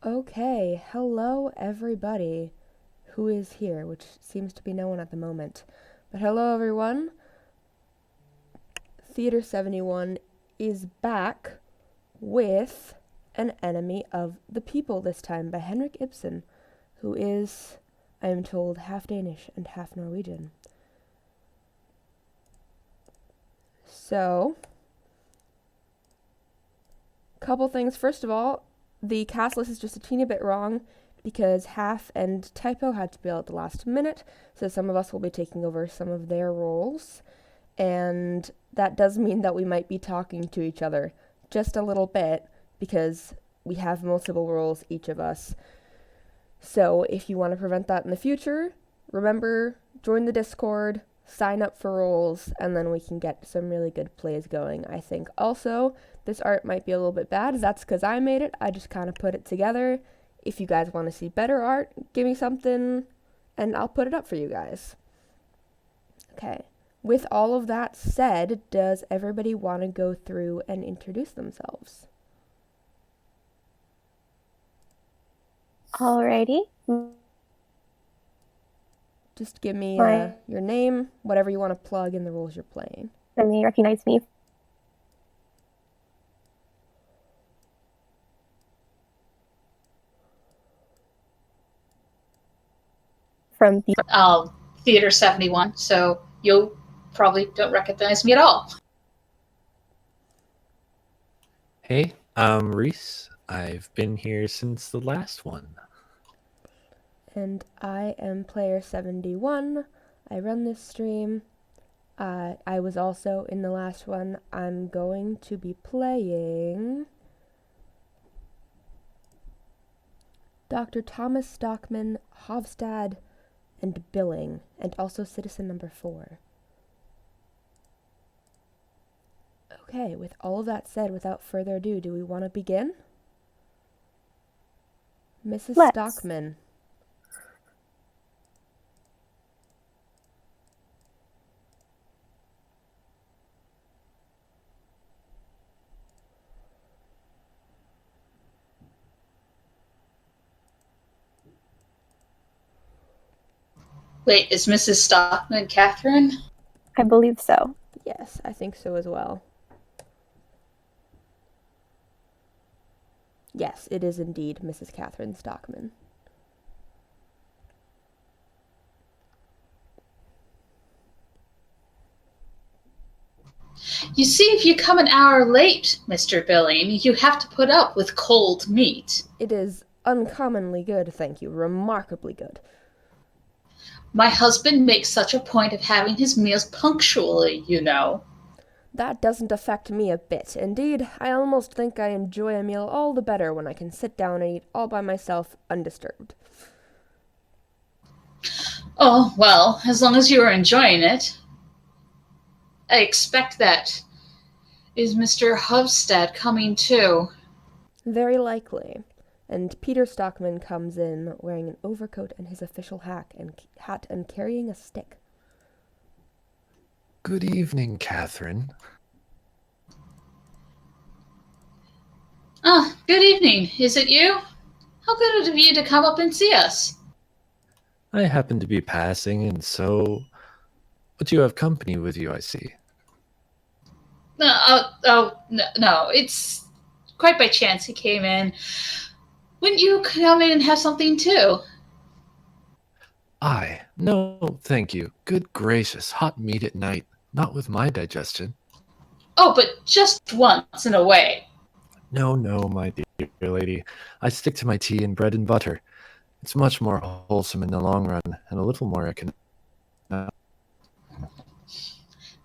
Okay, hello everybody who is here, which seems to be no one at the moment. But hello everyone. Theater 71 is back with An Enemy of the People this time by Henrik Ibsen, who is, I am told, half Danish and half Norwegian. So, couple things. First of all, the cast list is just a teeny bit wrong because Half and Typo had to bail at the last minute, so some of us will be taking over some of their roles, and that does mean that we might be talking to each other just a little bit because we have multiple roles, each of us. So if you want to prevent that in the future, remember, join the Discord, sign up for roles, and then we can get some really good plays going, I think. Also, this art might be a little bit bad. That's because I made it. I just kind of put it together. If you guys want to see better art, give me something, and I'll put it up for you guys. Okay. With all of that said, does everybody want to go through and introduce themselves? Alrighty. Just give me My your name, whatever you want to plug in the roles you're playing. They may recognize me from the Theater 71, so you probably don't recognize me at all. Hey, I'm Reese. I've been here since the last one. And I am player 71. I run this stream. I was also in the last one. I'm going to be playing Dr. Thomas Stockman, Hovstad, and Billing, and also Citizen Number 4. Okay, with all of that said, without further ado, do we want to begin? Mrs. Let's. Stockman. Wait, is Mrs. Stockman Catherine? I believe so. Yes, I think so as well. Yes, it is indeed Mrs. Catherine Stockman. You see, if you come an hour late, Mr. Billing, you have to put up with cold meat. It is uncommonly good, thank you. Remarkably good. My husband makes such a point of having his meals punctually, you know. That doesn't affect me a bit. Indeed, I almost think I enjoy a meal all the better when I can sit down and eat all by myself, undisturbed. Oh, well, as long as you are enjoying it. I expect that. Is Mr. Hovstad coming too? Very likely. And Peter Stockman comes in wearing an overcoat and his official hat and carrying a stick. Good evening, Catherine. Ah, good evening. Is it you? How good of you to come up and see us. I happen to be passing, and so... But you have company with you, I see. No, it's quite by chance he came in. Wouldn't you come in and have something too? No, thank you. Good gracious, hot meat at night. Not with my digestion. Oh, but just once in a way. No, my dear lady. I stick to my tea and bread and butter. It's much more wholesome in the long run, and a little more economic. Now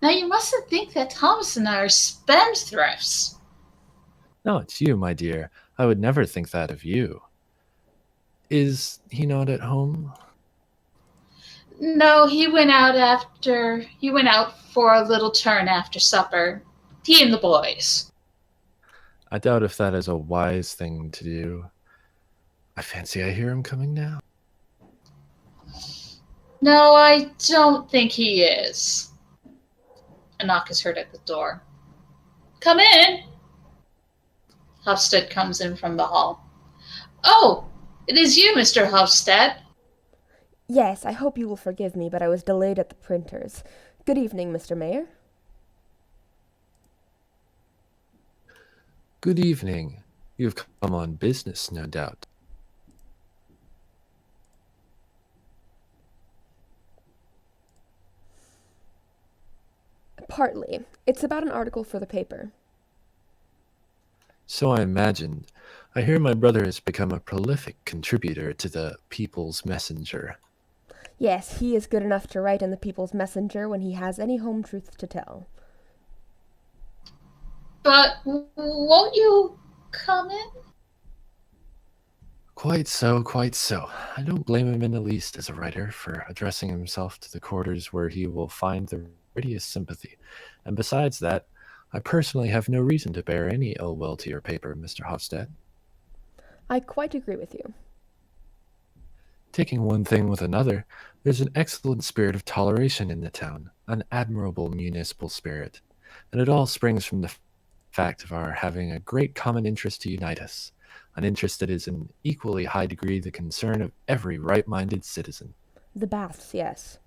you mustn't think that Thomas and I are spendthrifts. No, it's you, my dear. I would never think that of you. Is he not at home? No, he went out for a little turn after supper. He and the boys. I doubt if that is a wise thing to do. I fancy I hear him coming now. No, I don't think he is. A knock is heard at the door. Come in. Hofstad comes in from the hall. Oh, it is you, Mr. Hofstad. Yes, I hope you will forgive me, but I was delayed at the printers. Good evening, Mr. Mayor. Good evening. You've come on business, no doubt. Partly. It's about an article for the paper. So I imagined. I hear my brother has become a prolific contributor to the People's Messenger. Yes, he is good enough to write in the People's Messenger when he has any home truth to tell. But won't you come in? Quite so, quite so. I don't blame him in the least as a writer for addressing himself to the quarters where he will find the readiest sympathy. And besides that, I personally have no reason to bear any ill will to your paper, Mr. Hofstad. I quite agree with you. Taking one thing with another, there's an excellent spirit of toleration in the town, an admirable municipal spirit, and it all springs from the fact of our having a great common interest to unite us, an interest that is in equally high degree the concern of every right-minded citizen. The baths, yes.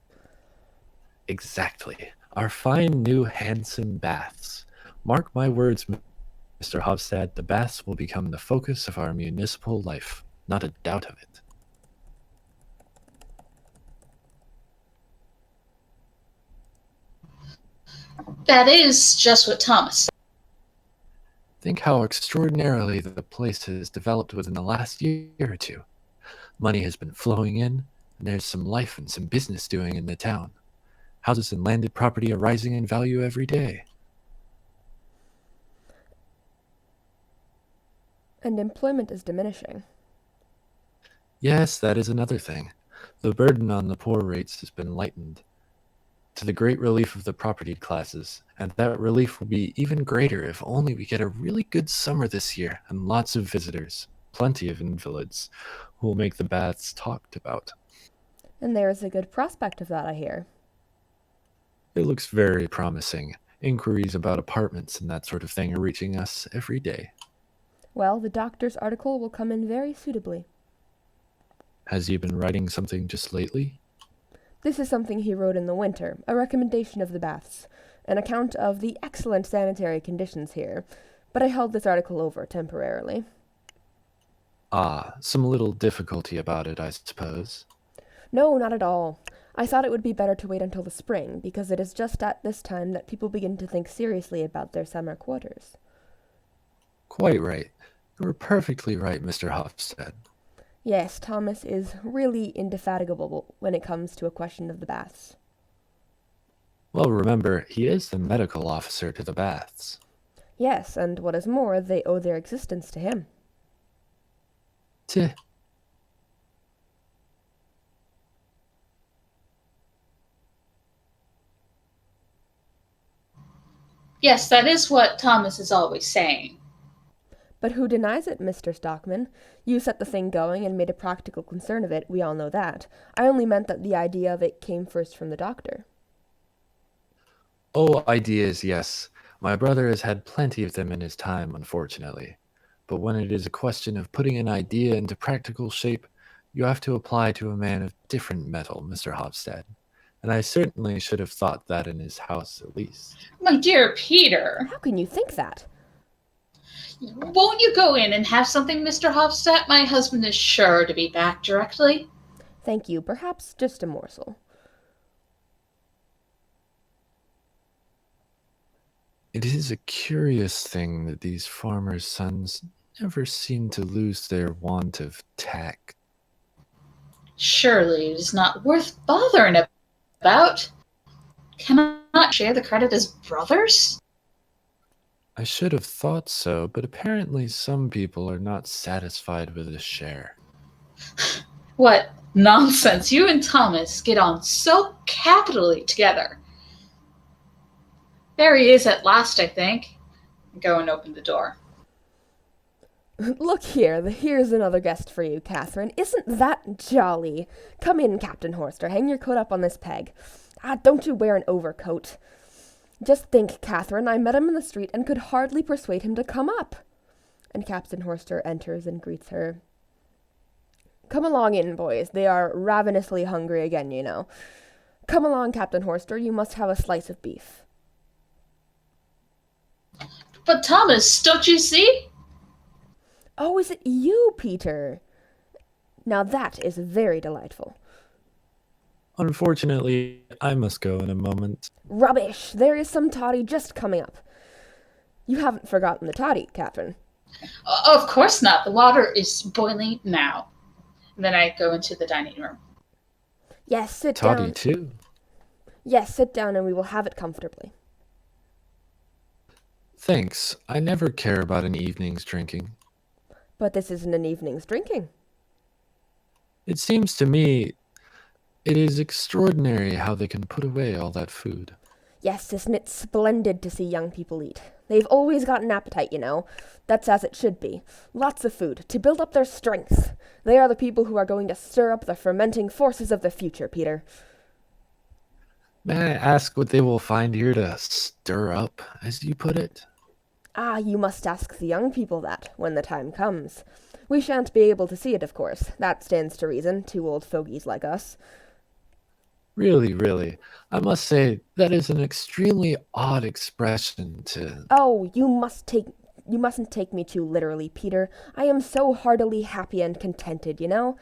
Exactly. Our fine new handsome baths. Mark my words, Mr. Hofstad, the baths will become the focus of our municipal life, not a doubt of it. That is just what Thomas said. Think how extraordinarily the place has developed within the last year or two. Money has been flowing in, and there's some life and some business doing in the town. Houses and landed property are rising in value every day. And employment is diminishing. Yes, that is another thing. The burden on the poor rates has been lightened, to the great relief of the propertied classes, and that relief will be even greater if only we get a really good summer this year and lots of visitors, plenty of invalids, who will make the baths talked about. And there is a good prospect of that, I hear. It looks very promising. Inquiries about apartments and that sort of thing are reaching us every day. Well, the doctor's article will come in very suitably. Has he been writing something just lately? This is something he wrote in the winter, a recommendation of the baths, an account of the excellent sanitary conditions here, but I held this article over temporarily. Ah, some little difficulty about it, I suppose. No, not at all. I thought it would be better to wait until the spring, because it is just at this time that people begin to think seriously about their summer quarters. Quite right. You were perfectly right, Mr. Hofstad. Yes, Thomas is really indefatigable when it comes to a question of the baths. Well, remember, he is the medical officer to the baths. Yes, and what is more, they owe their existence to him. Tch. Yes, that is what Thomas is always saying. But who denies it, Mr. Stockman? You set the thing going and made a practical concern of it, we all know that. I only meant that the idea of it came first from the doctor. Oh, ideas, yes. My brother has had plenty of them in his time, unfortunately. But when it is a question of putting an idea into practical shape, you have to apply to a man of different metal, Mr. Hofstad. And I certainly should have thought that in his house at least. My dear Peter, How can you think that? won't you go in and have something, Mr. Hofstad? My husband is sure to be back directly. Thank you, perhaps just a morsel. It is a curious thing that these farmers' sons never seem to lose their want of tact. Surely it is not worth bothering about. Cannot share the credit as brothers? I should have thought so, but apparently some people are not satisfied with a share. What nonsense. You and Thomas get on so capitally together. There he is at last, I think. Go and open the door. Look here, here's another guest for you, Catherine. Isn't that jolly? Come in, Captain Horster. Hang your coat up on this peg. Don't you wear an overcoat. Just think, Catherine, I met him in the street and could hardly persuade him to come up. And Captain Horster enters and greets her Come along in, boys. They are ravenously hungry again, you know. Come along, Captain Horster. You must have a slice of beef. But Thomas, don't you see? Oh, is it you, Peter? Now that is very delightful. Unfortunately, I must go in a moment. Rubbish! There is some toddy just coming up. You haven't forgotten the toddy, Captain. Of course not. The water is boiling now. And then I go into the dining room. Yes, sit Toddy, down. too. Yes, sit down and we will have it comfortably. Thanks. I never care about an evening's drinking. But this isn't an evening's drinking. It seems to me it is extraordinary how they can put away all that food. Yes, isn't it splendid to see young people eat? They've always got an appetite, you know. That's as it should be. Lots of food, to build up their strength. They are the people who are going to stir up the fermenting forces of the future, Peter. May I ask what they will find here to stir up, as you put it? Ah, you must ask the young people that, when the time comes. We shan't be able to see it, of course. That stands to reason, two old fogies like us. Really, I must say that is an extremely odd expression to... Oh, you mustn't take me too literally, Peter. I am so heartily happy and contented, you know?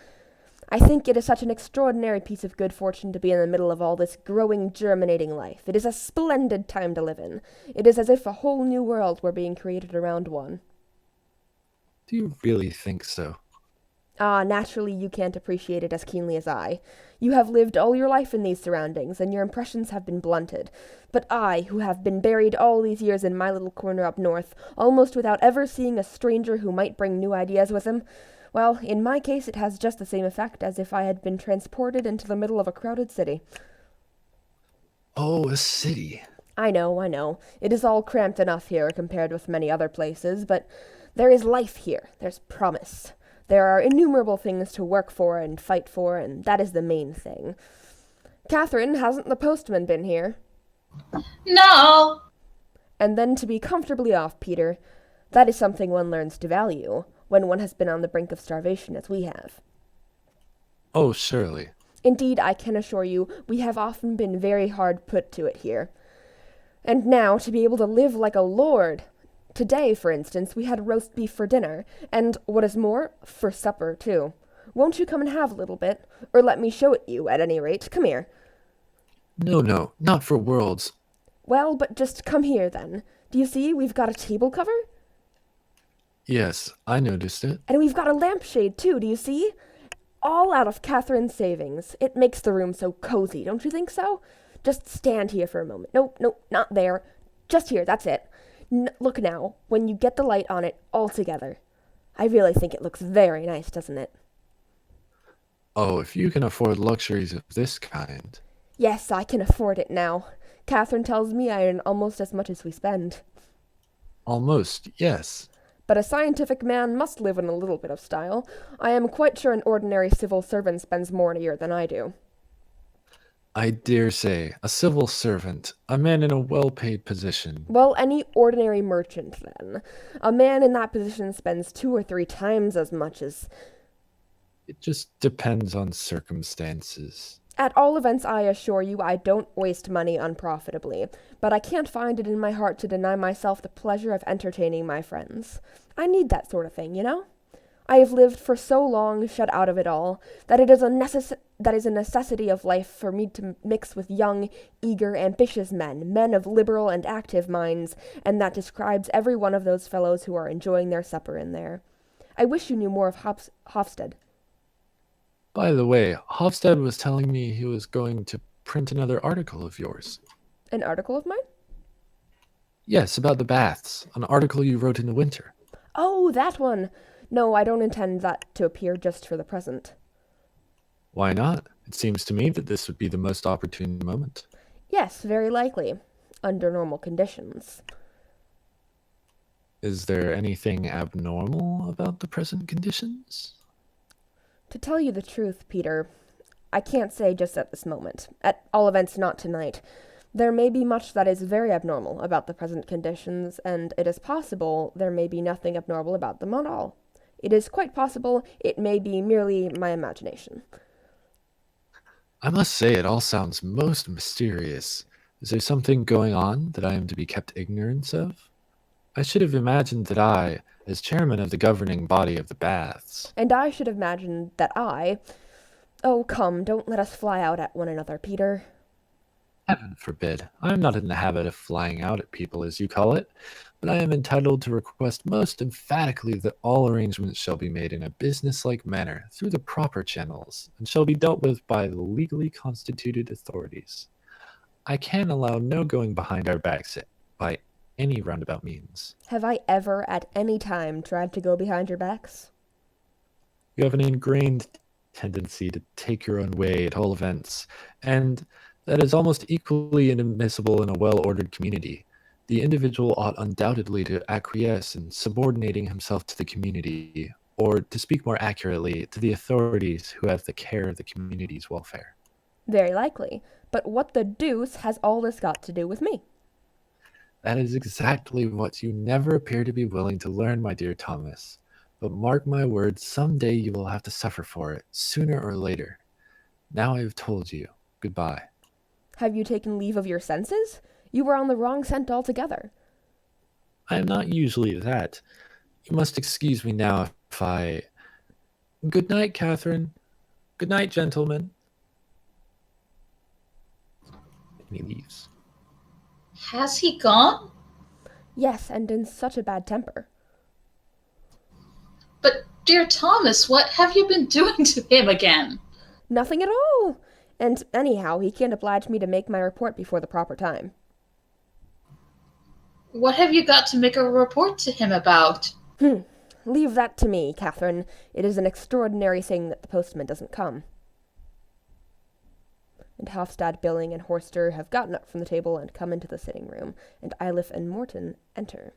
I think it is such an extraordinary piece of good fortune to be in the middle of all this growing, germinating life. It is a splendid time to live in. It is as if a whole new world were being created around one. Do you really think so? Ah, naturally you can't appreciate it as keenly as I. You have lived all your life in these surroundings, and your impressions have been blunted. But I, who have been buried all these years in my little corner up north, almost without ever seeing a stranger who might bring new ideas with him, well, in my case it has just the same effect as if I had been transported into the middle of a crowded city. Oh, a city. I know. It is all cramped enough here compared with many other places, but there is life here. There's promise. There are innumerable things to work for and fight for, and that is the main thing. Catherine, hasn't the postman been here? No! And then to be comfortably off, Peter. That is something one learns to value when one has been on the brink of starvation as we have. Oh, surely. Indeed, I can assure you, we have often been very hard put to it here. And now, to be able to live like a lord. Today, for instance, we had roast beef for dinner, and, what is more, for supper, too. Won't you come and have a little bit? Or let me show it you, at any rate. Come here. No, not for worlds. Well, but just come here, then. Do you see, we've got a table cover? Yes, I noticed it. And we've got a lampshade, too, do you see? All out of Catherine's savings. It makes the room so cozy, don't you think so? Just stand here for a moment. No, not there. Just here, that's it. Look now, when you get the light on it all together. I really think it looks very nice, doesn't it? Oh, if you can afford luxuries of this kind. Yes, I can afford it now. Catherine tells me I earn almost as much as we spend. Almost, yes. But a scientific man must live in a little bit of style. I am quite sure an ordinary civil servant spends more in a year than I do. I dare say, a civil servant, a man in a well-paid position. Well, any ordinary merchant, then. A man in that position spends 2 or 3 times as much as... It just depends on circumstances. At all events, I assure you, I don't waste money unprofitably, but I can't find it in my heart to deny myself the pleasure of entertaining my friends. I need that sort of thing, you know? I have lived for so long shut out of it all, that it is a necessity of life for me to mix with young, eager, ambitious men of liberal and active minds, and that describes every one of those fellows who are enjoying their supper in there. I wish you knew more of Hofstede. By the way, Hofstede was telling me he was going to print another article of yours. An article of mine? Yes, about the baths. An article you wrote in the winter. Oh, that one! No, I don't intend that to appear just for the present. Why not? It seems to me that this would be the most opportune moment. Yes, very likely. Under normal conditions. Is there anything abnormal about the present conditions? To tell you the truth, Peter, I can't say just at this moment. At all events, not tonight. There may be much that is very abnormal about the present conditions, and it is possible there may be nothing abnormal about them at all. It is quite possible it may be merely my imagination. I must say it all sounds most mysterious. Is there something going on that I am to be kept ignorant of? I should have imagined that I, as chairman of the governing body of the baths, And I should have imagined that I... Oh, come, don't let us fly out at one another, Peter. heaven forbid, I am not in the habit of flying out at people, as you call it, but I am entitled to request most emphatically that all arrangements shall be made in a business-like manner through the proper channels, and shall be dealt with by the legally constituted authorities. I can allow no going behind our backs by any roundabout means. Have I ever at any time tried to go behind your backs? You have an ingrained tendency to take your own way at all events, and that is almost equally inadmissible in a well-ordered community. The individual ought undoubtedly to acquiesce in subordinating himself to the community, or, to speak more accurately, to the authorities who have the care of the community's welfare. Very likely. But what the deuce has all this got to do with me? That is exactly what you never appear to be willing to learn, my dear Thomas. But mark my words, some day you will have to suffer for it, sooner or later. Now I have told you. Goodbye. Have you taken leave of your senses? You were on the wrong scent altogether. I am not usually that. You must excuse me now if I... Good night, Catherine. Good night, gentlemen. And he leaves. Has he gone? Yes, and in such a bad temper. But, dear Thomas, what have you been doing to him again? Nothing at all. And anyhow, he can't oblige me to make my report before the proper time. What have you got to make a report to him about? Leave that to me, Catherine. It is an extraordinary thing that the postman doesn't come. And Hofstad, Billing, and Horster have gotten up from the table and come into the sitting room, and Eilif and Morton enter.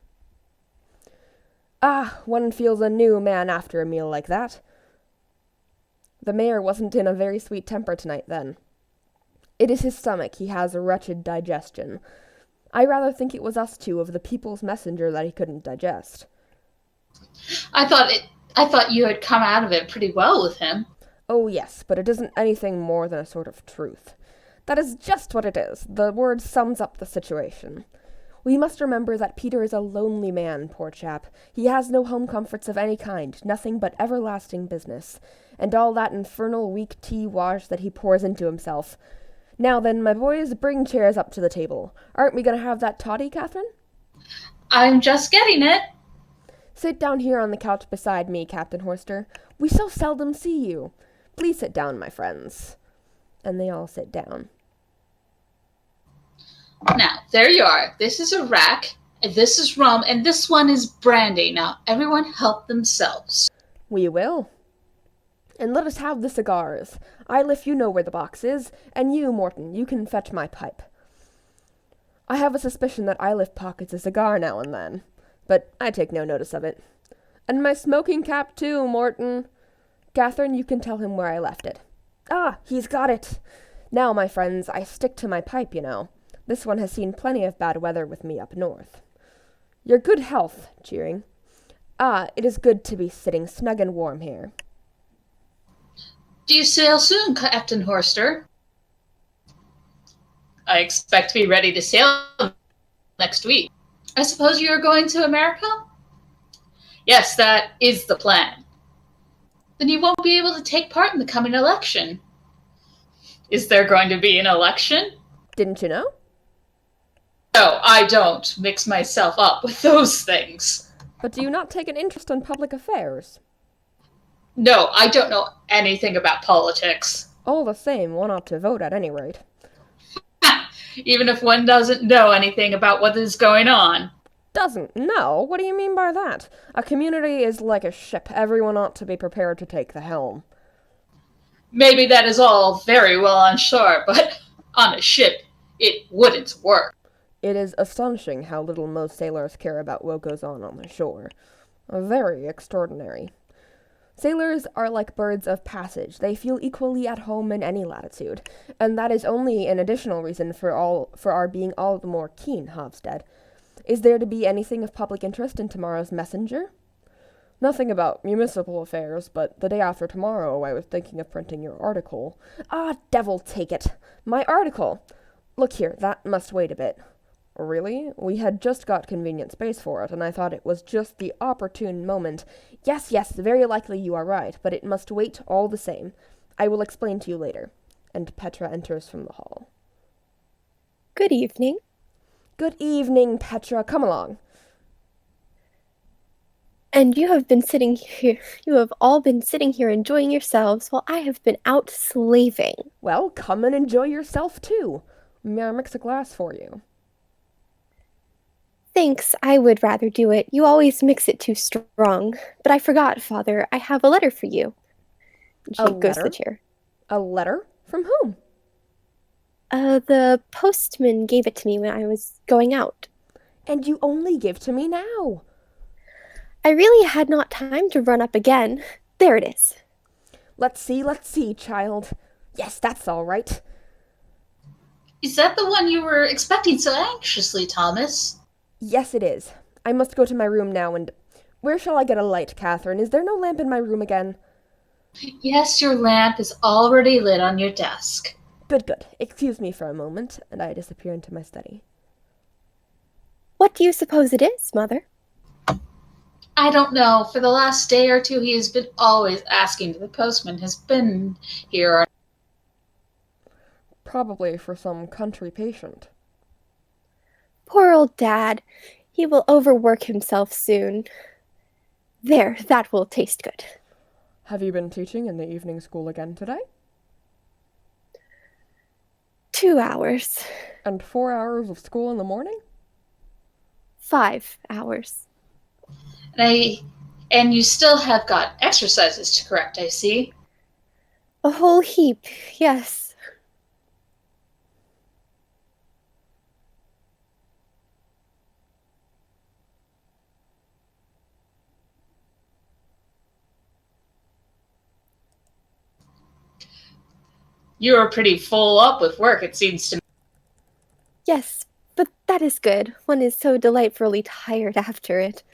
Ah, one feels a new man after a meal like that. The mayor wasn't in a very sweet temper tonight, then. It is his stomach. He has a wretched digestion. I rather think it was us two of the People's Messenger that he couldn't digest. I thought you had come out of it pretty well with him. Oh, yes, but it isn't anything more than a sort of truth. That is just what it is. The word sums up the situation. We must remember that Peter is a lonely man, poor chap. He has no home comforts of any kind, nothing but everlasting business, and all that infernal weak tea wash that he pours into himself. Now then, my boys, bring chairs up to the table. Aren't we going to have that toddy, Catherine? I'm just getting it. Sit down here on the couch beside me, Captain Horster. We so seldom see you. Please sit down, my friends. And they all sit down. Now, there you are. This is a rack, and this is rum, and this one is brandy. Now, everyone help themselves. We will. And let us have the cigars. Eilif, you know where the box is, and you, Morton, you can fetch my pipe. I have a suspicion that Eilif pockets a cigar now and then, but I take no notice of it. And my smoking cap, too, Morton. Catherine, you can tell him where I left it. Ah, he's got it. Now, my friends, I stick to my pipe, you know. This one has seen plenty of bad weather with me up north. Your good health, cheering. Ah, it is good to be sitting snug and warm here. Do you sail soon, Captain Horster? I expect to be ready to sail next week. I suppose you are going to America? Yes, that is the plan. Then you won't be able to take part in the coming election. Is there going to be an election? Didn't you know? No, I don't mix myself up with those things. But do you not take an interest in public affairs? No, I don't know anything about politics. All the same, one ought to vote at any rate. Even if one doesn't know anything about what is going on. Doesn't know? What do you mean by that? A community is like a ship. Everyone ought to be prepared to take the helm. Maybe that is all very well on shore, but on a ship, it wouldn't work. It is astonishing how little most sailors care about what goes on the shore. Very extraordinary. Sailors are like birds of passage. They feel equally at home in any latitude, and that is only an additional reason for our being all the more keen, Hofstad. Is there to be anything of public interest in tomorrow's messenger? Nothing about municipal affairs, but the day after tomorrow I was thinking of printing your article. Ah, devil take it! My article! Look here, that must wait a bit. Really? We had just got convenient space for it, and I thought it was just the opportune moment. Yes, very likely you are right, but it must wait all the same. I will explain to you later. And Petra enters from the hall. Good evening. Good evening, Petra. Come along. And you have all been sitting here enjoying yourselves while I have been out slaving. Well, come and enjoy yourself, too. May I mix a glass for you? Thanks, I would rather do it. You always mix it too strong. But I forgot, Father, I have a letter for you. She goes to the chair. A letter? From whom? The postman gave it to me when I was going out. And you only give to me now. I really had not time to run up again. There it is. Let's see, child. Yes, that's all right. Is that the one you were expecting so anxiously, Thomas? Yes, it is. I must go to my room now and... Where shall I get a light, Catherine? Is there no lamp in my room again? Yes, your lamp is already lit on your desk. Good. Excuse me for a moment, and I disappear into my study. What do you suppose it is, Mother? I don't know. For the last day or two, he has been always asking if the postman has been here. Probably for some country patient. Poor old Dad. He will overwork himself soon. There, that will taste good. Have you been teaching in the evening school again today? 2 hours. And 4 hours of school in the morning? 5 hours. And you still have got exercises to correct, I see. A whole heap, yes. You're pretty full up with work, it seems to me. Yes, but that is good. One is so delightfully tired after it.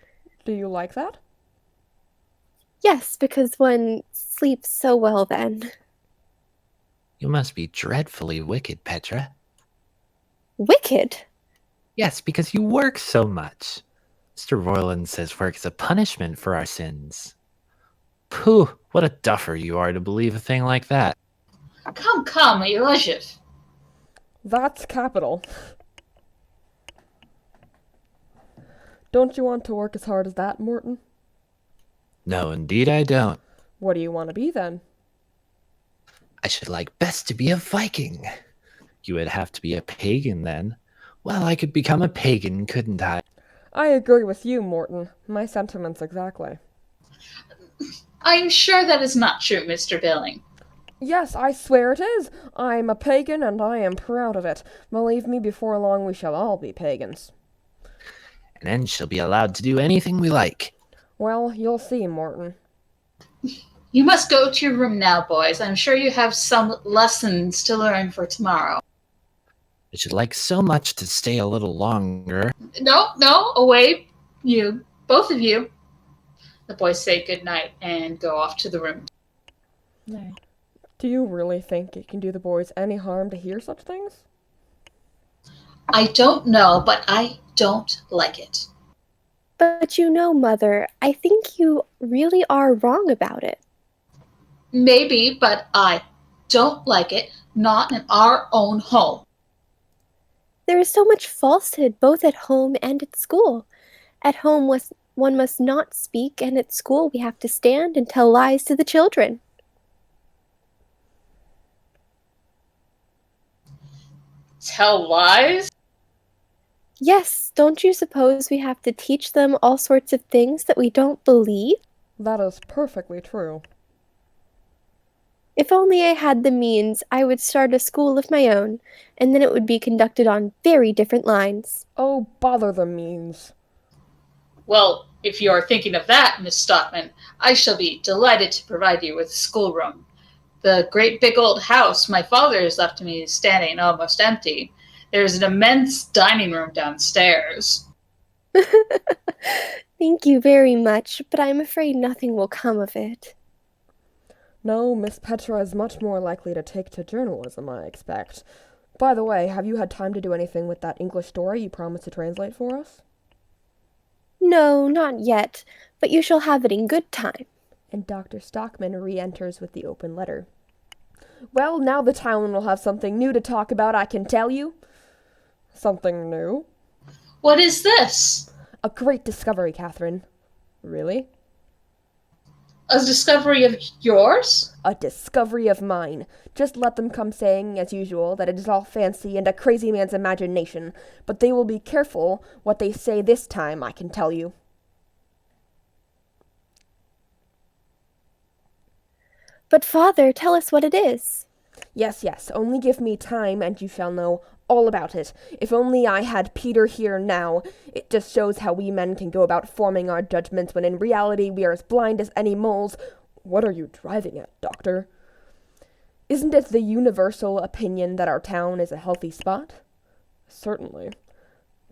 Do you like that? Yes, because one sleeps so well then. You must be dreadfully wicked, Petra. Wicked? Yes, because you work so much. Mr. Royland says work is a punishment for our sins. Pooh, what a duffer you are to believe a thing like that. Come, your worship. That's capital. Don't you want to work as hard as that, Morton? No, indeed I don't. What do you want to be, then? I should like best to be a Viking. You would have to be a pagan, then. Well, I could become a pagan, couldn't I? I agree with you, Morton. My sentiments exactly. I'm sure that is not true, Mr. Billing. Yes, I swear it is. I'm a pagan, and I am proud of it. Believe me, before long we shall all be pagans. And then she'll be allowed to do anything we like. Well, you'll see, Morton. You must go to your room now, boys. I'm sure you have some lessons to learn for tomorrow. I should like so much to stay a little longer. No, away, you, both of you. The boys say goodnight and go off to the room. No. Do you really think it can do the boys any harm to hear such things? I don't know, but I don't like it. But you know, Mother, I think you really are wrong about it. Maybe, but I don't like it. Not in our own home. There is so much falsehood both at home and at school. At home, one must not speak, and at school we have to stand and tell lies to the children. Tell lies? Yes, don't you suppose we have to teach them all sorts of things that we don't believe? That is perfectly true. If only I had the means, I would start a school of my own, and then it would be conducted on very different lines. Oh, bother the means. Well, if you are thinking of that, Miss Stockman, I shall be delighted to provide you with a schoolroom. The great big old house my father has left me is standing almost empty. There's an immense dining room downstairs. Thank you very much, but I'm afraid nothing will come of it. No, Miss Petra is much more likely to take to journalism, I expect. By the way, have you had time to do anything with that English story you promised to translate for us? No, not yet, but you shall have it in good time. And Dr. Stockman re-enters with the open letter. Well, now the town will have something new to talk about, I can tell you. Something new? What is this? A great discovery, Catherine. Really? A discovery of yours? A discovery of mine. Just let them come saying, as usual, that it is all fancy and a crazy man's imagination, but they will be careful what they say this time, I can tell you. But father, tell us what it is. Yes, only give me time and you shall know all about it. If only I had Peter here now. It just shows how we men can go about forming our judgments when in reality we are as blind as any moles. What are you driving at, Doctor? Isn't it the universal opinion that our town is a healthy spot? Certainly.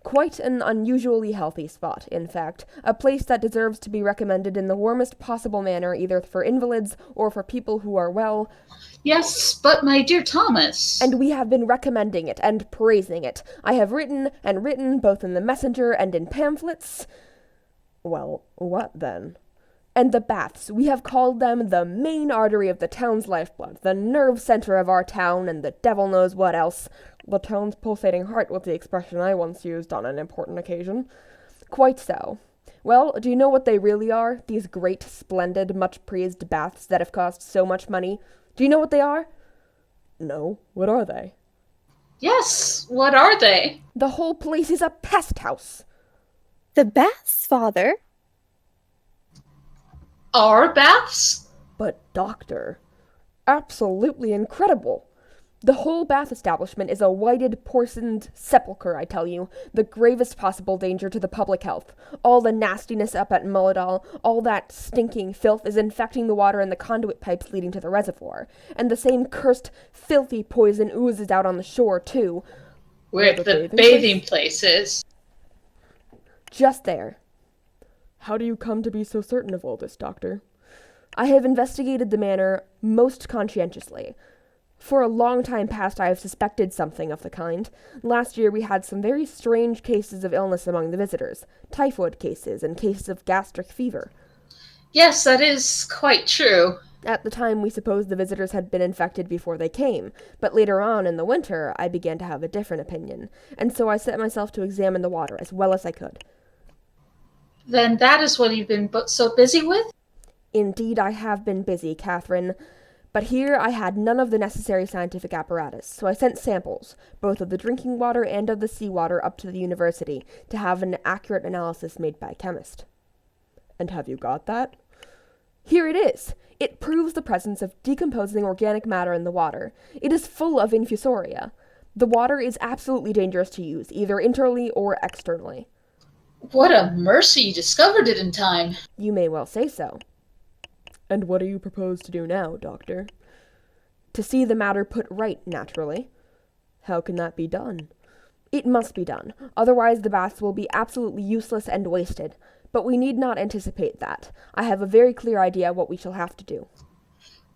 Quite an unusually healthy spot, in fact. A place that deserves to be recommended in the warmest possible manner, either for invalids or for people who are well. Yes, but my dear Thomas. And we have been recommending it and praising it. I have written and written, both in the Messenger and in pamphlets. Well, what then? And the baths, we have called them the main artery of the town's lifeblood, the nerve center of our town, and the devil knows what else. The town's pulsating heart was the expression I once used on an important occasion. Quite so. Well, do you know what they really are? These great, splendid, much-praised baths that have cost so much money? Do you know what they are? No. What are they? Yes, what are they? The whole place is a pest house. The baths, father? Our baths? But, Doctor, absolutely incredible. The whole bath establishment is a whited, porcelained sepulchre, I tell you. The gravest possible danger to the public health. All the nastiness up at Mulladoll, all that stinking filth is infecting the water in the conduit pipes leading to the reservoir. And the same cursed, filthy poison oozes out on the shore, too. Where the bathing place is. Just there. How do you come to be so certain of all this, Doctor? I have investigated the matter most conscientiously. For a long time past I have suspected something of the kind. Last year we had some very strange cases of illness among the visitors. Typhoid cases and cases of gastric fever. Yes, that is quite true. At the time we supposed the visitors had been infected before they came, but later on in the winter I began to have a different opinion, and so I set myself to examine the water as well as I could. Then that is what you've been so busy with? Indeed I have been busy, Catherine. But here I had none of the necessary scientific apparatus, so I sent samples, both of the drinking water and of the seawater, up to the university, to have an accurate analysis made by a chemist. And have you got that? Here it is! It proves the presence of decomposing organic matter in the water. It is full of infusoria. The water is absolutely dangerous to use, either internally or externally. What a mercy you discovered it in time. You may well say so. And what do you propose to do now, Doctor? To see the matter put right, naturally. How can that be done? It must be done, otherwise the baths will be absolutely useless and wasted. But we need not anticipate that. I have a very clear idea what we shall have to do.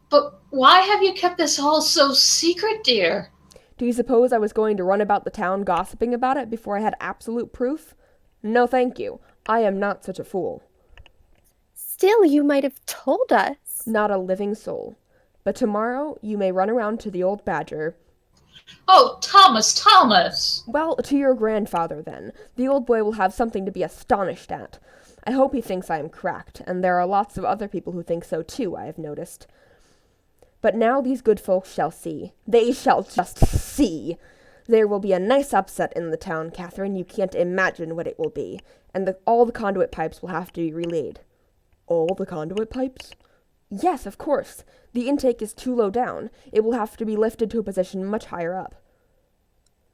But why have you kept this all so secret, dear? Do you suppose I was going to run about the town gossiping about it before I had absolute proof? No, thank you. I am not such a fool. Still, you might have told us. Not a living soul. But tomorrow you may run around to the old badger. Oh, Thomas! Well, to your grandfather, then. The old boy will have something to be astonished at. I hope he thinks I am cracked, and there are lots of other people who think so too, I have noticed. But now these good folks shall see. They shall just see. There will be a nice upset in the town, Catherine. You can't imagine what it will be. And all the conduit pipes will have to be relayed. All the conduit pipes? Yes, of course. The intake is too low down. It will have to be lifted to a position much higher up.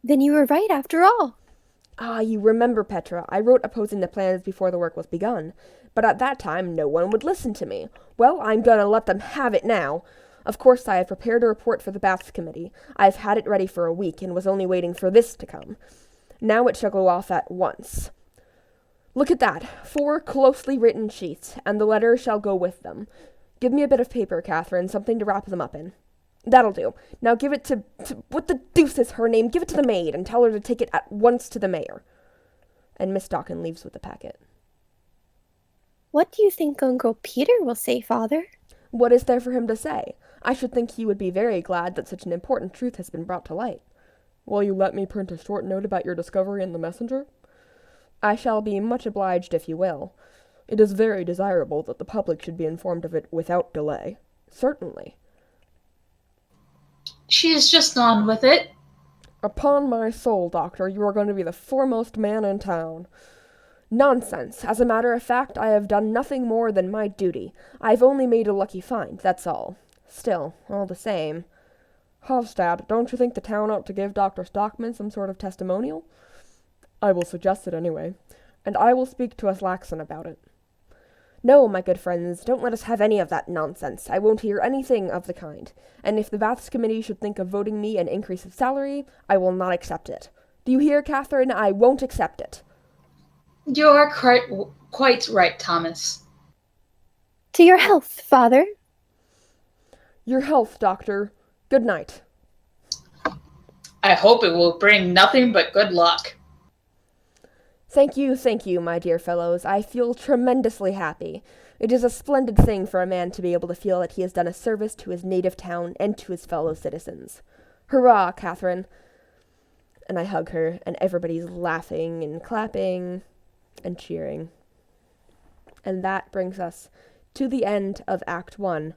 Then you were right after all. Ah, you remember, Petra, I wrote opposing the plans before the work was begun. But at that time, no one would listen to me. Well, I'm gonna let them have it now. Of course, I have prepared a report for the Baths Committee. I've had it ready for a week and was only waiting for this to come. Now it shall go off at once. Look at that. 4 closely written sheets, and the letter shall go with them. Give me a bit of paper, Catherine, something to wrap them up in. That'll do. Now give it to what the deuce is her name? Give it to the maid, and tell her to take it at once to the mayor. And Miss Dawkin leaves with the packet. What do you think Uncle Peter will say, Father? What is there for him to say? I should think he would be very glad that such an important truth has been brought to light. Will you let me print a short note about your discovery in the messenger? I shall be much obliged if you will. It is very desirable that the public should be informed of it without delay. Certainly. She has just gone with it. Upon my soul, Doctor, you are going to be the foremost man in town. Nonsense. As a matter of fact, I have done nothing more than my duty. I've only made a lucky find, that's all. Still, all the same. Hofstad, don't you think the town ought to give Dr. Stockman some sort of testimonial? I will suggest it anyway, and I will speak to Aslaxon about it. No, my good friends, don't let us have any of that nonsense. I won't hear anything of the kind. And if the Baths Committee should think of voting me an increase of salary, I will not accept it. Do you hear, Catherine? I won't accept it. You are quite right, Thomas. To your health, Father. Your health, Doctor. Good night. I hope it will bring nothing but good luck. Thank you, my dear fellows. I feel tremendously happy. It is a splendid thing for a man to be able to feel that he has done a service to his native town and to his fellow citizens. Hurrah, Catherine! And I hug her, and everybody's laughing and clapping and cheering. And that brings us to the end of Act 1.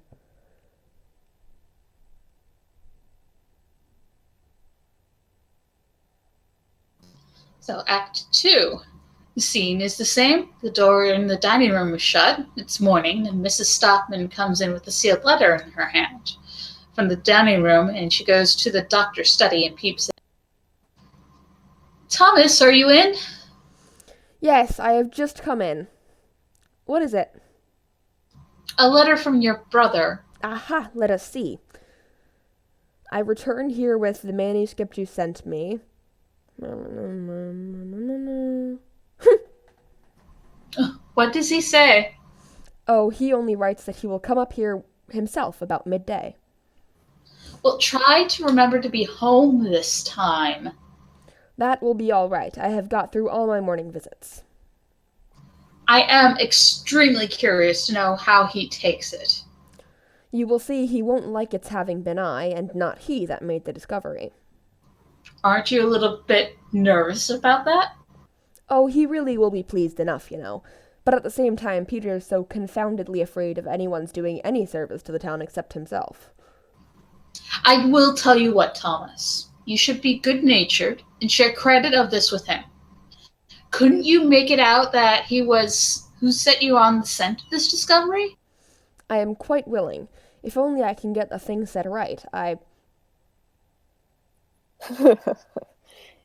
So Act 2. The scene is the same. The door in the dining room is shut. It's morning, and Mrs. Stockman comes in with a sealed letter in her hand from the dining room, and she goes to the doctor's study and peeps in. Thomas, are you in? Yes, I have just come in. What is it? A letter from your brother. Aha, let us see. I return here with the manuscript you sent me. What does he say? Oh, he only writes that he will come up here himself about midday. Well, try to remember to be home this time. That will be all right. I have got through all my morning visits. I am extremely curious to know how he takes it. You will see he won't like its having been I, and not he, that made the discovery. Aren't you a little bit nervous about that? Oh, he really will be pleased enough, you know. But at the same time, Peter is so confoundedly afraid of anyone's doing any service to the town except himself. I will tell you what, Thomas. You should be good-natured and share credit of this with him. Couldn't you make it out that he was who set you on the scent of this discovery? I am quite willing. If only I can get the thing said right.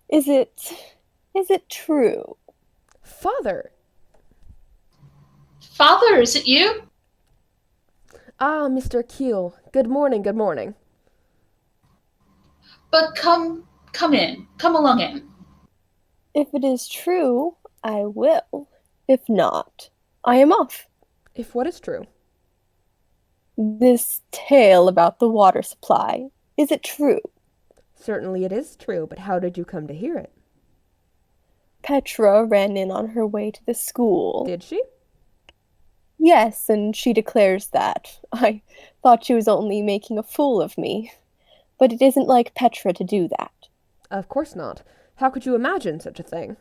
Is it true? Father! Father, is it you? Ah, Mr. Keel. Good morning, good morning. But come in. Come along in. If it is true, I will. If not, I am off. If what is true? This tale about the water supply, is it true? Certainly it is true, but how did you come to hear it? Petra ran in on her way to the school. Did she? Yes, and she declares that. I thought she was only making a fool of me. But it isn't like Petra to do that. Of course not. How could you imagine such a thing?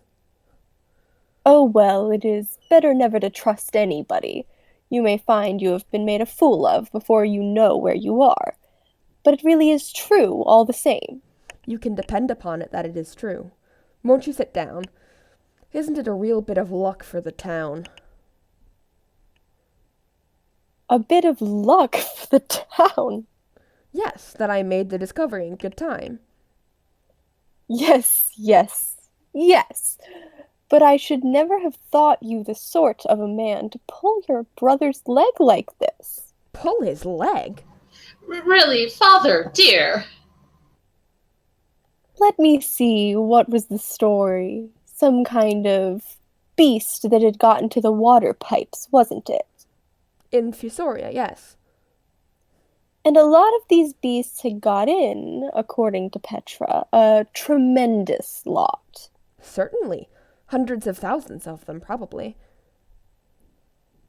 Oh well, it is better never to trust anybody. You may find you have been made a fool of before you know where you are. But it really is true, all the same. You can depend upon it that it is true. Won't you sit down? Isn't it a real bit of luck for the town? A bit of luck for the town. Yes, that I made the discovery in good time. Yes. But I should never have thought you the sort of a man to pull your brother's leg like this. Pull his leg? Really, Father, dear. Let me see, what was the story? Some kind of beast that had got into the water pipes, wasn't it? In Fusoria, yes. And a lot of these beasts had got in, according to Petra, a tremendous lot. Certainly. Hundreds of thousands of them, probably.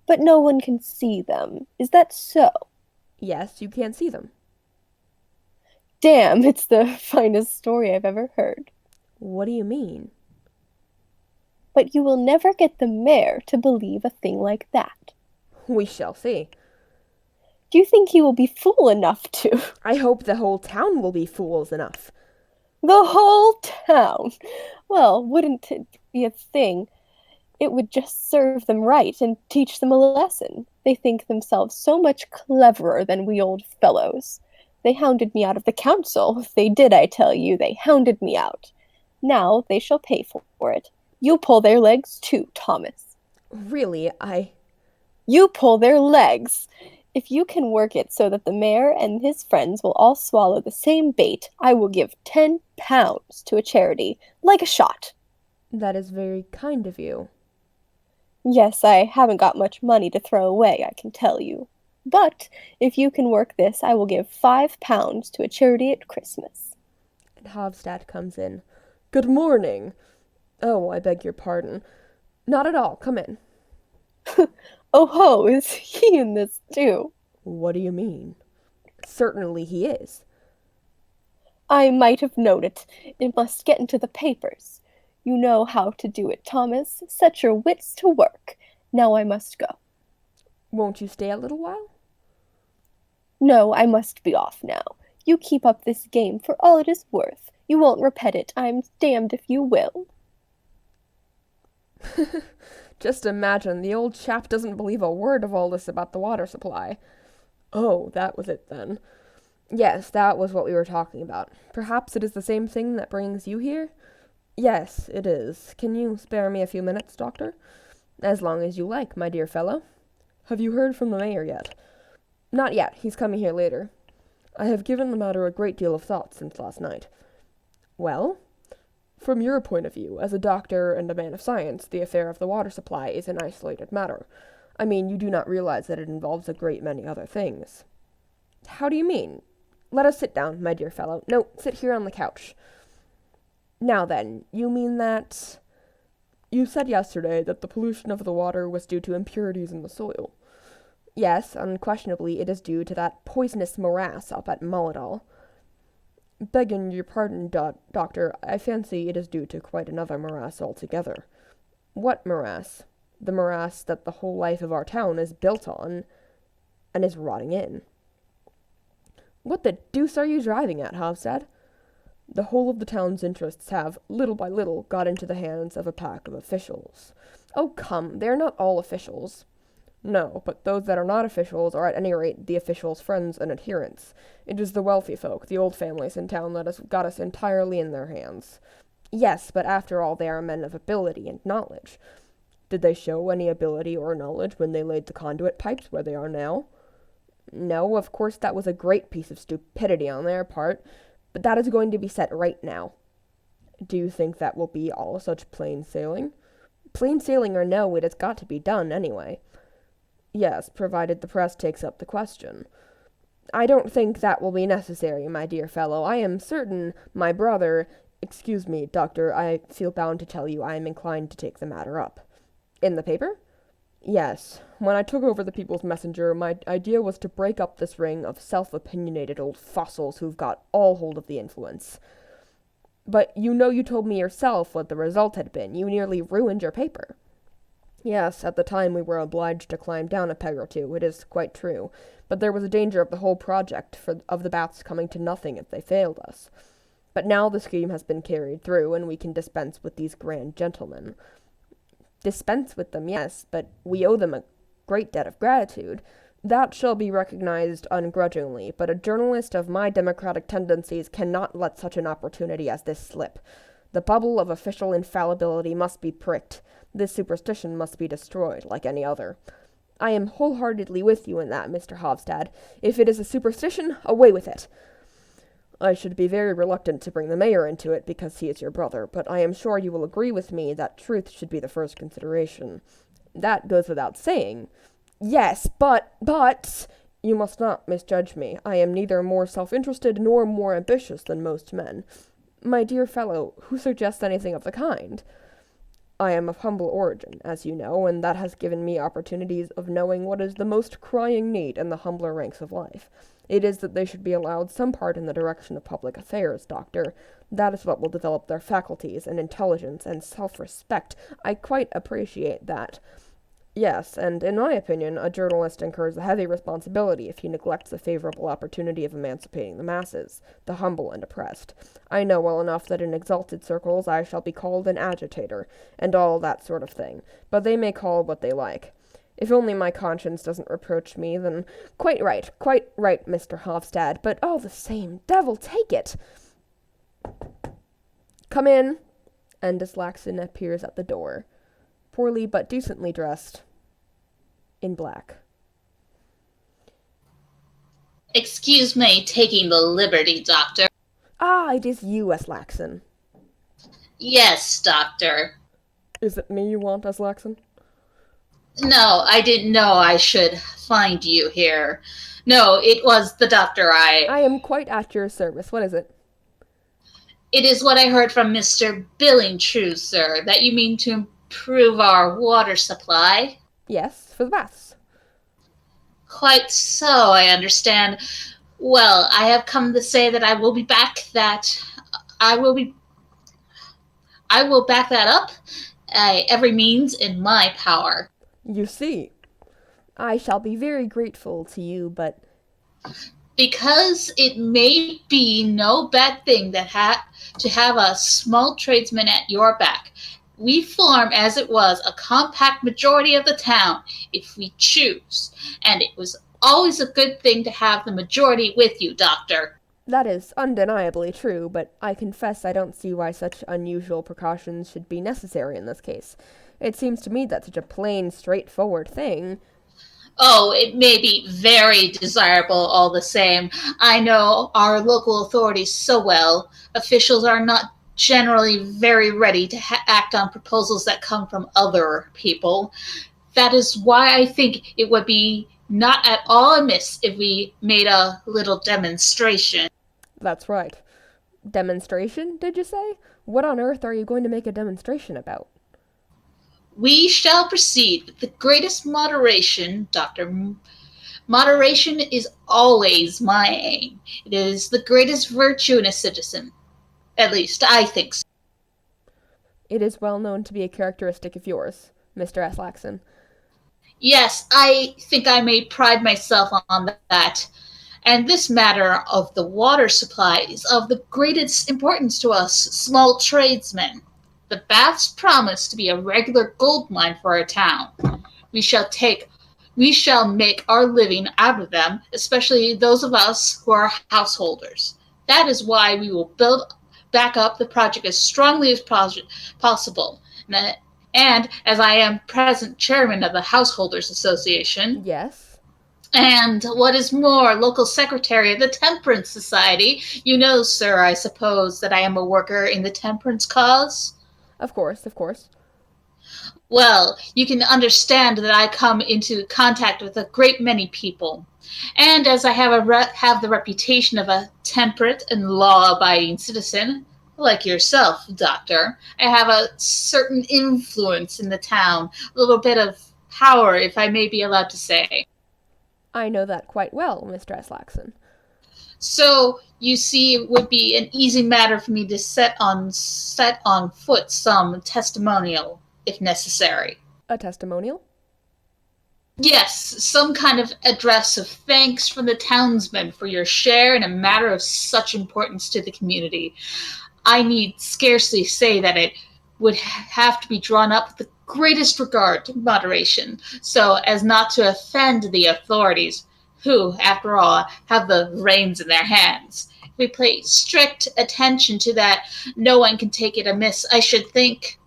But no one can see them. Is that so? Yes, you can't see them. Damn, it's the finest story I've ever heard. What do you mean? But you will never get the mayor to believe a thing like that. We shall see. Do you think he will be fool enough to? I hope the whole town will be fools enough. The whole town? Well, wouldn't it be a thing? It would just serve them right and teach them a lesson. They think themselves so much cleverer than we old fellows. They hounded me out of the council. They did, I tell you. They hounded me out. Now they shall pay for it. You pull their legs too, Thomas. Really, You pull their legs. If you can work it so that the mayor and his friends will all swallow the same bait, I will give £10 to a charity, like a shot. That is very kind of you. Yes, I haven't got much money to throw away, I can tell you. But if you can work this, I will give £5 to a charity at Christmas. And Hofstad comes in. Good morning. Oh, I beg your pardon. Not at all. Come in. Oh ho, is he in this too? What do you mean? Certainly he is. I might have known it. It must get into the papers. You know how to do it, Thomas. Set your wits to work. Now I must go. Won't you stay a little while? No, I must be off now. You keep up this game for all it is worth. You won't repet it. I'm damned if you will. Just imagine, the old chap doesn't believe a word of all this about the water supply. Oh, that was it then. Yes, that was what we were talking about. Perhaps it is the same thing that brings you here? Yes, it is. Can you spare me a few minutes, Doctor? As long as you like, my dear fellow. Have you heard from the mayor yet? Not yet. He's coming here later. I have given the matter a great deal of thought since last night. Well? From your point of view, as a doctor and a man of science, the affair of the water supply is an isolated matter. I mean, you do not realize that it involves a great many other things. How do you mean? Let us sit down, my dear fellow. No, sit here on the couch. Now then, you mean that... You said yesterday that the pollution of the water was due to impurities in the soil. Yes, unquestionably it is due to that poisonous morass up at Mullidal. Begging your pardon, Doctor, I fancy it is due to quite another morass altogether. What morass? The morass that the whole life of our town is built on and is rotting in. What the deuce are you driving at, Hofstad? The whole of the town's interests have, little by little, got into the hands of a pack of officials. Oh, come, they are not all officials. No, but those that are not officials are at any rate the officials' friends and adherents. It is the wealthy folk, the old families in town, that has got us entirely in their hands. Yes, but after all they are men of ability and knowledge. Did they show any ability or knowledge when they laid the conduit pipes where they are now? No, of course that was a great piece of stupidity on their part, but that is going to be set right now. Do you think that will be all such plain sailing? Plain sailing or no, it has got to be done anyway. Yes, provided the press takes up the question. I don't think that will be necessary, my dear fellow. I am certain my brother... Excuse me, Doctor, I feel bound to tell you I am inclined to take the matter up. In the paper? Yes. When I took over the People's Messenger, my idea was to break up this ring of self-opinionated old fossils who've got all hold of the influence. But you told me yourself what the result had been. You nearly ruined your paper. Yes, at the time we were obliged to climb down a peg or two, it is quite true. But there was a danger of the whole project of the baths coming to nothing if they failed us. But now the scheme has been carried through, and we can dispense with these grand gentlemen. Dispense with them, yes, but we owe them a great debt of gratitude. That shall be recognized ungrudgingly, but a journalist of my democratic tendencies cannot let such an opportunity as this slip. The bubble of official infallibility must be pricked. This superstition must be destroyed, like any other. I am wholeheartedly with you in that, Mr. Hofstad. If it is a superstition, away with it. I should be very reluctant to bring the mayor into it because he is your brother, but I am sure you will agree with me that truth should be the first consideration. That goes without saying. Yes, but... You must not misjudge me. I am neither more self-interested nor more ambitious than most men. My dear fellow, who suggests anything of the kind? I am of humble origin, as you know, and that has given me opportunities of knowing what is the most crying need in the humbler ranks of life. It is that they should be allowed some part in the direction of public affairs, Doctor. That is what will develop their faculties and intelligence and self-respect. I quite appreciate that. Yes, and in my opinion, a journalist incurs a heavy responsibility if he neglects the favorable opportunity of emancipating the masses, the humble and oppressed. I know well enough that in exalted circles I shall be called an agitator, and all that sort of thing, but they may call what they like. If only my conscience doesn't reproach me, then quite right, Mr. Hofstad, but all the same, devil take it! Come in, and Laxton appears at the door, poorly but decently dressed, in black. Excuse me taking the liberty, Doctor. Ah, it is you, Laxton. Yes, Doctor. Is it me you want, Laxton? No, I didn't know I should find you here. No, it was the doctor I am quite at your service. What is it? It is what I heard from Mr. Billingtrue, sir, that you mean to improve our water supply. Yes, for the baths. Quite so, I understand. Well, I have come to say that I will back that up every means in my power. You see, I shall be very grateful to you, but... Because it may be no bad thing to have a small tradesman at your back. We form, as it was, a compact majority of the town, if we choose. And it was always a good thing to have the majority with you, Doctor. That is undeniably true, but I confess I don't see why such unusual precautions should be necessary in this case. It seems to me that such a plain, straightforward thing... Oh, it may be very desirable all the same. I know our local authorities so well. Officials are not generally very ready to act on proposals that come from other people. That is why I think it would be not at all amiss if we made a little demonstration. That's right. Demonstration, did you say? What on earth are you going to make a demonstration about? We shall proceed with the greatest moderation, Doctor. Moderation is always my aim. It is the greatest virtue in a citizen. At least, I think so. It is well known to be a characteristic of yours, Mr. Laxton. Yes, I think I may pride myself on that. And this matter of the water supply is of the greatest importance to us small tradesmen. The baths promise to be a regular gold mine for our town. We shall make our living out of them, especially those of us who are householders. That is why we will back up the project as strongly as possible. And as I am present chairman of the Householders Association. Yes. And what is more, local secretary of the Temperance Society. You know, sir, I suppose that I am a worker in the temperance cause? Of course. Well, you can understand that I come into contact with a great many people. And as I have the reputation of a temperate and law-abiding citizen, like yourself, Doctor, I have a certain influence in the town, a little bit of power, if I may be allowed to say. I know that quite well, Mr. Laxton. So, you see, it would be an easy matter for me to set on foot some testimonial, if necessary. A testimonial? Yes, some kind of address of thanks from the townsmen for your share in a matter of such importance to the community. I need scarcely say that it would have to be drawn up with the greatest regard to moderation, so as not to offend the authorities, who, after all, have the reins in their hands. If we pay strict attention to that, no one can take it amiss, I should think.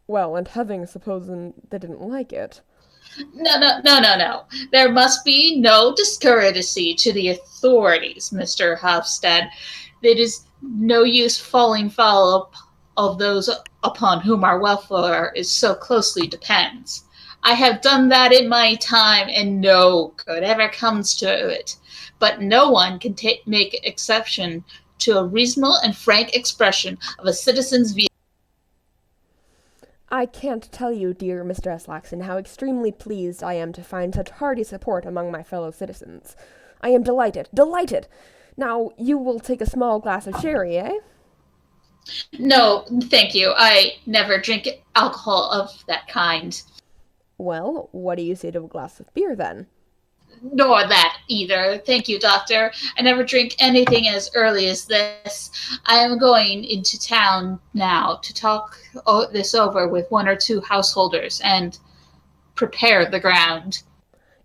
Well, and having supposing they didn't like it. No. There must be no discourtesy to the authorities, Mr. Hofstad. It is no use falling foul of those upon whom our welfare is so closely depends. I have done that in my time, and no good ever comes to it. But no one can make exception to a reasonable and frank expression of a citizen's view. I can't tell you, dear Mr. S. Laxon, how extremely pleased I am to find such hearty support among my fellow citizens. I am delighted, delighted! Now, you will take a small glass of sherry, eh? No, thank you. I never drink alcohol of that kind. Well, what do you say to a glass of beer, then? Nor that either. Thank you, doctor. I never drink anything as early as this. I am going into town now to talk this over with one or two householders and prepare the ground.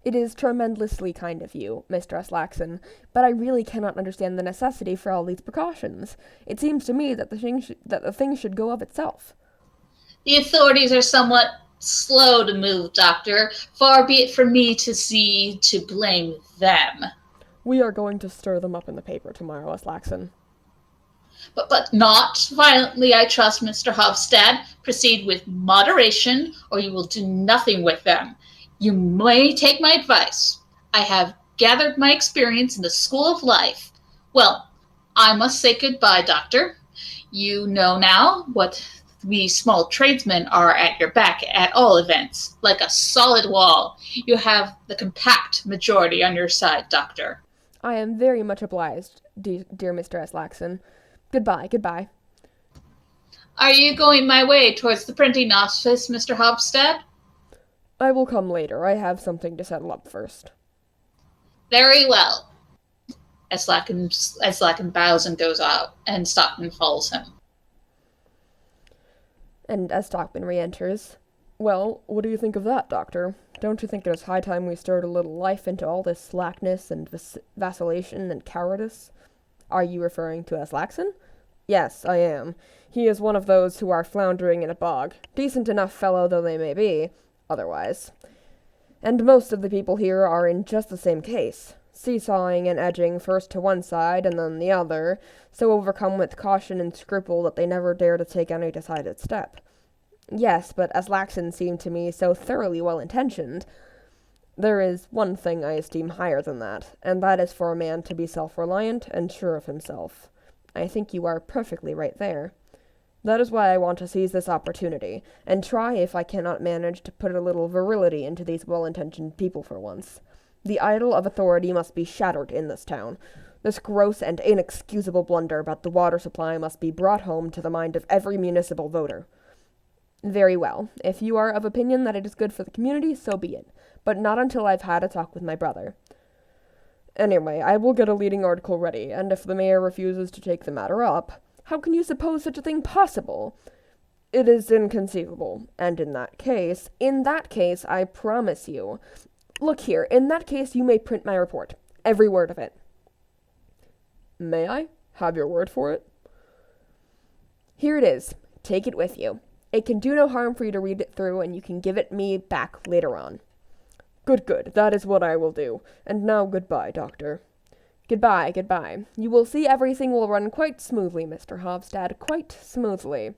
It is tremendously kind of you, Mr. S. Laxon, but I really cannot understand the necessity for all these precautions. It seems to me that the thing should go of itself. The authorities are somewhat slow to move, doctor. Far be it from me to blame them. We are going to stir them up in the paper tomorrow, S. Laxon. But not violently, I trust, Mr. Hofstad. Proceed with moderation, or you will do nothing with them. You may take my advice. I have gathered my experience in the school of life. Well, I must say goodbye, doctor. You know now what we small tradesmen are at your back at all events, like a solid wall. You have the compact majority on your side, doctor. I am very much obliged, dear Mr. S. Laxon. Goodbye. Are you going my way towards the printing office, Mr. Hofstad? I will come later. I have something to settle up first. Very well. Eslakin bows and goes out, and Stockman follows him. And as Stockman re-enters, well, what do you think of that, Doctor? Don't you think it is high time we stirred a little life into all this slackness and vacillation and cowardice? Are you referring to S. Laxon? Yes, I am. He is one of those who are floundering in a bog, decent enough fellow though they may be, otherwise. And most of the people here are in just the same case, seesawing and edging first to one side and then the other, so overcome with caution and scruple that they never dare to take any decided step. Yes, but as Laxon seemed to me so thoroughly well-intentioned, there is one thing I esteem higher than that, and that is for a man to be self-reliant and sure of himself. I think you are perfectly right there. That is why I want to seize this opportunity, and try if I cannot manage to put a little virility into these well-intentioned people for once. The idol of authority must be shattered in this town. This gross and inexcusable blunder about the water supply must be brought home to the mind of every municipal voter. Very well. If you are of opinion that it is good for the community, so be it. But not until I've had a talk with my brother. Anyway, I will get a leading article ready, and if the mayor refuses to take the matter up, how can you suppose such a thing possible? It is inconceivable, and in that case, I promise you. Look here, in that case you may print my report. Every word of it. May I have your word for it? Here it is. Take it with you. It can do no harm for you to read it through, and you can give it me back later on. Good. That is what I will do. And now goodbye, Doctor. Goodbye. You will see everything will run quite smoothly, Mr. Hofstad, quite smoothly.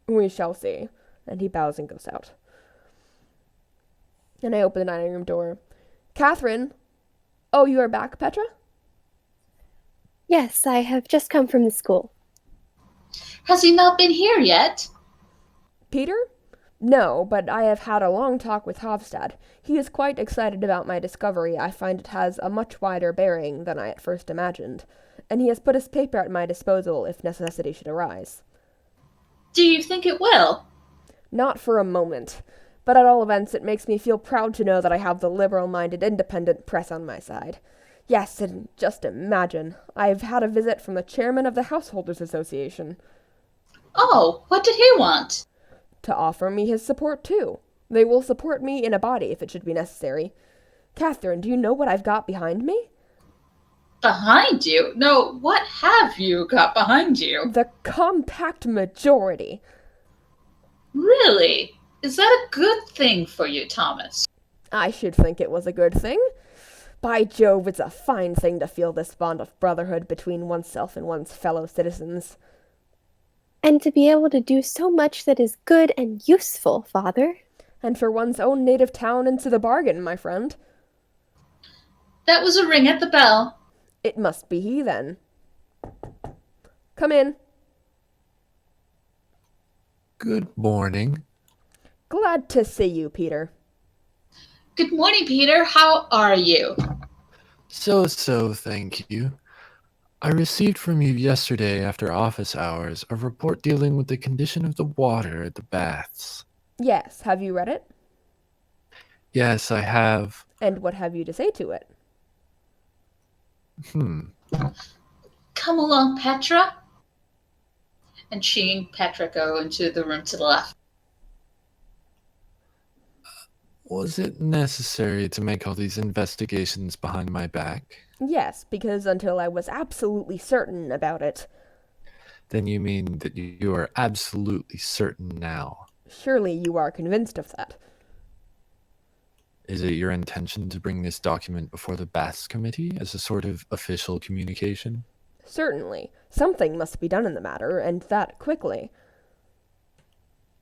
We shall see. And he bows and goes out. And I open the dining room door. Catherine! Oh, you are back, Petra? Yes, I have just come from the school. Has he not been here yet? Peter? No, but I have had a long talk with Hofstad. He is quite excited about my discovery. I find it has a much wider bearing than I at first imagined, and he has put his paper at my disposal if necessity should arise. Do you think it will? Not for a moment. But at all events, it makes me feel proud to know that I have the liberal-minded independent press on my side. Yes, and just imagine, I've had a visit from the chairman of the Householders Association. Oh, what did he want? To offer me his support, too. They will support me in a body if it should be necessary. Catherine, do you know what I've got behind me? Behind you? No, what have you got behind you? The compact majority. Really? Is that a good thing for you, Thomas? I should think it was a good thing. By Jove, it's a fine thing to feel this bond of brotherhood between oneself and one's fellow citizens. And to be able to do so much that is good and useful, Father. And for one's own native town into the bargain, my friend. That was a ring at the bell. It must be he, then. Come in. Good morning. Glad to see you, Peter. Good morning, Peter. How are you? So, thank you. I received from you yesterday after office hours a report dealing with the condition of the water at the baths. Yes, have you read it? Yes, I have. And what have you to say to it? Come along, Petra. And she and Petra go into the room to the left. Was it necessary to make all these investigations behind my back? Yes, because until I was absolutely certain about it. Then you mean that you are absolutely certain now? Surely you are convinced of that. Is it your intention to bring this document before the Baths Committee as a sort of official communication? Certainly. Something must be done in the matter, and that quickly.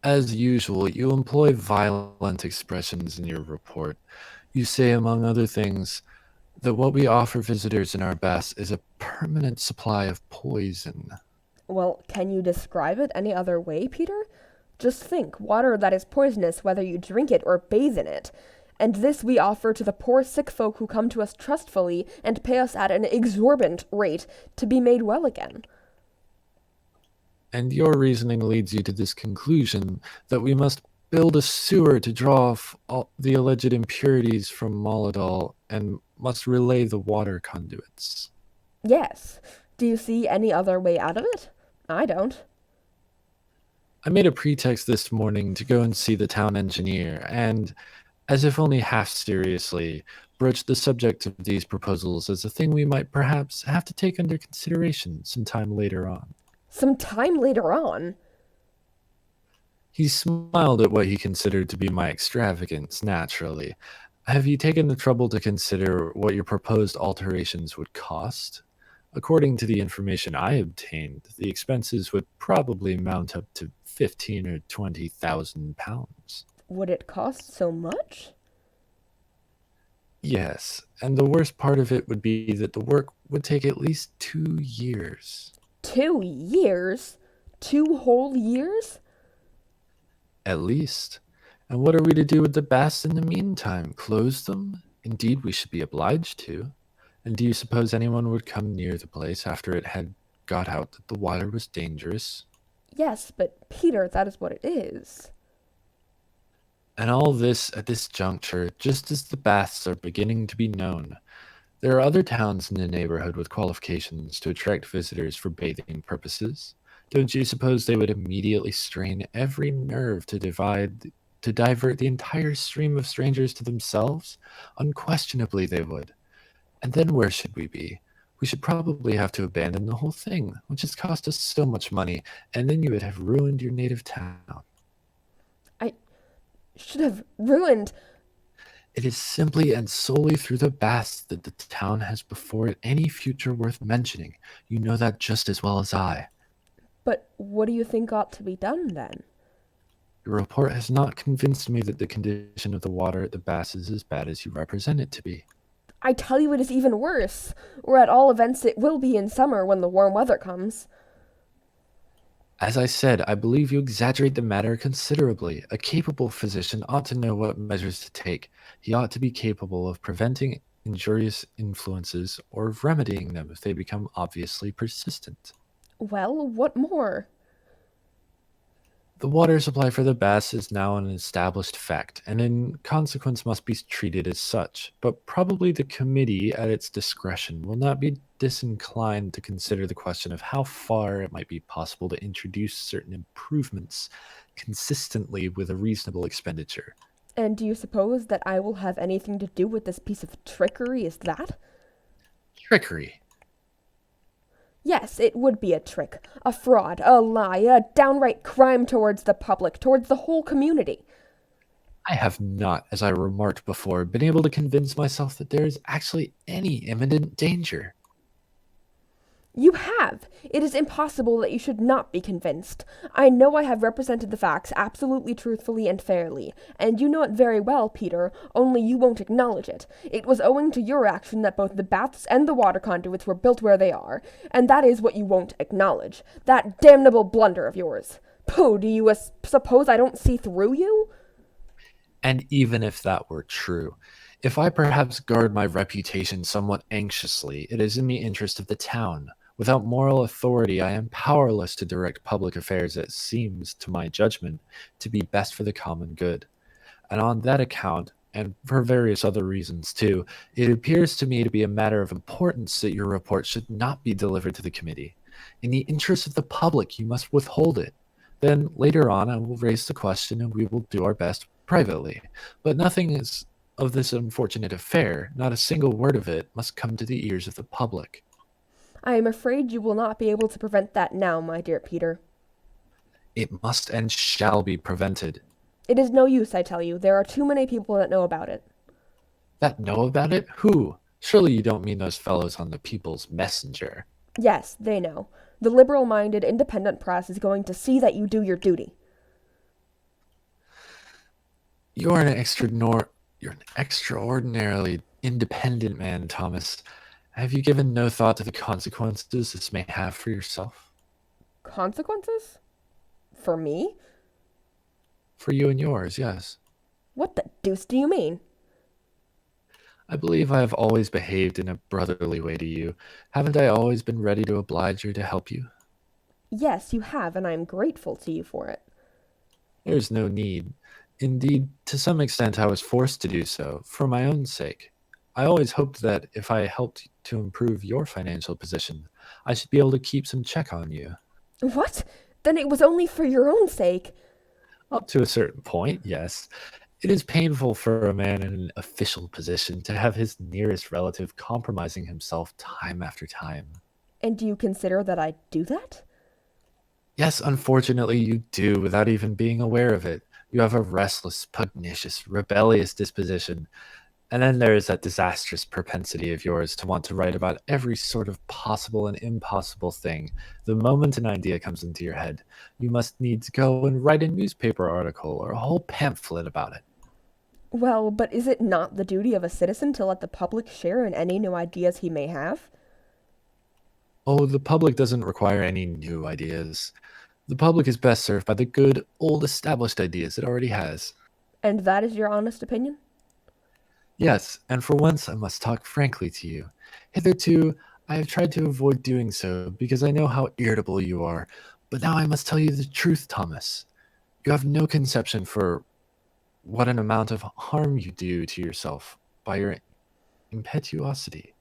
As usual, you employ violent expressions in your report. You say, among other things, that what we offer visitors in our baths is a permanent supply of poison. Well, can you describe it any other way, Peter? Just think, water that is poisonous whether you drink it or bathe in it. And this we offer to the poor sick folk who come to us trustfully and pay us at an exorbitant rate to be made well again. And your reasoning leads you to this conclusion that we must build a sewer to draw off all the alleged impurities from Moladol and must relay the water conduits. Yes. Do you see any other way out of it? I don't. I made a pretext this morning to go and see the town engineer and, as if only half seriously, broached the subject of these proposals as a thing we might perhaps have to take under consideration sometime later on. Some time later on? He smiled at what he considered to be my extravagance, naturally. Have you taken the trouble to consider what your proposed alterations would cost? According to the information I obtained, the expenses would probably mount up to 15 or 20,000 pounds. Would it cost so much? Yes, and the worst part of it would be that the work would take at least 2 years. 2 years? 2 whole years? At least. And what are we to do with the baths in the meantime? Close them? Indeed, we should be obliged to. And do you suppose anyone would come near the place after it had got out that the water was dangerous? Yes, but Peter, that is what it is. And all this at this juncture, just as the baths are beginning to be known. There are other towns in the neighborhood with qualifications to attract visitors for bathing purposes. Don't you suppose they would immediately strain every nerve to divert the entire stream of strangers to themselves? Unquestionably they would. And then where should we be? We should probably have to abandon the whole thing, which has cost us so much money, and then you would have ruined your native town. I should have ruined... It is simply and solely through the baths that the town has before it any future worth mentioning. You know that just as well as I. But what do you think ought to be done, then? Your report has not convinced me that the condition of the water at the baths is as bad as you represent it to be. I tell you it is even worse, or at all events it will be in summer when the warm weather comes. As I said, I believe you exaggerate the matter considerably. A capable physician ought to know what measures to take. He ought to be capable of preventing injurious influences or of remedying them if they become obviously persistent. Well, what more? The water supply for the baths is now an established fact, and in consequence must be treated as such. But probably the committee, at its discretion, will not be disinclined to consider the question of how far it might be possible to introduce certain improvements consistently with a reasonable expenditure. And do you suppose that I will have anything to do with this piece of trickery, is that? Trickery? Yes, it would be a trick, a fraud, a lie, a downright crime towards the public, towards the whole community. I have not, as I remarked before, been able to convince myself that there is actually any imminent danger. You have. It is impossible that you should not be convinced. I know I have represented the facts absolutely truthfully and fairly, and you know it very well, Peter, only you won't acknowledge it. It was owing to your action that both the baths and the water conduits were built where they are, and that is what you won't acknowledge. That damnable blunder of yours. Pooh, do you suppose I don't see through you? And even if that were true, if I perhaps guard my reputation somewhat anxiously, it is in the interest of the town. Without moral authority, I am powerless to direct public affairs that seems, to my judgment, to be best for the common good. And on that account, and for various other reasons too, it appears to me to be a matter of importance that your report should not be delivered to the committee. In the interest of the public, you must withhold it. Then later on, I will raise the question and we will do our best privately. But nothing is of this unfortunate affair, not a single word of it, must come to the ears of the public. I am afraid you will not be able to prevent that now, my dear Peter. It must and shall be prevented. It is no use, I tell you. There are too many people that know about it. That know about it? Who? Surely you don't mean those fellows on the People's Messenger. Yes, they know. The liberal-minded, independent press is going to see that you do your duty. You're an extraordinarily independent man, Thomas. Have you given no thought to the consequences this may have for yourself? Consequences? For me? For you and yours, yes. What the deuce do you mean? I believe I have always behaved in a brotherly way to you. Haven't I always been ready to oblige or to help you? Yes, you have, and I am grateful to you for it. There's no need. Indeed, to some extent I was forced to do so, for my own sake. I always hoped that if I helped to improve your financial position, I should be able to keep some check on you. What? Then it was only for your own sake. Up to a certain point, yes. It is painful for a man in an official position to have his nearest relative compromising himself time after time. And do you consider that I do that? Yes, unfortunately you do, without even being aware of it. You have a restless, pugnacious, rebellious disposition. And then there is that disastrous propensity of yours to want to write about every sort of possible and impossible thing. The moment an idea comes into your head, you must needs go and write a newspaper article or a whole pamphlet about it. Well, but is it not the duty of a citizen to let the public share in any new ideas he may have? Oh, the public doesn't require any new ideas. The public is best served by the good, old, established ideas it already has. And that is your honest opinion? Yes, and for once I must talk frankly to you. Hitherto, I have tried to avoid doing so because I know how irritable you are, but now I must tell you the truth, Thomas. You have no conception for what an amount of harm you do to yourself by your impetuosity.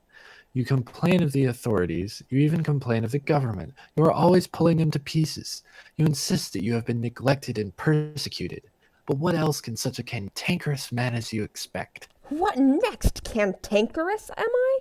You complain of the authorities, you even complain of the government. You are always pulling them to pieces. You insist that you have been neglected and persecuted. But what else can such a cantankerous man as you expect? What next? Cantankerous, am I?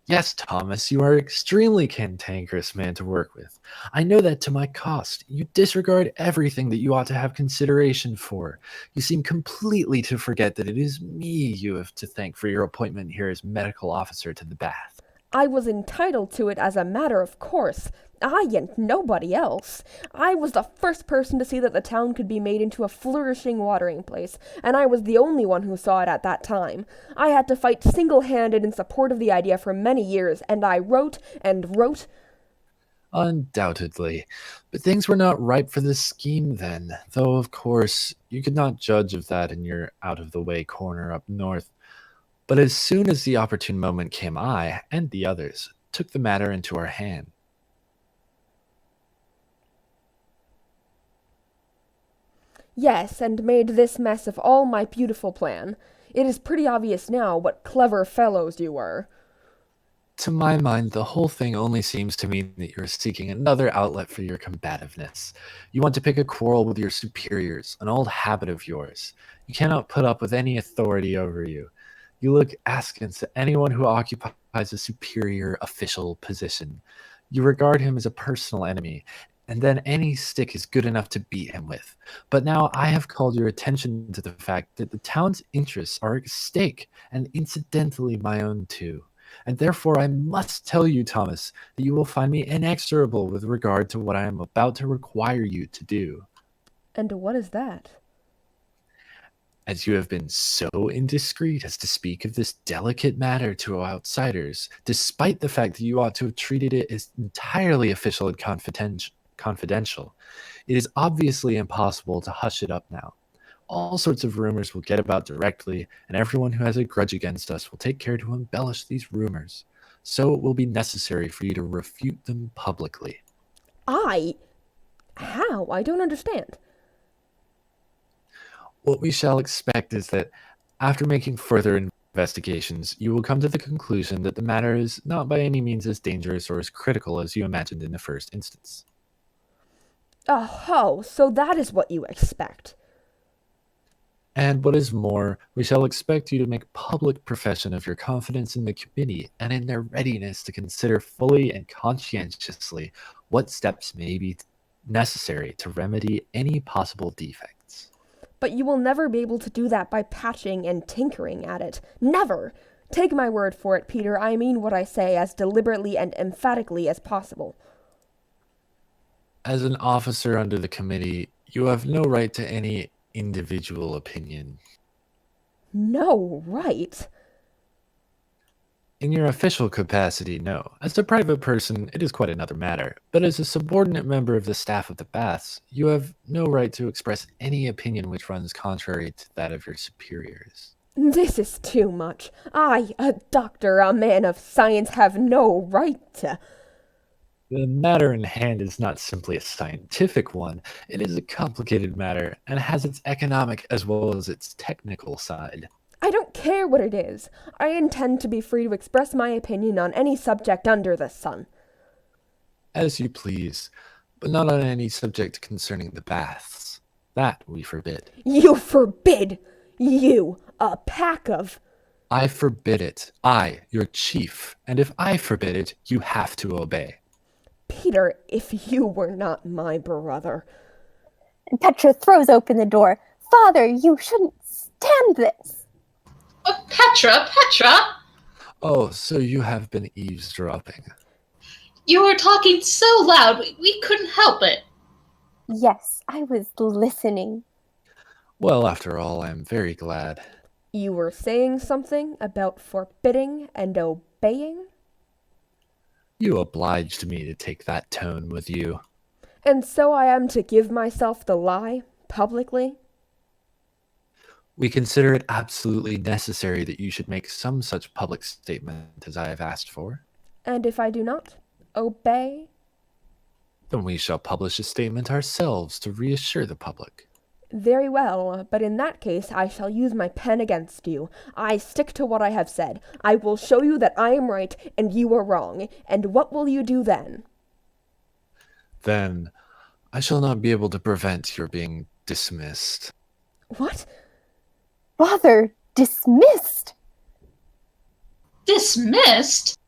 Yes, Thomas, you are an extremely cantankerous man to work with. I know that to my cost. You disregard everything that you ought to have consideration for. You seem completely to forget that it is me you have to thank for your appointment here as medical officer to the bath. I was entitled to it as a matter of course. I and nobody else. I was the first person to see that the town could be made into a flourishing watering place, and I was the only one who saw it at that time. I had to fight single-handed in support of the idea for many years, and I wrote and wrote. Undoubtedly. But things were not ripe for this scheme then, though of course you could not judge of that in your out-of-the-way corner up north. But as soon as the opportune moment came, I, and the others, took the matter into our hand. Yes, and made this mess of all my beautiful plan. It is pretty obvious now what clever fellows you were. To my mind, the whole thing only seems to mean that you're seeking another outlet for your combativeness. You want to pick a quarrel with your superiors, an old habit of yours. You cannot put up with any authority over you. You look askance at anyone who occupies a superior official position. You regard him as a personal enemy, and then any stick is good enough to beat him with. But now I have called your attention to the fact that the town's interests are at stake, and incidentally my own too. And therefore I must tell you, Thomas, that you will find me inexorable with regard to what I am about to require you to do. And what is that? As you have been so indiscreet as to speak of this delicate matter to outsiders, despite the fact that you ought to have treated it as entirely official and confidential, it is obviously impossible to hush it up now. All sorts of rumors will get about directly, and everyone who has a grudge against us will take care to embellish these rumors. So it will be necessary for you to refute them publicly. How? I don't understand. What we shall expect is that, after making further investigations, you will come to the conclusion that the matter is not by any means as dangerous or as critical as you imagined in the first instance. Oh, so that is what you expect. And what is more, we shall expect you to make public profession of your confidence in the committee and in their readiness to consider fully and conscientiously what steps may be necessary to remedy any possible defects. But you will never be able to do that by patching and tinkering at it. Never! Take my word for it, Peter. I mean what I say as deliberately and emphatically as possible. As an officer under the committee, you have no right to any individual opinion. No right? In your official capacity, no. As a private person, it is quite another matter. But as a subordinate member of the staff of the baths, you have no right to express any opinion which runs contrary to that of your superiors. This is too much. I, a doctor, a man of science, have no right to... The matter in hand is not simply a scientific one. It is a complicated matter, and has its economic as well as its technical side. I don't care what it is. I intend to be free to express my opinion on any subject under the sun. As you please, but not on any subject concerning the baths. That we forbid. You forbid! You, a pack of... I forbid it. I, your chief. And if I forbid it, you have to obey. Peter, if you were not my brother... And Petra throws open the door. Father, you shouldn't stand this. Petra! Oh, so you have been eavesdropping. You were talking so loud, we couldn't help it. Yes, I was listening. Well, after all, I am very glad. You were saying something about forbidding and obeying? You obliged me to take that tone with you. And so I am to give myself the lie, publicly? We consider it absolutely necessary that you should make some such public statement as I have asked for. And if I do not obey? Then we shall publish a statement ourselves to reassure the public. Very well, but in that case I shall use my pen against you. I stick to what I have said. I will show you that I am right and you are wrong. And what will you do then? Then I shall not be able to prevent your being dismissed. What? Father, dismissed? Dismissed?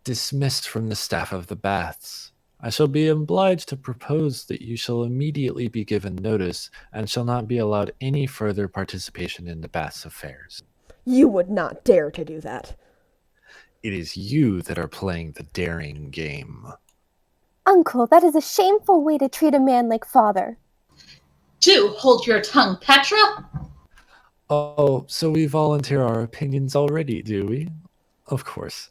Dismissed from the staff of the baths. I shall be obliged to propose that you shall immediately be given notice and shall not be allowed any further participation in the bath's affairs. You would not dare to do that. It is you that are playing the daring game. Uncle, that is a shameful way to treat a man like father. Do hold your tongue, Petra. Oh, so we volunteer our opinions already, do we? Of course.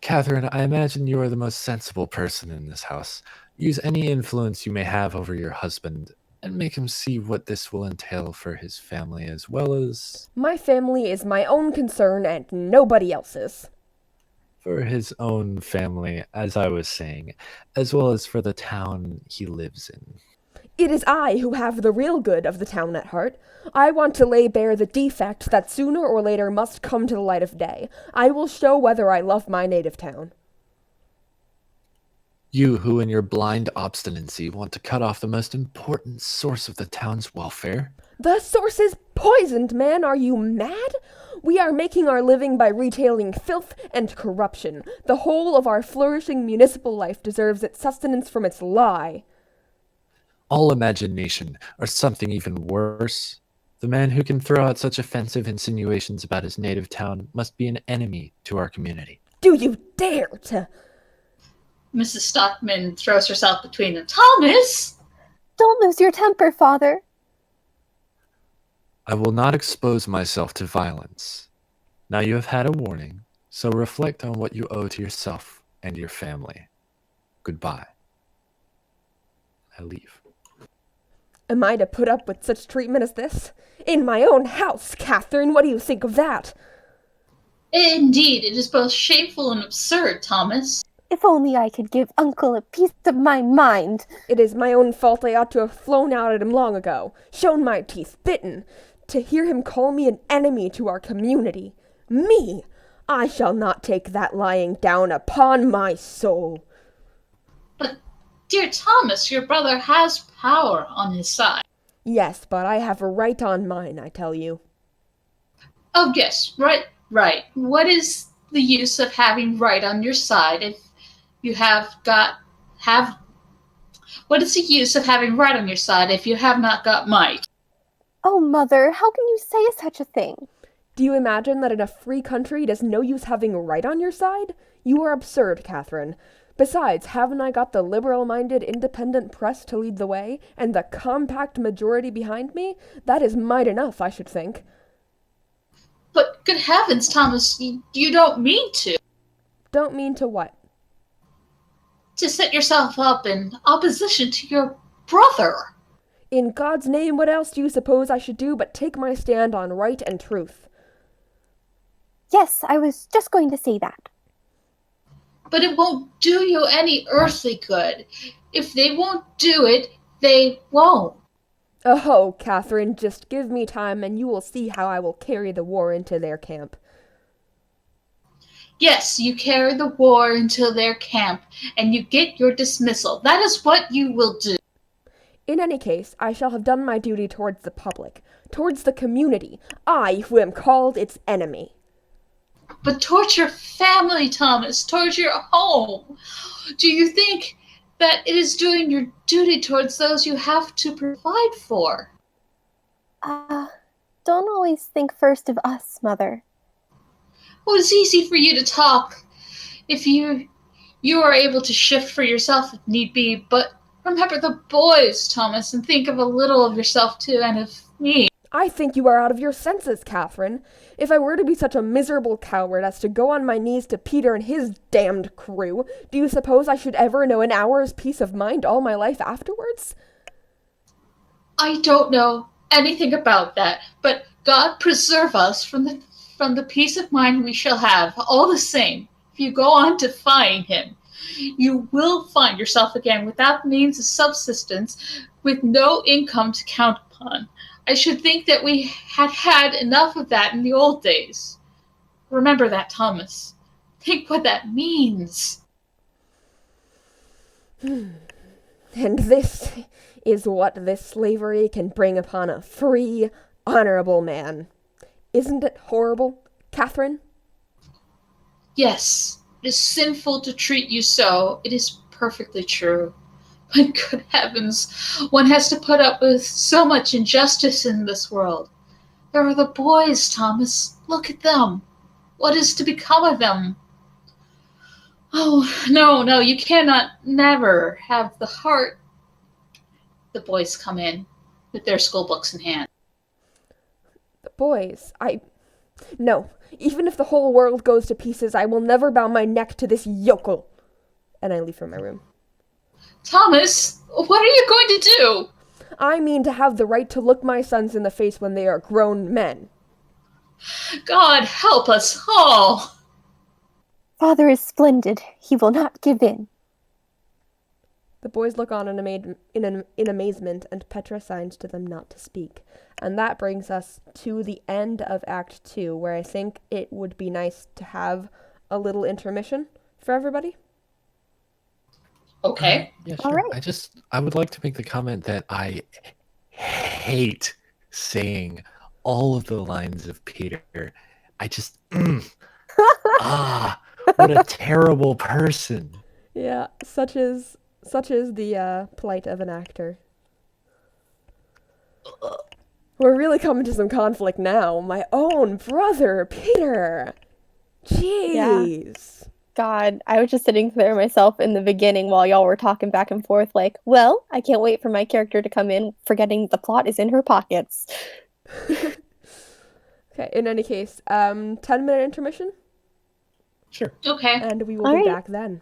Catherine, I imagine you are the most sensible person in this house. Use any influence you may have over your husband, and make him see what this will entail for his family as well as... My family is my own concern and nobody else's. For his own family, as I was saying, as well as for the town he lives in. It is I who have the real good of the town at heart. I want to lay bare the defect that sooner or later must come to the light of day. I will show whether I love my native town. You who in your blind obstinacy want to cut off the most important source of the town's welfare? The source is poisoned, man. Are you mad? We are making our living by retailing filth and corruption. The whole of our flourishing municipal life deserves its sustenance from its lie. All imagination, or something even worse. The man who can throw out such offensive insinuations about his native town must be an enemy to our community. Do you dare to... Mrs. Stockman throws herself between them. Thomas! Don't lose your temper, Father. I will not expose myself to violence. Now you have had a warning, so reflect on what you owe to yourself and your family. Goodbye. I leave. Am I to put up with such treatment as this? In my own house, Catherine, what do you think of that? Indeed, it is both shameful and absurd, Thomas. If only I could give Uncle a piece of my mind. It is my own fault. I ought to have flown out at him long ago, shown my teeth, bitten. To hear him call me an enemy to our community. Me! I shall not take that lying down upon my soul. But, dear Thomas, your brother has power on his side. Yes, but I have a right on mine, I tell you. Oh, yes, right. What is the use of having right on your side if you what is the use of having right on your side if you have not got might? Oh, Mother, how can you say such a thing? Do you imagine that in a free country it is no use having right on your side? You are absurd, Catherine. Besides, haven't I got the liberal-minded independent press to lead the way, and the compact majority behind me? That is might enough, I should think. But, good heavens, Thomas, you don't mean to. Don't mean to what? To set yourself up in opposition to your brother. In God's name, what else do you suppose I should do but take my stand on right and truth? Yes, I was just going to say that. But it won't do you any earthly good. If they won't do it, they won't. Oh, Catherine, just give me time and you will see how I will carry the war into their camp. Yes, you carry the war into their camp, and you get your dismissal. That is what you will do. In any case, I shall have done my duty towards the public, towards the community, I who am called its enemy. But towards your family, Thomas, towards your home. Do you think that it is doing your duty towards those you have to provide for? Don't always think first of us, Mother. Well, it's easy for you to talk if you are able to shift for yourself if need be, but remember the boys, Thomas, and think of a little of yourself too, and of me. I think you are out of your senses, Catherine. If I were to be such a miserable coward as to go on my knees to Peter and his damned crew, do you suppose I should ever know an hour's peace of mind all my life afterwards? I don't know anything about that, but God preserve us from the peace of mind we shall have. All the same, if you go on defying him, you will find yourself again without means of subsistence, with no income to count upon. I should think that we had enough of that in the old days. Remember that, Thomas. Think what that means. And this is what this slavery can bring upon a free, honorable man. Isn't it horrible, Catherine? Yes, it is sinful to treat you so. It is perfectly true. But good heavens, one has to put up with so much injustice in this world. There are the boys, Thomas. Look at them. What is to become of them? Oh, no, you cannot never have the heart. The boys come in with their school books in hand. The boys, No, even if the whole world goes to pieces, I will never bow my neck to this yokel. And I leave from my room. Thomas, what are you going to do? I mean to have the right to look my sons in the face when they are grown men. God help us all. Father is splendid. He will not give in. The boys look on in amazement, and Petra signs to them not to speak. And that brings us to the end of Act 2, where I think it would be nice to have a little intermission for everybody. Okay. Yeah, All sure. right. I would like to make the comment that I hate saying all of the lines of Peter. I just, what a terrible person. Yeah, such is the plight of an actor. We're really coming to some conflict now. My own brother, Peter. Jeez. God, I was just sitting there myself in the beginning while y'all were talking back and forth, like, well, I can't wait for my character to come in, forgetting the plot is in her pockets. Okay, in any case, 10-minute intermission, Sure. Okay. and we will All be right. back then.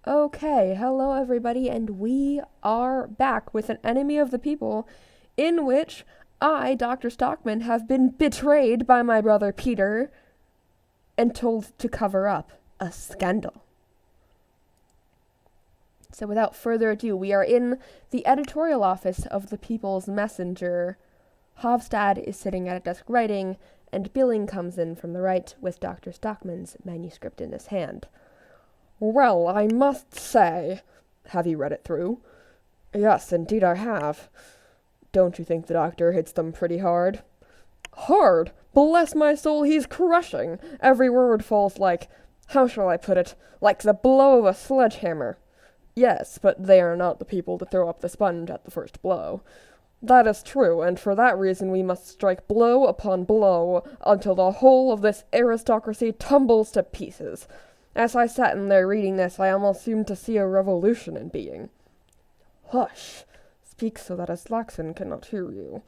Okay, hello everybody, and we are back with an enemy of the people, in which I, Dr. Stockman, have been betrayed by my brother Peter and told to cover up a scandal. So without further ado, we are in the editorial office of the People's Messenger. Hovstad is sitting at a desk writing, and Billing comes in from the right with Dr. Stockman's manuscript in his hand. Well, I must say... Have you read it through? Yes, indeed I have. Don't you think the doctor hits them pretty hard? Hard? Bless my soul, he's crushing. Every word falls like... How shall I put it? Like the blow of a sledgehammer. Yes, but they are not the people to throw up the sponge at the first blow. That is true, and for that reason we must strike blow upon blow until the whole of this aristocracy tumbles to pieces. As I sat in there reading this, I almost seemed to see a revolution in being. Hush! Speak so that Aslaxon cannot hear you.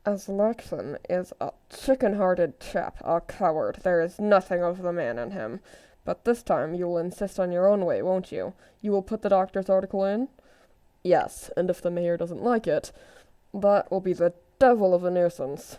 Aslaxon is a chicken-hearted chap, a coward. There is nothing of the man in him. But this time you will insist on your own way, won't you? You will put the doctor's article in? Yes, and if the mayor doesn't like it, that will be the devil of a nuisance.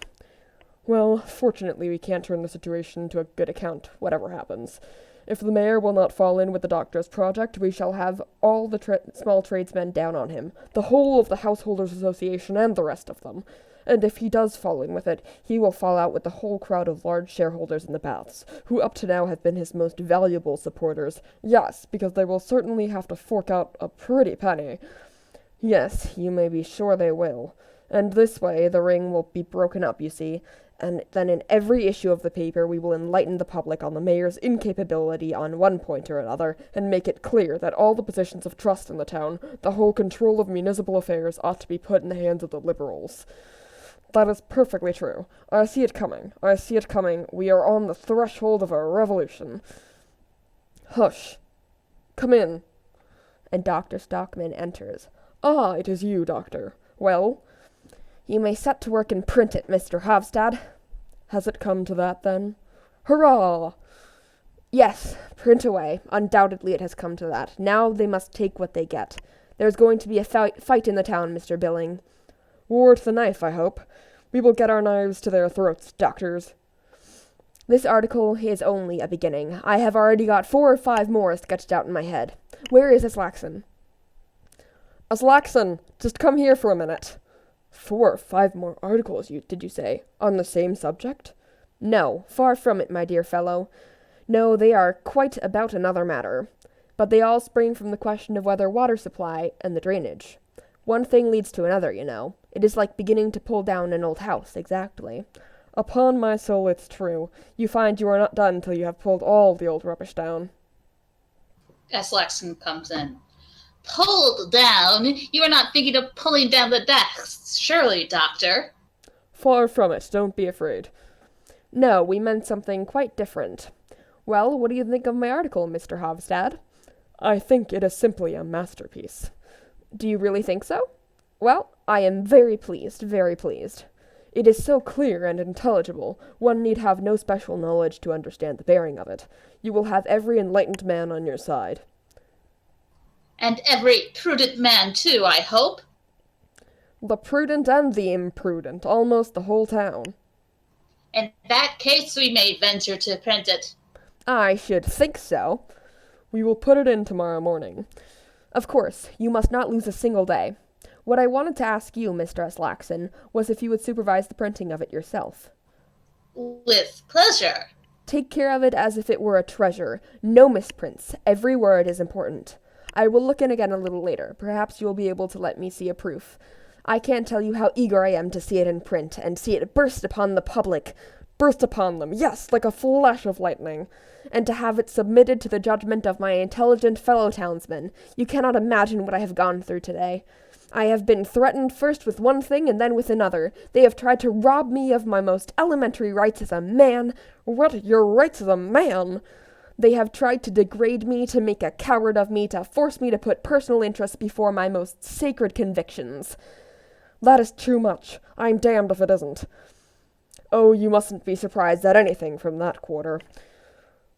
Well, fortunately we can't turn the situation to a good account, whatever happens. If the mayor will not fall in with the doctor's project, we shall have all the small tradesmen down on him, the whole of the Householders' Association and the rest of them. And if he does fall in with it, he will fall out with the whole crowd of large shareholders in the baths, who up to now have been his most valuable supporters. Yes, because they will certainly have to fork out a pretty penny. Yes, you may be sure they will. And this way the ring will be broken up, you see, and then in every issue of the paper we will enlighten the public on the mayor's incapability on one point or another, and make it clear that all the positions of trust in the town, the whole control of municipal affairs, ought to be put in the hands of the Liberals. That is perfectly true. I see it coming. I see it coming. We are on the threshold of a revolution. Hush. Come in. And Dr. Stockman enters. Ah, it is you, Doctor. Well? You may set to work and print it, Mr. Hovstad. Has it come to that, then? Hurrah! Yes, print away. Undoubtedly it has come to that. Now they must take what they get. There's going to be a fight in the town, Mr. Billing. War to the knife, I hope. We will get our knives to their throats, doctors. This article is only a beginning. I have already got 4 or 5 more sketched out in my head. Where is Aslaxon? Aslaxon, just come here for a minute. 4 or 5 more articles, did you say? On the same subject? No, far from it, my dear fellow. No, they are quite about another matter. But they all spring from the question of whether water supply and the drainage. One thing leads to another, you know. It is like beginning to pull down an old house, exactly. Upon my soul, it's true. You find you are not done till you have pulled all the old rubbish down. Aslaxon comes in. Pulled down? You are not thinking of pulling down the desks, surely, Doctor? Far from it, don't be afraid. No, we meant something quite different. Well, what do you think of my article, Mr. Hovstad? I think it is simply a masterpiece. Do you really think so? Well, I am very pleased, very pleased. It is so clear and intelligible, one need have no special knowledge to understand the bearing of it. You will have every enlightened man on your side. And every prudent man, too, I hope? The prudent and the imprudent, almost the whole town. In that case, we may venture to print it. I should think so. We will put it in tomorrow morning. Of course, you must not lose a single day. What I wanted to ask you, Mr. Aslaxon, was if you would supervise the printing of it yourself. With pleasure. Take care of it as if it were a treasure. No misprints. Every word is important. I will look in again a little later. Perhaps you will be able to let me see a proof. I can't tell you how eager I am to see it in print, and see it burst upon the public. Burst upon them, yes, like a flash of lightning. And to have it submitted to the judgment of my intelligent fellow townsmen. You cannot imagine what I have gone through today. I have been threatened first with one thing and then with another. They have tried to rob me of my most elementary rights as a man. What, your rights as a man? They have tried to degrade me, to make a coward of me, to force me to put personal interests before my most sacred convictions. That is too much. I'm damned if it isn't. Oh, you mustn't be surprised at anything from that quarter.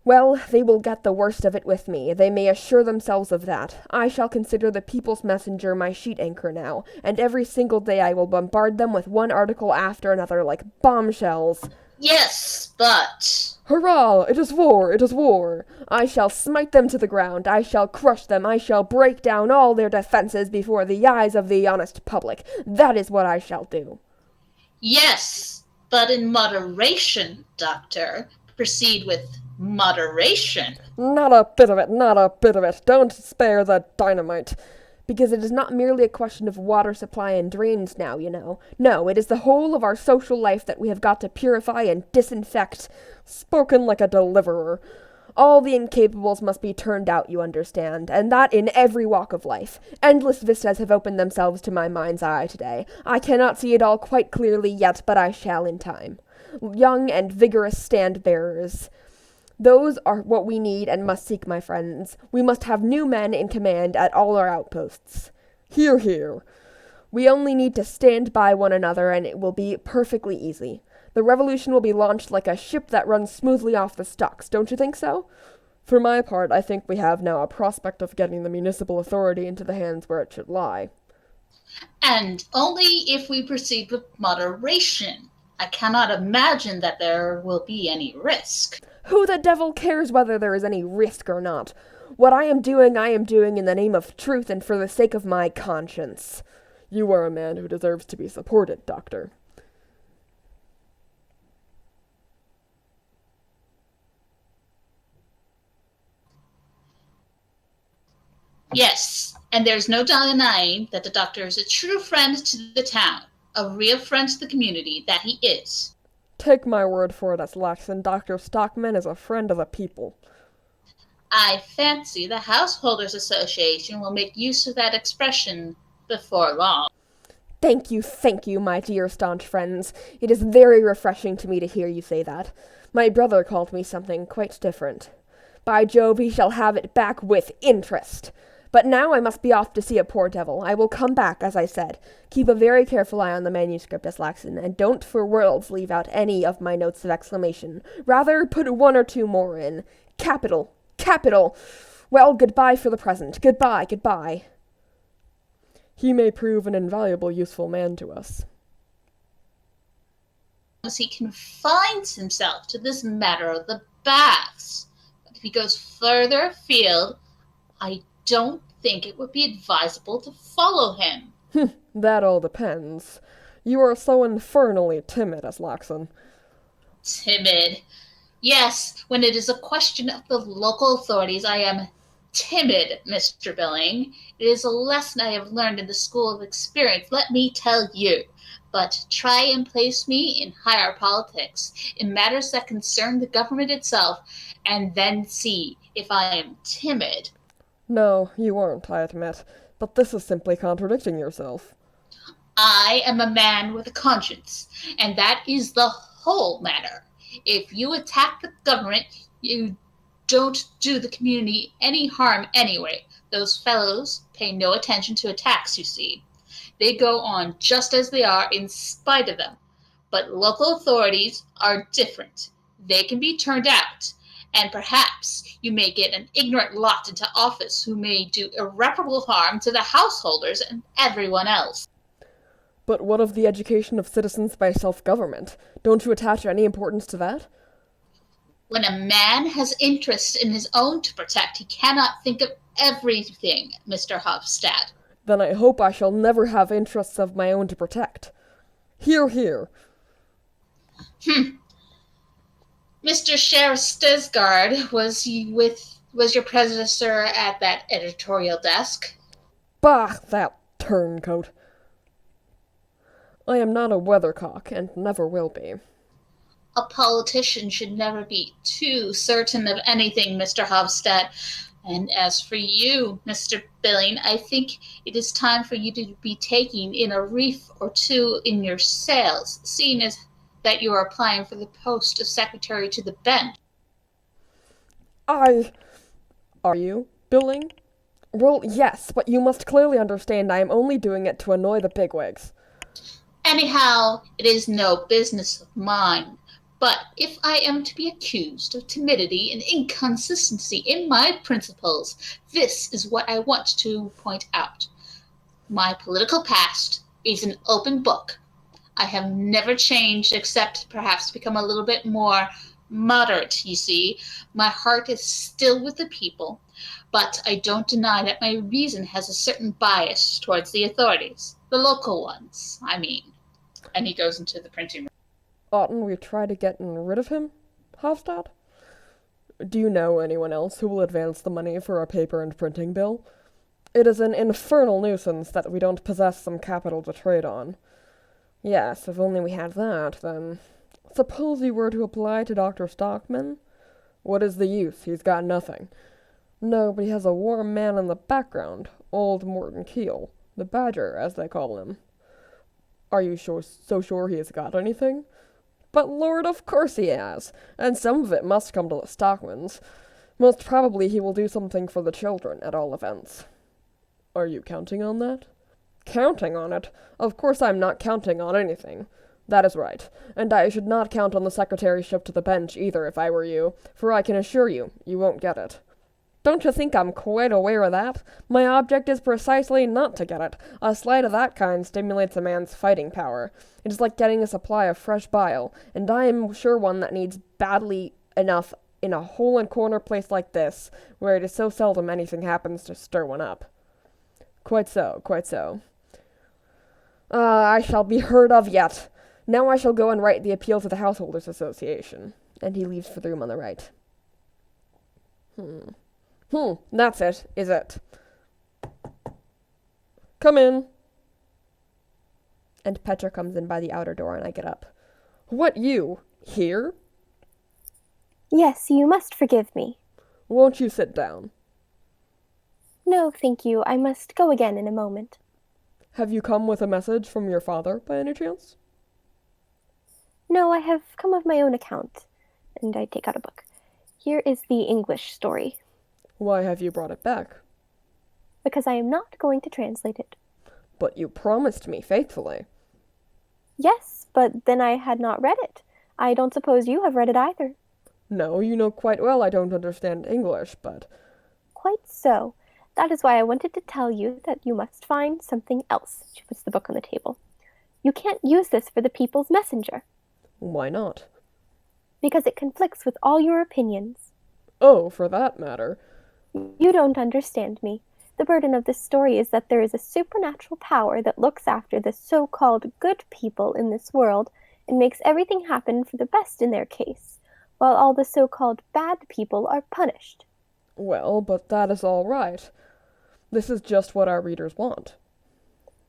Well, they will get the worst of it with me. They may assure themselves of that. I shall consider the People's Messenger my sheet anchor now, and every single day I will bombard them with one article after another like bombshells. Yes, but... Hurrah! It is war! It is war! I shall smite them to the ground. I shall crush them. I shall break down all their defenses before the eyes of the honest public. That is what I shall do. Yes, but in moderation, Doctor. Proceed with moderation. Not a bit of it, not a bit of it. Don't spare the dynamite. Because it is not merely a question of water supply and drains now, you know. No, it is the whole of our social life that we have got to purify and disinfect. Spoken like a deliverer. All the incapables must be turned out, you understand, and that in every walk of life. Endless vistas have opened themselves to my mind's eye today. I cannot see it all quite clearly yet, but I shall in time. Young and vigorous stand-bearers. Those are what we need and must seek, my friends. We must have new men in command at all our outposts. Hear, hear. We only need to stand by one another, and it will be perfectly easy. The revolution will be launched like a ship that runs smoothly off the stocks, don't you think so? For my part, I think we have now a prospect of getting the municipal authority into the hands where it should lie. And only if we proceed with moderation. I cannot imagine that there will be any risk. Who the devil cares whether there is any risk or not? What I am doing in the name of truth and for the sake of my conscience. You are a man who deserves to be supported, Doctor. Yes, and there's no denying that the Doctor is a true friend to the town, a real friend to the community, that he is. Take my word for it, as Laxon, Dr. Stockman is a friend of the people. I fancy the Householders Association will make use of that expression before long. Thank you, my dear staunch friends. It is very refreshing to me to hear you say that. My brother called me something quite different. By Jove, he shall have it back with interest. But now I must be off to see a poor devil. I will come back, as I said. Keep a very careful eye on the manuscript, Laxon, and don't for worlds leave out any of my notes of exclamation. Rather, put one or two more in. Capital! Capital! Well, goodbye for the present. Goodbye, goodbye. He may prove an invaluable, useful man to us. As he confines himself to this matter of the baths. But if he goes further afield, I don't think it would be advisable to follow him. That all depends. You are so infernally timid, Laxon. Timid? Yes, when it is a question of the local authorities, I am timid, Mr. Billing. It is a lesson I have learned in the school of experience, let me tell you. But try and place me in higher politics, in matters that concern the government itself, and then see if I am timid. No, you aren't, I admit, but this is simply contradicting yourself. I am a man with a conscience, and that is the whole matter. If you attack the government, you don't do the community any harm anyway. Those fellows pay no attention to attacks, you see. They go on just as they are in spite of them. But local authorities are different. They can be turned out. And perhaps you may get an ignorant lot into office who may do irreparable harm to the householders and everyone else. But what of the education of citizens by self-government? Don't you attach any importance to that? When a man has interest in his own to protect, he cannot think of everything, Mr. Hofstad. Then I hope I shall never have interests of my own to protect. Hear, hear. Mr. Sheriff Stesgard, was your predecessor at that editorial desk? Bah, that turncoat. I am not a weathercock, and never will be. A politician should never be too certain of anything, Mr. Hofstad. And as for you, Mr. Billing, I think it is time for you to be taking in a reef or two in your sails, seeing as that you are applying for the post of secretary to the bench. Are you, Billing? Well, yes, but you must clearly understand I am only doing it to annoy the bigwigs. Anyhow, it is no business of mine. But if I am to be accused of timidity and inconsistency in my principles, this is what I want to point out. My political past is an open book. I have never changed except perhaps to become a little bit more moderate, you see. My heart is still with the people, but I don't deny that my reason has a certain bias towards the authorities. The local ones, I mean. And he goes into the printing room. Oughtn't we try to get rid of him, Hofstad? Do you know anyone else who will advance the money for our paper and printing bill? It is an infernal nuisance that we don't possess some capital to trade on. Yes, if only we had that, then... Suppose you were to apply to Dr. Stockman? What is the use? He's got nothing. No, but he has a warm man in the background, old Morton Keel, the Badger, as they call him. Are you so sure he has got anything? But Lord, of course he has, and some of it must come to the Stockmans. Most probably he will do something for the children, at all events. Are you counting on that? Counting on it? Of course I'm not counting on anything. That is right, and I should not count on the secretaryship to the bench either if I were you, for I can assure you, you won't get it. Don't you think I'm quite aware of that? My object is precisely not to get it. A slight of that kind stimulates a man's fighting power. It is like getting a supply of fresh bile, and I am sure one that needs badly enough in a hole-and-corner place like this, where it is so seldom anything happens to stir one up. Quite so, quite so. I shall be heard of yet. Now I shall go and write the appeal to the Householders' Association. And he leaves for the room on the right. That's it, is it? Come in. And Petra comes in by the outer door, and I get up. What, you? Here? Yes, you must forgive me. Won't you sit down? No, thank you. I must go again in a moment. Have you come with a message from your father, by any chance? No, I have come of my own account. And I take out a book. Here is the English story. Why have you brought it back? Because I am not going to translate it. But you promised me faithfully. Yes, but then I had not read it. I don't suppose you have read it either. No, you know quite well I don't understand English, but... Quite so. That is why I wanted to tell you that you must find something else. She puts the book on the table. You can't use this for the People's Messenger. Why not? Because it conflicts with all your opinions. Oh, for that matter. You don't understand me. The burden of this story is that there is a supernatural power that looks after the so-called good people in this world and makes everything happen for the best in their case, while all the so-called bad people are punished. Well, but that is all right. This is just what our readers want.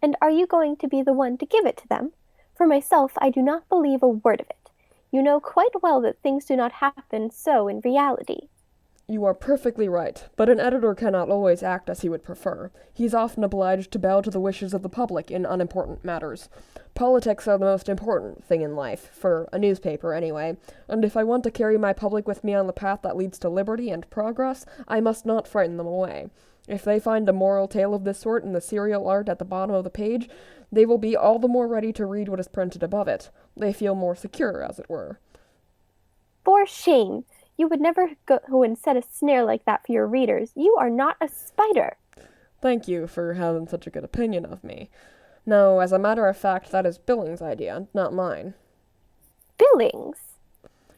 And are you going to be the one to give it to them? For myself, I do not believe a word of it. You know quite well that things do not happen so in reality. You are perfectly right, but an editor cannot always act as he would prefer. He is often obliged to bow to the wishes of the public in unimportant matters. Politics are the most important thing in life, for a newspaper anyway, and if I want to carry my public with me on the path that leads to liberty and progress, I must not frighten them away. If they find a moral tale of this sort in the serial art at the bottom of the page, they will be all the more ready to read what is printed above it. They feel more secure, as it were. For shame! You would never go and set a snare like that for your readers. You are not a spider. Thank you for having such a good opinion of me. No, as a matter of fact, that is Billings' idea, not mine. Billings?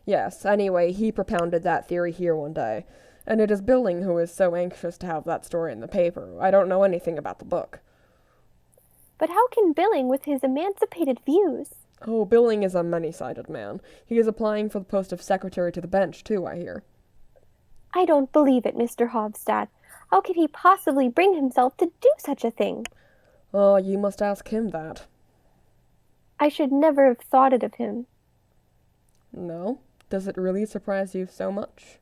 Yes, anyway, he propounded that theory here one day. And it is Billing who is so anxious to have that story in the paper. I don't know anything about the book. But how can Billing, with his emancipated views... Oh, Billing is a many-sided man. He is applying for the post of secretary to the bench, too, I hear. I don't believe it, Mr. Hofstad. How could he possibly bring himself to do such a thing? Oh, you must ask him that. I should never have thought it of him. No? Does it really surprise you so much?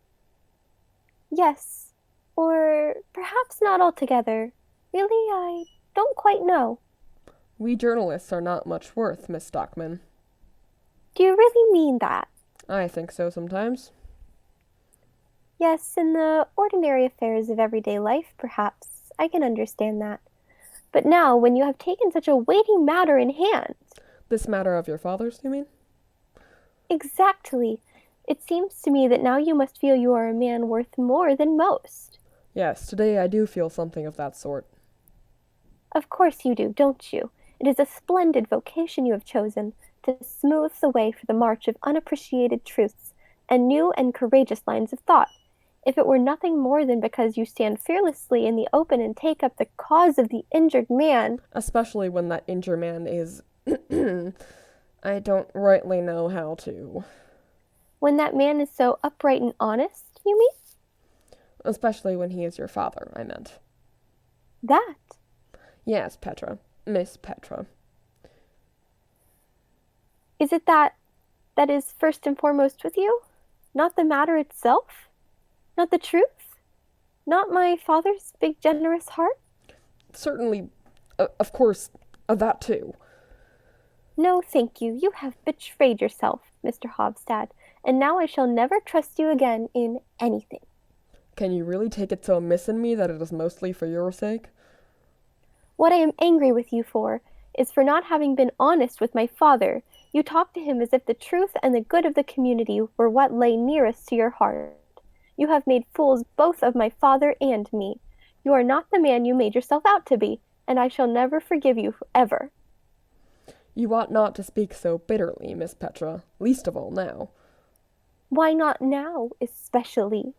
Yes. Or perhaps not altogether. Really, I don't quite know. We journalists are not much worth, Miss Stockman. Do you really mean that? I think so sometimes. Yes, in the ordinary affairs of everyday life, perhaps. I can understand that. But now, when you have taken such a weighty matter in hand... This matter of your father's, you mean? Exactly. It seems to me that now you must feel you are a man worth more than most. Yes, today I do feel something of that sort. Of course you do, don't you? It is a splendid vocation you have chosen, to smooth the way for the march of unappreciated truths and new and courageous lines of thought. If it were nothing more than because you stand fearlessly in the open and take up the cause of the injured man. Especially when that injured man is. I don't rightly know how to. When that man is so upright and honest, you mean? Especially when he is your father, I meant. That. Yes, Petra. Miss Petra. Is it that is first and foremost with you? Not the matter itself? Not the truth? Not my father's big generous heart? Certainly, of course, that too. No, thank you. You have betrayed yourself, Mr. Hofstad, and now I shall never trust you again in anything. Can you really take it so amiss in me that it is mostly for your sake? What I am angry with you for is for not having been honest with my father. You talk to him as if the truth and the good of the community were what lay nearest to your heart. You have made fools both of my father and me. You are not the man you made yourself out to be, and I shall never forgive you ever. You ought not to speak so bitterly, Miss Petra, least of all now. Why not now, especially?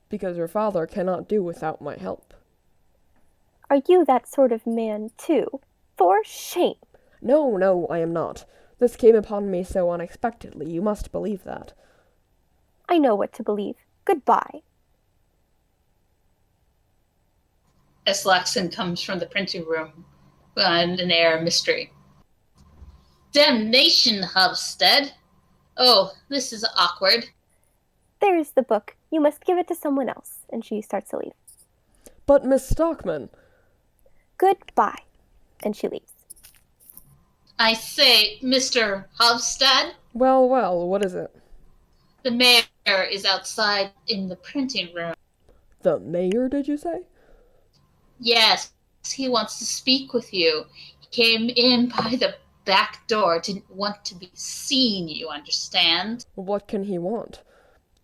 Because your father cannot do without my help. Are you that sort of man, too? For shame! No, I am not. This came upon me so unexpectedly, you must believe that. I know what to believe. Goodbye. Eslaxon comes from the printing room and an air of mystery. Damnation, Hubstead! Oh, this is awkward. There is the book. You must give it to someone else. And she starts to leave. But Miss Stockman... Goodbye. And she leaves. I say, Mr. Hubstead? Well, what is it? The mayor is outside in the printing room. The mayor, did you say? Yes, he wants to speak with you. He came in by the back door, didn't want to be seen, you understand? What can he want?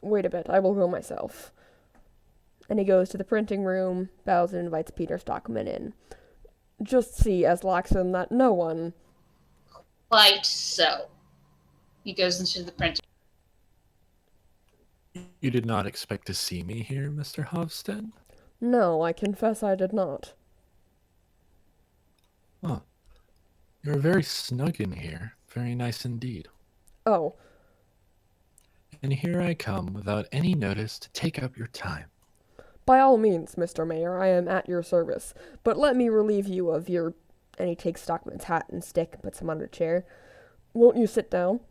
Wait a bit, I will go myself. And he goes to the printing room, bows and invites Peter Stockman in. Just see, Eslaxon, that no one... Quite so. He goes into the printing room. You did not expect to see me here, Mr. Hofstad? No, I confess I did not. Oh, you're very snug in here. Very nice indeed. Oh. And here I come without any notice to take up your time. By all means, Mr. Mayor, I am at your service, but let me relieve you of your... And he takes Stockman's hat and stick and puts him on a chair. Won't you sit down?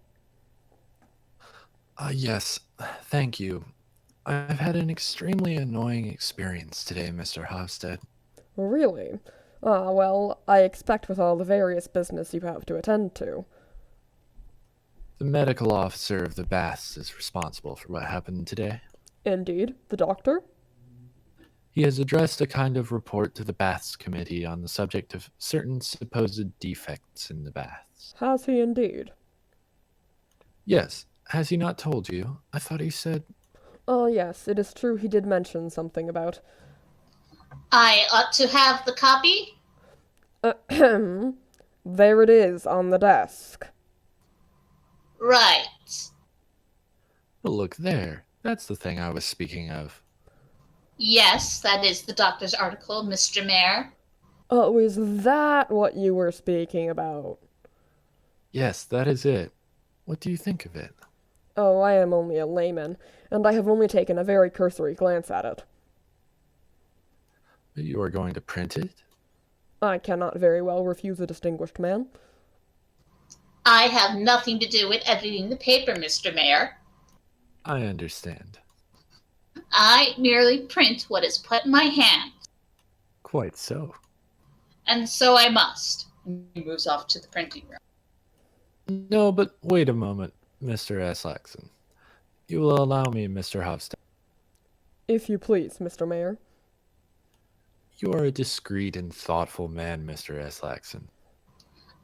Yes, thank you. I've had an extremely annoying experience today, Mr. Hofstad. Really? Ah, well, I expect with all the various business you have to attend to. The medical officer of the baths is responsible for what happened today. Indeed. The doctor? He has addressed a kind of report to the baths committee on the subject of certain supposed defects in the baths. Has he indeed? Yes. Has he not told you? I thought he said... Oh, yes, it is true he did mention something about... I ought to have the copy? Ahem. There it is, on the desk. Right. But look there. That's the thing I was speaking of. Yes, that is the doctor's article, Mr. Mayor. Oh, is that what you were speaking about? Yes, that is it. What do you think of it? Oh, I am only a layman, and I have only taken a very cursory glance at it. But you are going to print it? I cannot very well refuse a distinguished man. I have nothing to do with editing the paper, Mr. Mayor. I understand. I merely print what is put in my hand. Quite so. And so I must. He moves off to the printing room. No, but wait a moment, Mr. Eslaxon. You will allow me, Mr. Hofstad. If you please, Mr. Mayor. You are a discreet and thoughtful man, Mr. Eslaxon.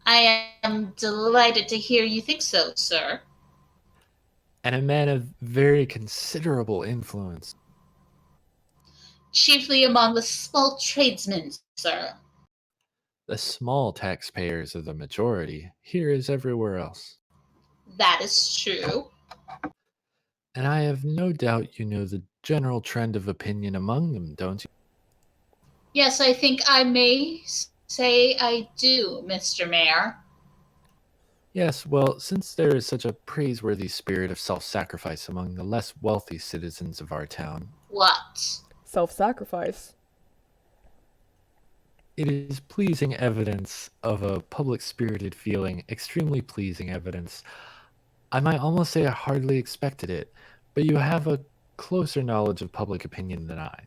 I am delighted to hear you think so, sir. and a man of very considerable influence. Chiefly among the small tradesmen, sir. The small taxpayers are the majority, here as everywhere else. That is true. And I have no doubt you know the general trend of opinion among them, don't you? Yes, I think I may say I do, Mr. Mayor. Yes, well, since there is such a praiseworthy spirit of self-sacrifice among the less wealthy citizens of our town, What? Self-sacrifice. it is pleasing evidence of a public-spirited feeling, extremely pleasing evidence. I might almost say I hardly expected it, but you have a closer knowledge of public opinion than I.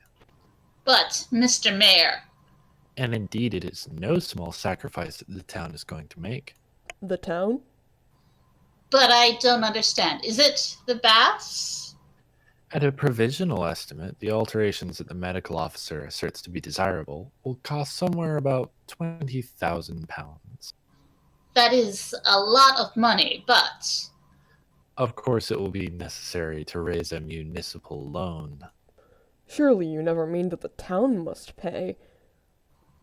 But, Mr. Mayor. And indeed, it is no small sacrifice that the town is going to make. The town? But I don't understand. Is it the baths? At a provisional estimate, the alterations that the medical officer asserts to be desirable will cost somewhere about £20,000. That is a lot of money, but... Of course, it will be necessary to raise a municipal loan. Surely you never mean that the town must pay.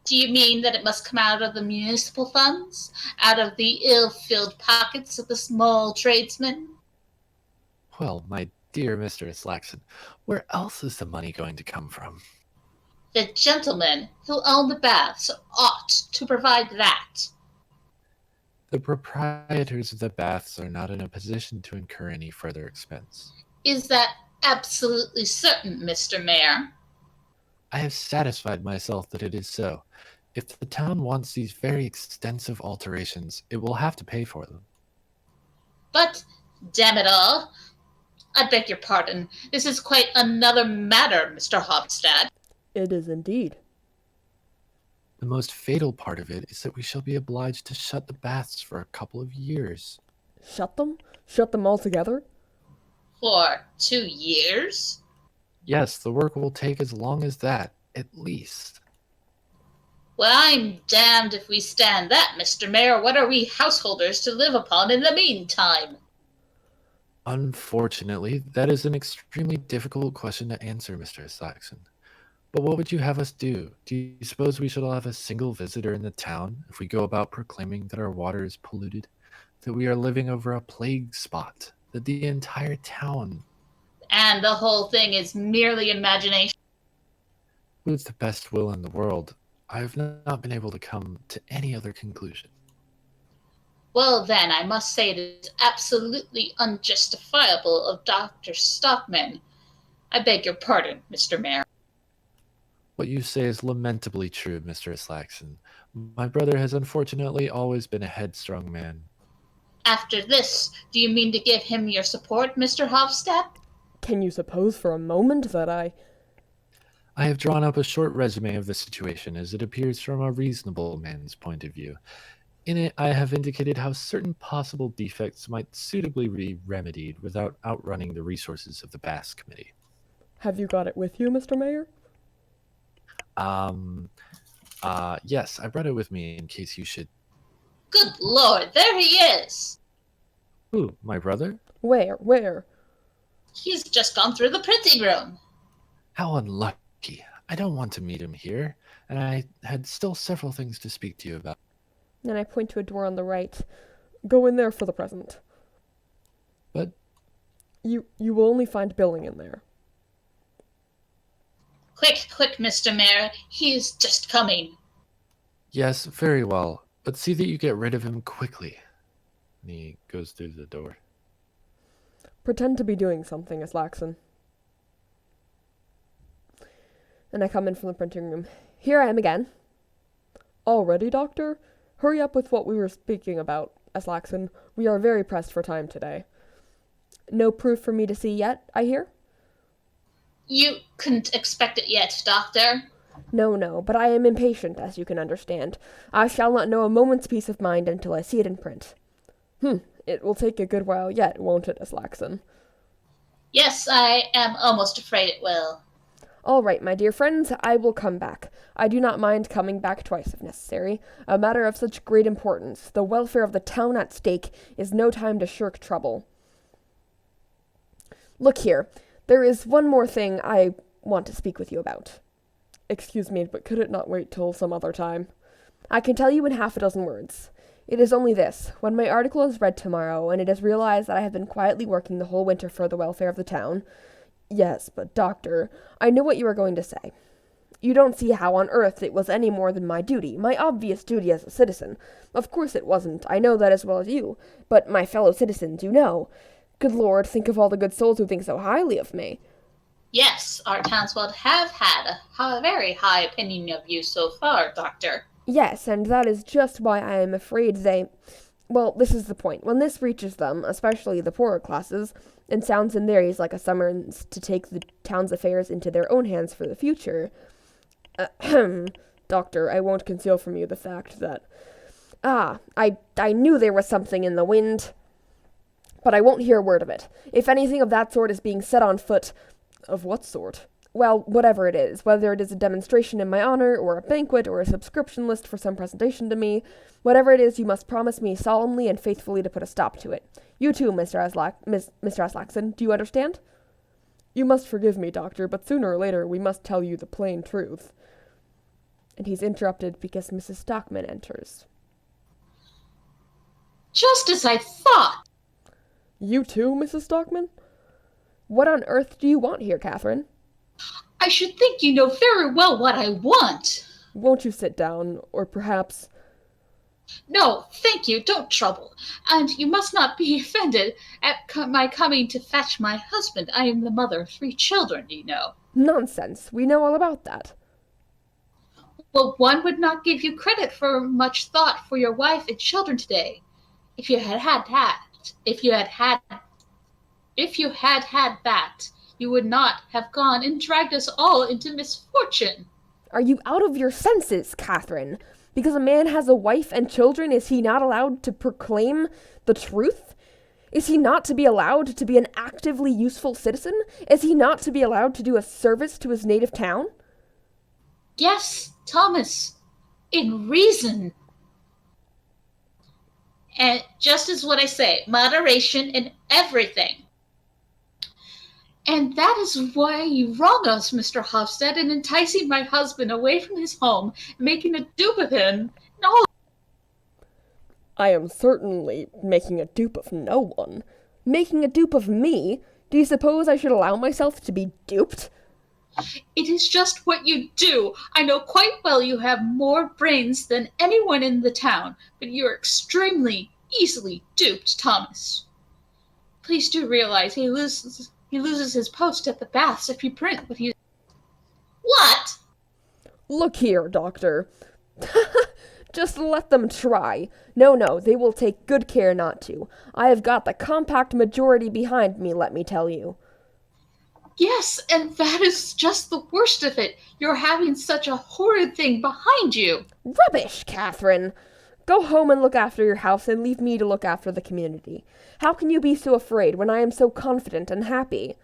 Do you mean that it must come out of the municipal funds? Out of the ill-filled pockets of the small tradesmen? Well, my dear Mr. Islaxon, where else is the money going to come from? The gentlemen who own the baths ought to provide that. The proprietors of the baths are not in a position to incur any further expense. Is that absolutely certain, Mr. Mayor? I have satisfied myself that it is so. If the town wants these very extensive alterations, it will have to pay for them. But, damn it all, I beg your pardon. This is quite another matter, Mr. Hofstad. It is indeed. The most fatal part of it is that we shall be obliged to shut the baths for a couple of years. Shut them? Shut them altogether? For 2 years? Yes, the work will take as long as that, at least. Well, I'm damned if we stand that, Mr. Mayor. What are we householders to live upon in the meantime? Unfortunately, that is an extremely difficult question to answer, Mr. Saxon. But what would you have us do? Do you suppose we shall have a single visitor in the town if we go about proclaiming that our water is polluted, that we are living over a plague spot, that the entire town... And the whole thing is merely imagination? With the best will in the world, I have not been able to come to any other conclusion. Well, then, I must say it is absolutely unjustifiable of Dr. Stockman. I beg your pardon, Mr. Mayor. What you say is lamentably true, Mr. Islaxon. My brother has unfortunately always been a headstrong man. After this, do you mean to give him your support, Mr. Hofstad? Can you suppose for a moment that I have drawn up a short resume of the situation as it appears from a reasonable man's point of view. In it, I have indicated how certain possible defects might suitably be remedied without outrunning the resources of the Bass Committee. Have you got it with you, Mr. Mayor? Yes, I brought it with me in case you should... Good Lord, there he is! Who, my brother? Where? He's just gone through the printing room. How unlucky. I don't want to meet him here, and I had still several things to speak to you about. And I point to a door on the right. Go in there for the present. But... You will only find Billing in there. Quick, Mr. Mayor. He is just coming. Yes, very well. But see that you get rid of him quickly. And he goes through the door. Pretend to be doing something, Islaxon. And I come in from the printing room. Here I am again. Already, Doctor? Hurry up with what we were speaking about, Islaxon. We are very pressed for time today. No proof for me to see yet, I hear? You couldn't expect it yet, Doctor. No, but I am impatient, as you can understand. I shall not know a moment's peace of mind until I see it in print. It will take a good while yet, won't it, Islaxon? Yes, I am almost afraid it will. All right, my dear friends, I will come back. I do not mind coming back twice if necessary. A matter of such great importance, the welfare of the town at stake, is no time to shirk trouble. Look here, there is one more thing I want to speak with you about. Excuse me, but could it not wait till some other time? I can tell you in half a dozen words. It is only this. When my article is read tomorrow, and it is realized that I have been quietly working the whole winter for the welfare of the town— Yes, but doctor, I know what you are going to say. You don't see how on earth it was any more than my duty, my obvious duty as a citizen. Of course it wasn't, I know that as well as you. But my fellow citizens, you know. Good Lord, think of all the good souls who think so highly of me. Yes, our townsfolk have had a very high opinion of you so far, Doctor. Yes, and that is just why I am afraid they— Well, this is the point. When this reaches them, especially the poorer classes, and sounds in their ears like a summons to take the town's affairs into their own hands for the future— Doctor, I won't conceal from you the fact that— I knew there was something in the wind, but I won't hear a word of it. If anything of that sort is being set on foot— Of what sort? Well, whatever it is, whether it is a demonstration in my honor, or a banquet, or a subscription list for some presentation to me, whatever it is, you must promise me solemnly and faithfully to put a stop to it. You too, Mr. Aslaxon, do you understand? You must forgive me, Doctor, but sooner or later we must tell you the plain truth. And he's interrupted because Mrs. Stockman enters. Just as I thought! You too, Mrs. Stockman? What on earth do you want here, Catherine? I should think you know very well what I want. Won't you sit down, or perhaps— No, thank you, don't trouble. And you must not be offended at my coming to fetch my husband. I am the mother of 3 children, you know. Nonsense, we know all about that. Well, one would not give you credit for much thought for your wife and children today. If you had had that, you would not have gone and dragged us all into misfortune. Are you out of your senses, Catherine? Because a man has a wife and children, is he not allowed to proclaim the truth? Is he not to be allowed to be an actively useful citizen? Is he not to be allowed to do a service to his native town? Yes, Thomas, in reason. And just as what I say, moderation in everything. And that is why you wrong us, Mr. Hofstad, in enticing my husband away from his home, making a dupe of him. No. I am certainly making a dupe of no one. Making a dupe of me? Do you suppose I should allow myself to be duped? It is just what you do. I know quite well you have more brains than anyone in the town, but you are extremely easily duped, Thomas. Please do realize he loses his post at the baths if you print what he— What? Look here, Doctor. Just let them try. No, they will take good care not to. I have got the compact majority behind me, let me tell you. Yes, and that is just the worst of it. You're having such a horrid thing behind you. Rubbish, Catherine. Go home and look after your house and leave me to look after the community. How can you be so afraid when I am so confident and happy?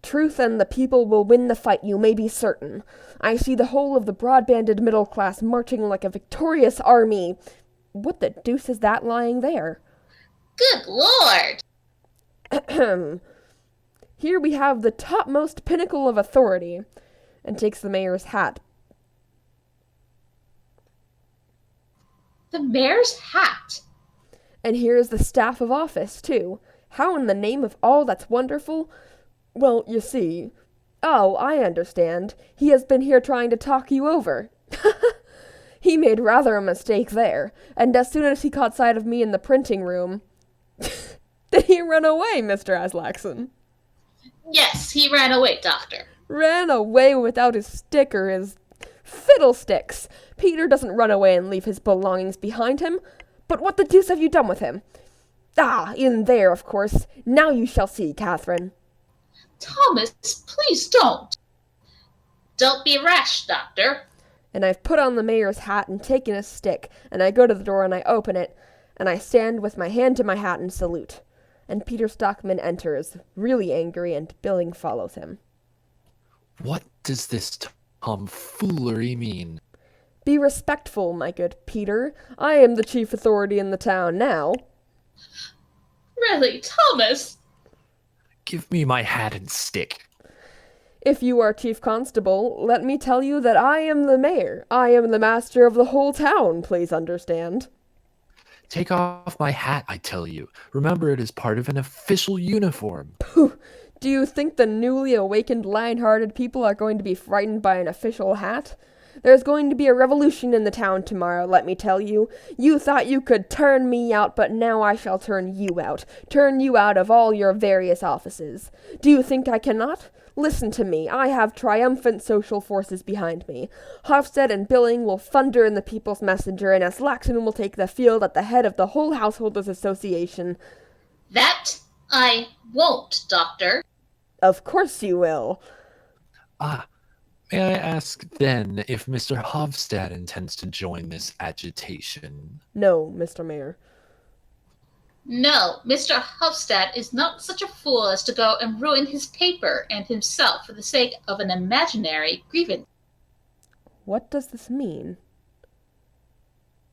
Truth and the people will win the fight, you may be certain. I see the whole of the broad-banded middle class marching like a victorious army. What the deuce is that lying there? Good Lord! Ahem. Here we have the topmost pinnacle of authority, and takes the mayor's hat. The mayor's hat? And here is the staff of office, too. How in the name of all that's wonderful— Well, you see— Oh, I understand. He has been here trying to talk you over. He made rather a mistake there, and as soon as he caught sight of me in the printing room— Did he run away, Mr. Aslaxon? Yes, he ran away, Doctor. Ran away without his stick or his— Fiddlesticks! Peter doesn't run away and leave his belongings behind him. But what the deuce have you done with him? Ah, in there, of course. Now you shall see, Catherine. Thomas, please don't. Don't be rash, Doctor. And I've put on the mayor's hat and taken his stick, and I go to the door and I open it, and I stand with my hand to my hat and salute. And Peter Stockman enters, really angry, and Billing follows him. What does this tomfoolery mean? Be respectful, my good Peter. I am the chief authority in the town now. Really, Thomas? Give me my hat and stick. If you are chief constable, let me tell you that I am the mayor. I am the master of the whole town, please understand. Take off my hat, I tell you. Remember, it is part of an official uniform. Do you think the newly awakened lion-hearted people are going to be frightened by an official hat? There's going to be a revolution in the town tomorrow, let me tell you. You thought you could turn me out, but now I shall turn you out. Turn you out of all your various offices. Do you think I cannot? Listen to me. I have triumphant social forces behind me. Hofstede and Billing will thunder in the People's Messenger, and Aslaxon will take the field at the head of the whole Householders Association. That I won't, Doctor. Of course you will. May I ask then if Mr. Hofstede intends to join this agitation? No, Mr. Mayor. No, Mr. Hofstede is not such a fool as to go and ruin his paper and himself for the sake of an imaginary grievance. What does this mean?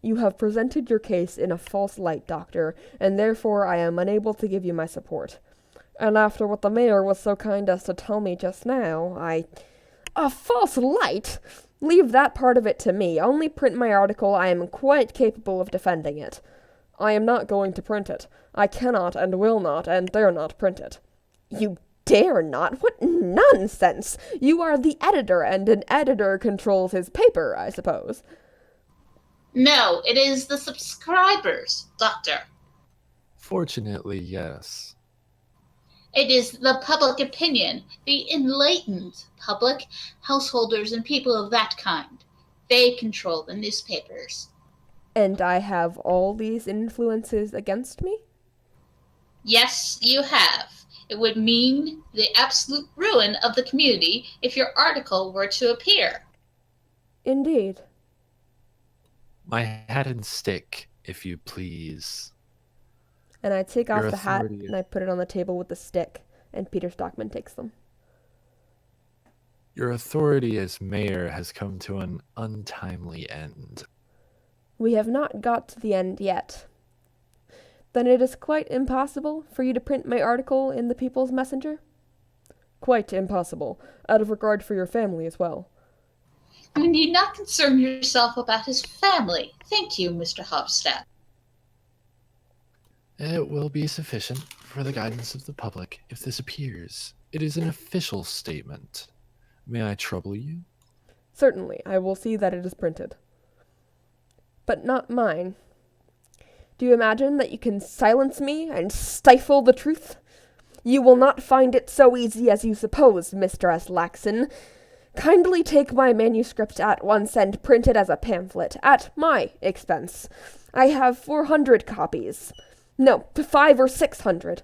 You have presented your case in a false light, Doctor, and therefore I am unable to give you my support. And after what the mayor was so kind as to tell me just now, A false light? Leave that part of it to me. Only print my article. I am quite capable of defending it. I am not going to print it. I cannot and will not and dare not print it. You dare not? What nonsense! You are the editor, and an editor controls his paper, I suppose. No, it is the subscribers, Doctor. Fortunately, yes. It is the public opinion, the enlightened public, householders and people of that kind. They control the newspapers. And I have all these influences against me? Yes, you have. It would mean the absolute ruin of the community if your article were to appear. Indeed. My hat and stick, if you please. And I take off Your the hat authority. and I put it on the table with the stick, and Peter Stockman takes them. Your authority as mayor has come to an untimely end. We have not got to the end yet. Then it is quite impossible for you to print my article in the People's Messenger? Quite impossible, out of regard for your family as well. You need not concern yourself about his family. Thank you, Mr. Hofstede. It will be sufficient for the guidance of the public if this appears. It is an official statement. May I trouble you? Certainly, I will see that it is printed. But not mine. Do you imagine that you can silence me and stifle the truth? You will not find it so easy as you suppose, Mr. Aslaxon. Kindly take my manuscript at once and print it as a pamphlet, at my expense. I have 400 copies. No, 500 or 600.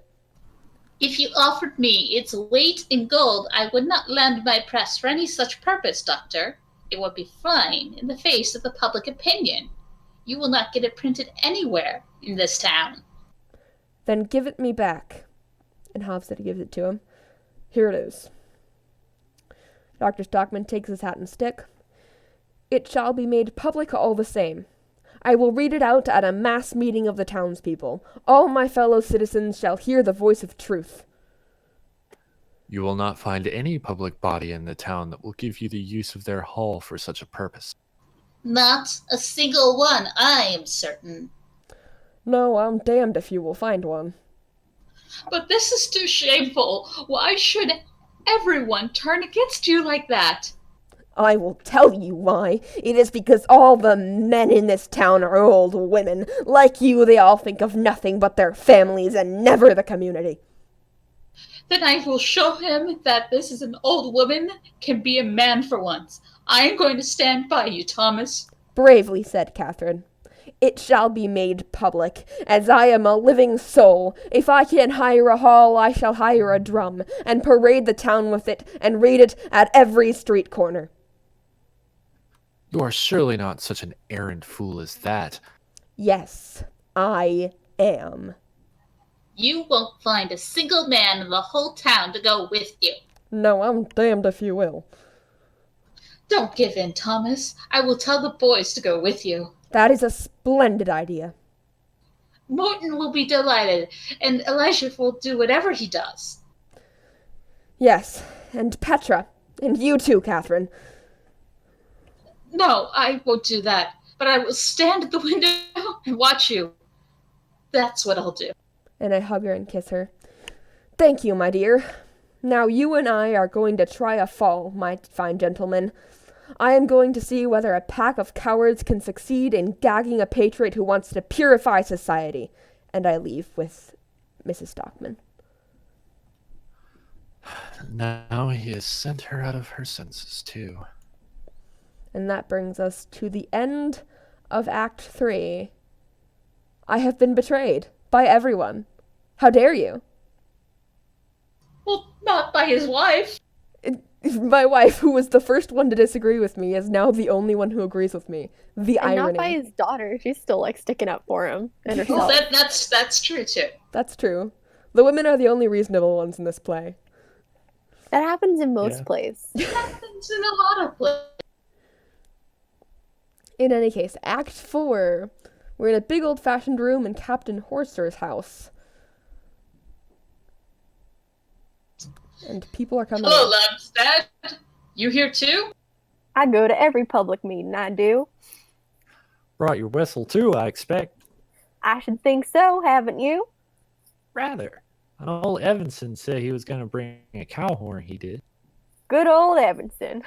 If you offered me its weight in gold, I would not lend my press for any such purpose, Doctor. It would be flying in the face of the public opinion. You will not get it printed anywhere in this town. Then give it me back. And Hofstede gives it to him. Here it is. Dr. Stockman takes his hat and stick. It shall be made public all the same. I will read it out at a mass meeting of the townspeople. All my fellow citizens shall hear the voice of truth. You will not find any public body in the town that will give you the use of their hall for such a purpose. Not a single one, I am certain. No, I'm damned if you will find one. But this is too shameful. Why should everyone turn against you like that? I will tell you why. It is because all the men in this town are old women. Like you, they all think of nothing but their families and never the community. Then I will show him that this is an old woman can be a man for once. I am going to stand by you, Thomas. Bravely said Catherine. It shall be made public, as I am a living soul. If I can hire a hall, I shall hire a drum, and parade the town with it, and read it at every street corner. You are surely not such an arrant fool as that. Yes, I am. You won't find a single man in the whole town to go with you. No, I'm damned if you will. Don't give in, Thomas. I will tell the boys to go with you. That is a splendid idea. Morton will be delighted, and Elijah will do whatever he does. Yes, and Petra. And you too, Catherine. No, I won't do that. But I will stand at the window and watch you. That's what I'll do. And I hug her and kiss her. Thank you, my dear. Now you and I are going to try a fall, my fine gentleman. I am going to see whether a pack of cowards can succeed in gagging a patriot who wants to purify society. And I leave with Mrs. Stockman. Now he has sent her out of her senses, too. And that brings us to the end of Act 3. I have been betrayed by everyone. How dare you? Well, not by his wife. My wife, who was the first one to disagree with me, is now the only one who agrees with me. The And irony. not by his daughter. She's still like sticking up for him and Well, herself. that's true too. That's true. The women are the only reasonable ones in this play. That happens in most Yeah. plays. It happens in a lot of places. In any case, Act 4. We're in a big old-fashioned room in Captain Horster's house. And people are coming Hello, in. Lamstead. You here too? I go to every public meeting, I do. Brought your whistle, too, I expect. I should think so, haven't you? Rather. And old Evanson said he was going to bring a cow horn, he did. Good old Evanson.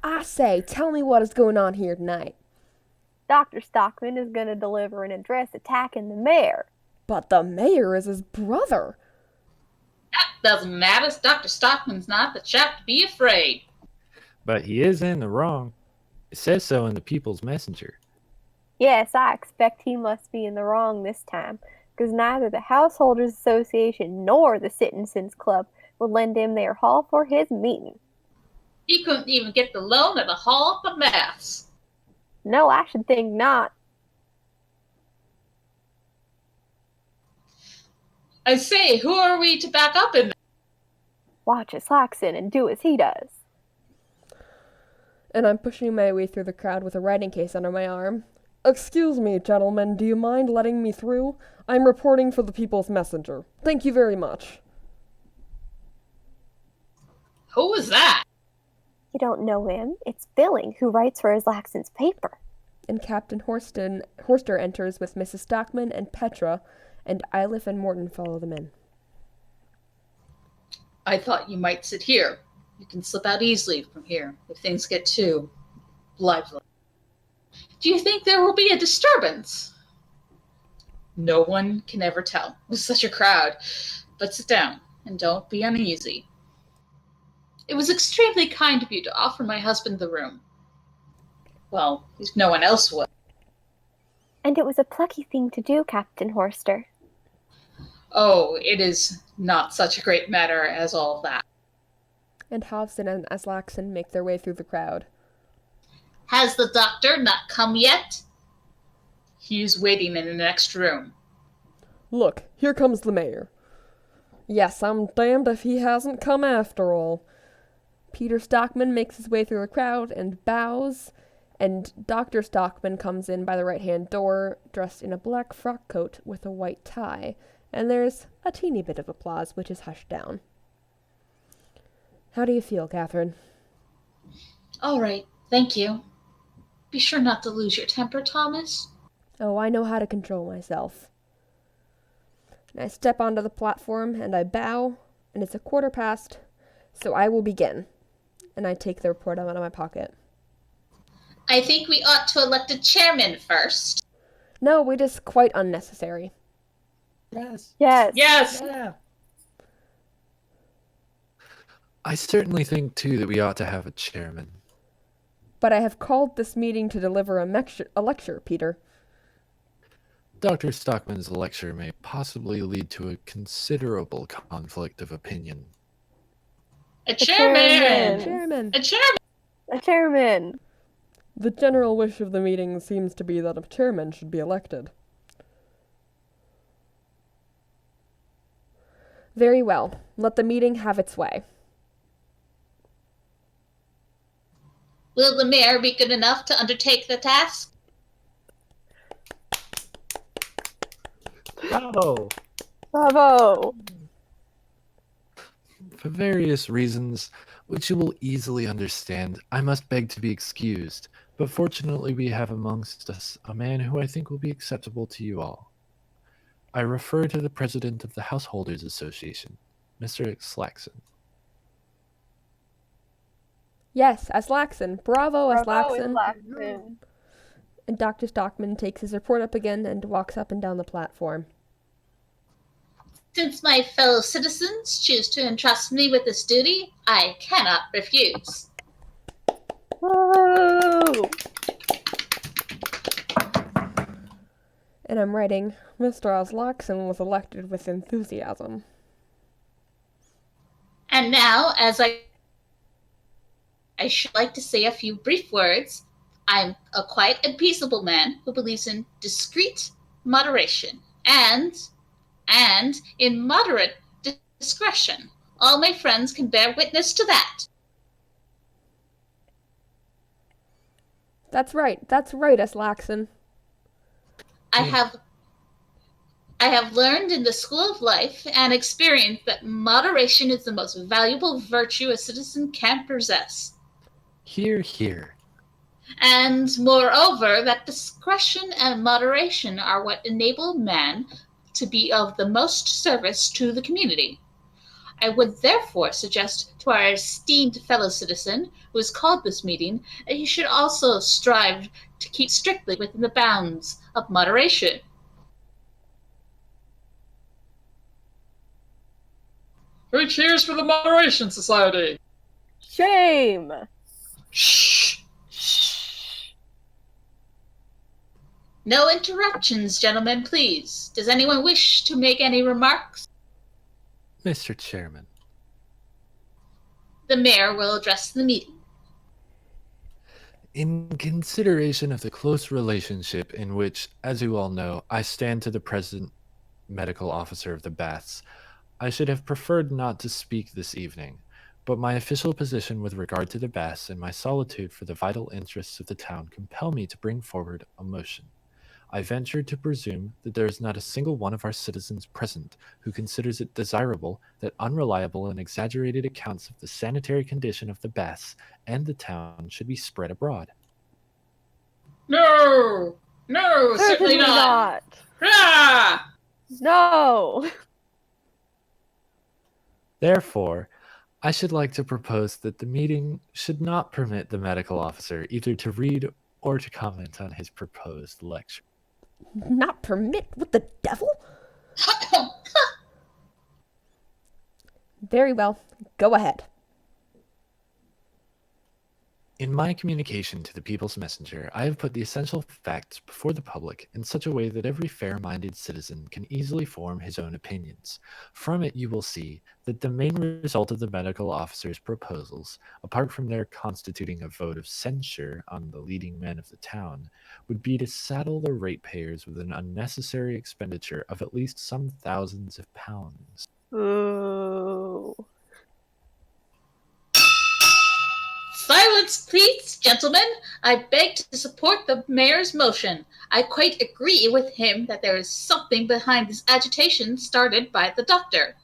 I say, tell me what is going on here tonight. Dr. Stockman is going to deliver an address attacking the mayor. But the mayor is his brother. That doesn't matter. Dr. Stockman's not the chap to be afraid. But he is in the wrong. It says so in the People's Messenger. Yes, I expect he must be in the wrong this time, because neither the Householders Association nor the Citizens Club would lend him their hall for his meeting. He couldn't even get the loan at the Hall for Maths. No, I should think not. I say, who are we to back up in that? Watch us Laxon and do as he does. And I'm pushing my way through the crowd with a writing case under my arm. Excuse me, gentlemen, do you mind letting me through? I'm reporting for the People's Messenger. Thank you very much. Who was that? You don't know him? It's Billing, who writes for his Laxon's paper. And Captain Horster enters with Mrs. Stockman and Petra, and Iliff and Morton follow them in. I thought you might sit here. You can slip out easily from here if things get too lively. Do you think there will be a disturbance? No one can ever tell with such a crowd. But sit down and don't be uneasy. It was extremely kind of you to offer my husband the room. Well, if no one else would. And it was a plucky thing to do, Captain Horster. Oh, it is not such a great matter as all that. And Hovson and Aslaxon make their way through the crowd. Has the doctor not come yet? He's waiting in the next room. Look, here comes the mayor. Yes, I'm damned if he hasn't come after all. Peter Stockman makes his way through the crowd and bows, and Dr. Stockman comes in by the right-hand door, dressed in a black frock coat with a white tie, and there's a teeny bit of applause, which is hushed down. How do you feel, Catherine? All right, thank you. Be sure not to lose your temper, Thomas. Oh, I know how to control myself. And I step onto the platform, and I bow, and it's 1:15, so I will begin. And I take the report out of my pocket. I think we ought to elect a chairman first. No, it is quite unnecessary. Yes. Yes. Yes. Yeah. I certainly think, too, that we ought to have a chairman. But I have called this meeting to deliver a lecture, Peter. Dr. Stockman's lecture may possibly lead to a considerable conflict of opinion. A chairman. Chairman! A chairman. A chairman. The general wish of the meeting seems to be that a chairman should be elected. Very well. Let the meeting have its way. Will the mayor be good enough to undertake the task? Bravo! Bravo. For various reasons, which you will easily understand, I must beg to be excused, but fortunately we have amongst us a man who I think will be acceptable to you all. I refer to the president of the Householders Association, Mr. Slackson. Yes, Aslaxon. Bravo, Aslaxon. Aslaxon. And Dr. Stockman takes his report up again and walks up and down the platform. Since my fellow citizens choose to entrust me with this duty, I cannot refuse. Whoa! And I'm writing, Mr. Aslaxon was elected with enthusiasm. And now, as I should like to say a few brief words, I'm a quiet and peaceable man who believes in discreet moderation and in moderate discretion. All my friends can bear witness to that. That's right, Aslaxon. I have learned in the school of life and experience that moderation is the most valuable virtue a citizen can possess. Hear, hear. And moreover, that discretion and moderation are what enable man to be of the most service to the community. I would therefore suggest to our esteemed fellow citizen who has called this meeting that he should also strive to keep strictly within the bounds of moderation. Who cheers for the Moderation Society? Shame! Shh! No interruptions, gentlemen, please. Does anyone wish to make any remarks? Mr. Chairman. The mayor will address the meeting. In consideration of the close relationship in which, as you all know, I stand to the present medical officer of the Baths, I should have preferred not to speak this evening, but my official position with regard to the Baths and my solitude for the vital interests of the town compel me to bring forward a motion. I venture to presume that there is not a single one of our citizens present who considers it desirable that unreliable and exaggerated accounts of the sanitary condition of the Baths and the town should be spread abroad. No! No, certainly not! Ah! No! Therefore, I should like to propose that the meeting should not permit the medical officer either to read or to comment on his proposed lecture. Not permit? What the devil? Very well. Go ahead. In my communication to the People's Messenger, I have put the essential facts before the public in such a way that every fair-minded citizen can easily form his own opinions. From it you will see that the main result of the medical officer's proposals, apart from their constituting a vote of censure on the leading men of the town, would be to saddle the ratepayers with an unnecessary expenditure of at least some thousands of pounds. Ooh. Silence, please, gentlemen. I beg to support the mayor's motion. I quite agree with him that there is something behind this agitation started by the doctor.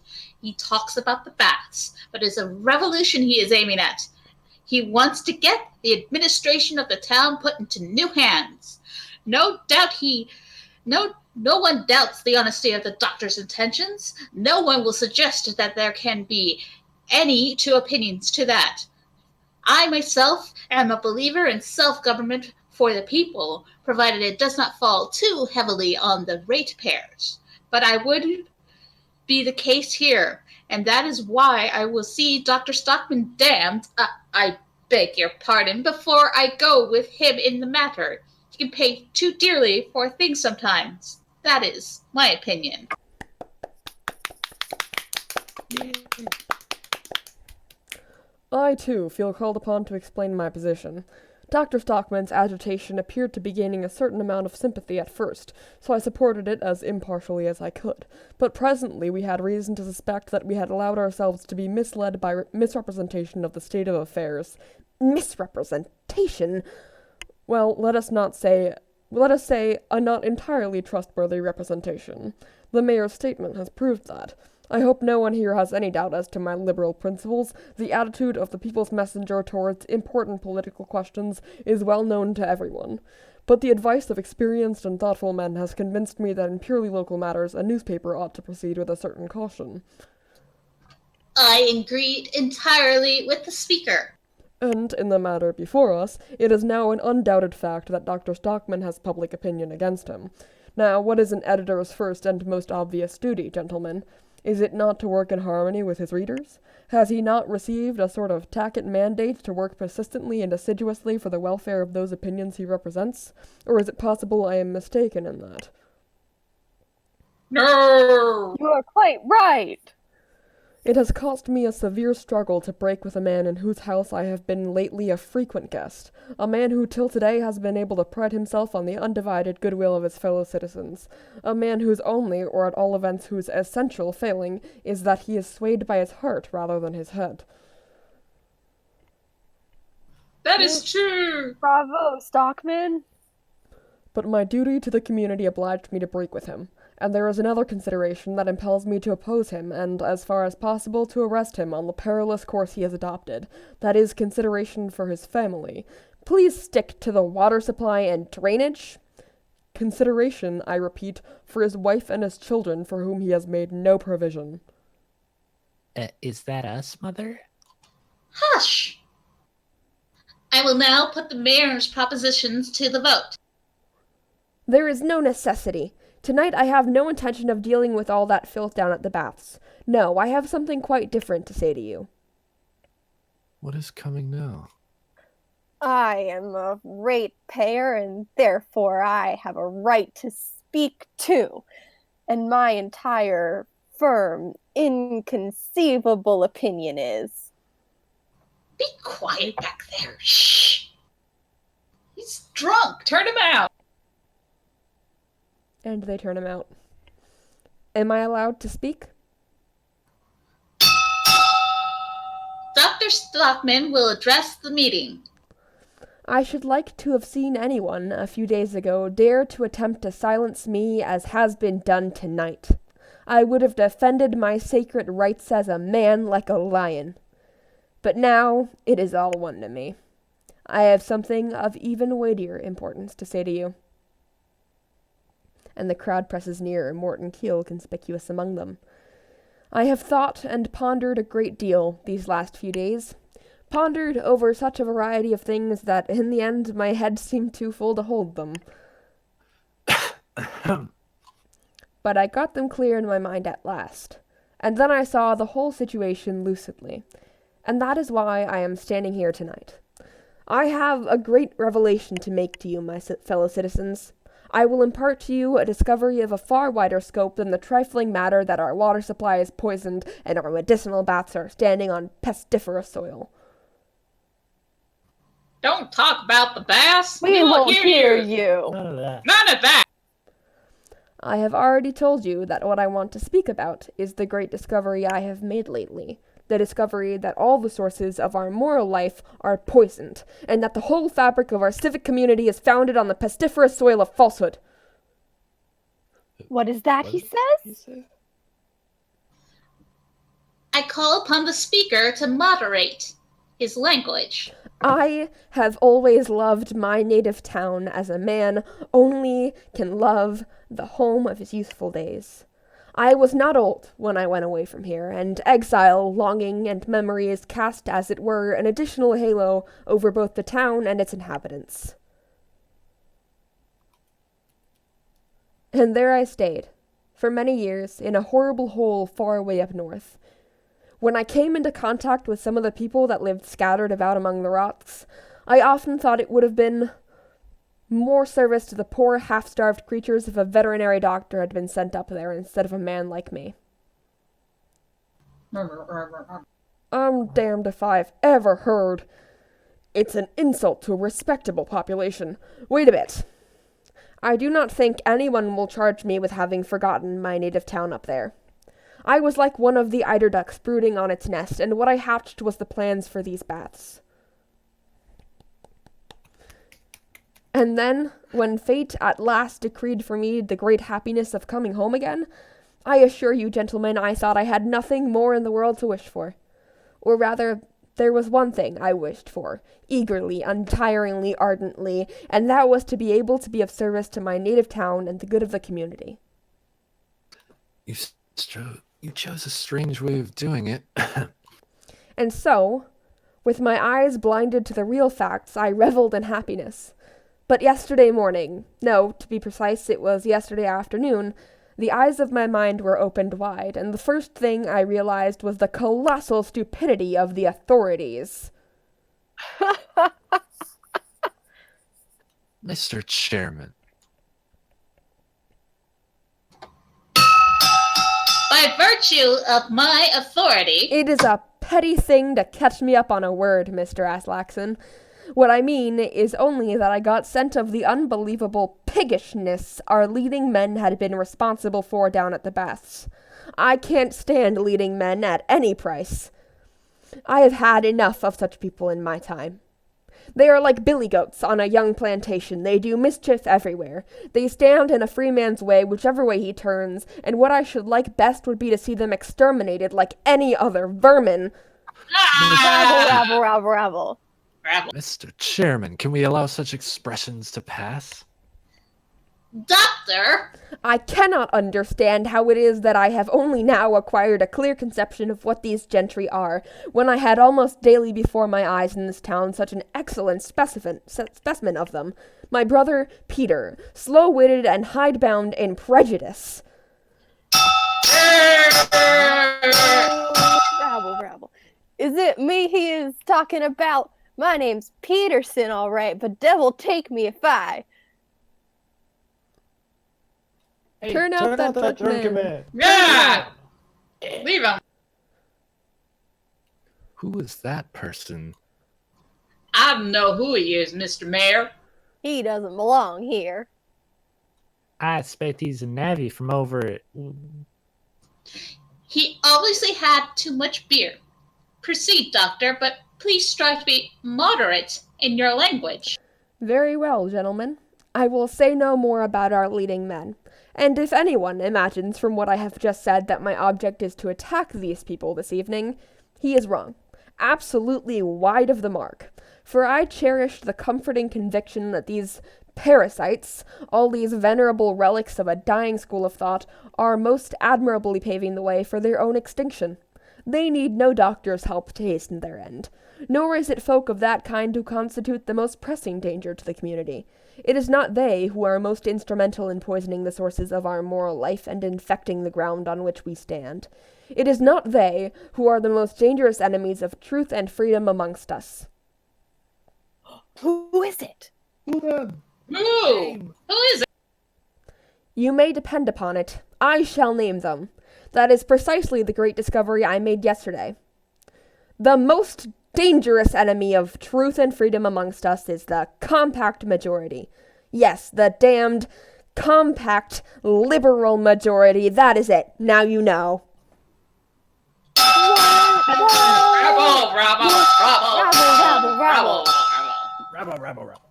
He talks about the baths, but it's a revolution he is aiming at. He wants to get the administration of the town put into new hands. No one doubts the honesty of the doctor's intentions. No one will suggest that there can be any two opinions to that. I myself am a believer in self-government for the people, provided it does not fall too heavily on the ratepayers. But I would be the case here, and that is why I will see Dr. Stockman damned, I beg your pardon, before I go with him in the matter. He can pay too dearly for things sometimes. That is my opinion. I, too, feel called upon to explain my position. Dr. Stockman's agitation appeared to be gaining a certain amount of sympathy at first, so I supported it as impartially as I could. But presently we had reason to suspect that we had allowed ourselves to be misled by misrepresentation of the state of affairs. Misrepresentation? Well, let us say a not entirely trustworthy representation. The mayor's statement has proved that. I hope no one here has any doubt as to my liberal principles. The attitude of the people's messenger towards important political questions is well known to everyone. But the advice of experienced and thoughtful men has convinced me that in purely local matters a newspaper ought to proceed with a certain caution. I agreed entirely with the speaker. And in the matter before us, it is now an undoubted fact that Dr. Stockman has public opinion against him. Now, what is an editor's first and most obvious duty, gentlemen? Is it not to work in harmony with his readers? Has he not received a sort of tacit mandate to work persistently and assiduously for the welfare of those opinions he represents? Or is it possible I am mistaken in that? No! You are quite right. It has cost me a severe struggle to break with a man in whose house I have been lately a frequent guest, a man who till today has been able to pride himself on the undivided goodwill of his fellow citizens, a man whose only, or at all events whose essential failing, is that he is swayed by his heart rather than his head. That is true! Bravo, Stockman. But my duty to the community obliged me to break with him. And there is another consideration that impels me to oppose him, and, as far as possible, to arrest him on the perilous course he has adopted. That is consideration for his family. Please stick to the water supply and drainage. Consideration, I repeat, for his wife and his children, for whom he has made no provision. Is that us, Mother? Hush! I will now put the mayor's propositions to the vote. There is no necessity. Tonight I have no intention of dealing with all that filth down at the baths. No, I have something quite different to say to you. What is coming now? I am a ratepayer, and therefore I have a right to speak too. And my entire firm, inconceivable opinion is... Be quiet back there. Shh! He's drunk! Turn him out! And they turn him out. Am I allowed to speak? Dr. Stockman will address the meeting. I should like to have seen anyone, a few days ago, dare to attempt to silence me as has been done tonight. I would have defended my sacred rights as a man like a lion. But now it is all one to me. I have something of even weightier importance to say to you. And the crowd presses nearer, Morton Keel conspicuous among them. I have thought and pondered a great deal these last few days. Pondered over such a variety of things that in the end my head seemed too full to hold them. But I got them clear in my mind at last. And then I saw the whole situation lucidly. And that is why I am standing here tonight. I have a great revelation to make to you, my fellow citizens. I will impart to you a discovery of a far wider scope than the trifling matter that our water supply is poisoned and our medicinal baths are standing on pestiferous soil. Don't talk about the bass. We won't hear you. None of that. None of that! I have already told you that what I want to speak about is the great discovery I have made lately. The discovery that all the sources of our moral life are poisoned, and that the whole fabric of our civic community is founded on the pestiferous soil of falsehood. What is that he says? I call upon the speaker to moderate his language. I have always loved my native town as a man only can love the home of his youthful days. I was not old when I went away from here, and exile, longing, and memories cast, as it were, an additional halo over both the town and its inhabitants. And there I stayed, for many years, in a horrible hole far away up north. When I came into contact with some of the people that lived scattered about among the rocks, I often thought it would have been more service to the poor, half-starved creatures if a veterinary doctor had been sent up there instead of a man like me. I'm damned if I've ever heard. It's an insult to a respectable population. Wait a bit. I do not think anyone will charge me with having forgotten my native town up there. I was like one of the eider ducks brooding on its nest, and what I hatched was the plans for these baths. And then, when fate at last decreed for me the great happiness of coming home again, I assure you, gentlemen, I thought I had nothing more in the world to wish for. Or rather, there was one thing I wished for, eagerly, untiringly, ardently, and that was to be able to be of service to my native town and the good of the community. You chose a strange way of doing it. And so, with my eyes blinded to the real facts, I reveled in happiness. But yesterday morning, no, to be precise, it was yesterday afternoon, the eyes of my mind were opened wide, and the first thing I realized was the colossal stupidity of the authorities. Mr. Chairman. By virtue of my authority... It is a petty thing to catch me up on a word, Mr. Aslaxon. What I mean is only that I got scent of the unbelievable piggishness our leading men had been responsible for down at the baths. I can't stand leading men at any price. I have had enough of such people in my time. They are like billy goats on a young plantation. They do mischief everywhere. They stand in a free man's way whichever way he turns, and what I should like best would be to see them exterminated like any other vermin. Rabble, rabble, rabble, rabble. Mr. Chairman, can we allow such expressions to pass? Doctor! I cannot understand how it is that I have only now acquired a clear conception of what these gentry are, when I had almost daily before my eyes in this town such an excellent specimen of them. My brother Peter, slow-witted and hidebound in prejudice. Rabble, rabble. Is it me he is talking about? My name's Peterson, all right, but devil take me if I... Hey, Turn out that drunken man. Yeah! Leave him. Who is that person? I don't know who he is, Mr. Mayor. He doesn't belong here. I expect he's a navvy from over at... He obviously had too much beer. Proceed, Doctor, but please strive to be moderate in your language. Very well, gentlemen. I will say no more about our leading men. And if anyone imagines from what I have just said that my object is to attack these people this evening, he is wrong. Absolutely wide of the mark. For I cherished the comforting conviction that these parasites, all these venerable relics of a dying school of thought, are most admirably paving the way for their own extinction. They need no doctor's help to hasten their end. Nor is it folk of that kind who constitute the most pressing danger to the community. It is not they who are most instrumental in poisoning the sources of our moral life and infecting the ground on which we stand. It is not they who are the most dangerous enemies of truth and freedom amongst us. Who is it? Who? Who is it? You may depend upon it. I shall name them. That is precisely the great discovery I made yesterday. The most dangerous enemy of truth and freedom amongst us is the compact majority. Yes, the damned compact liberal majority. That is it. Now you know. Bravo, bravo, bravo, Rabble, rabble, Rabble, rabble, rabble.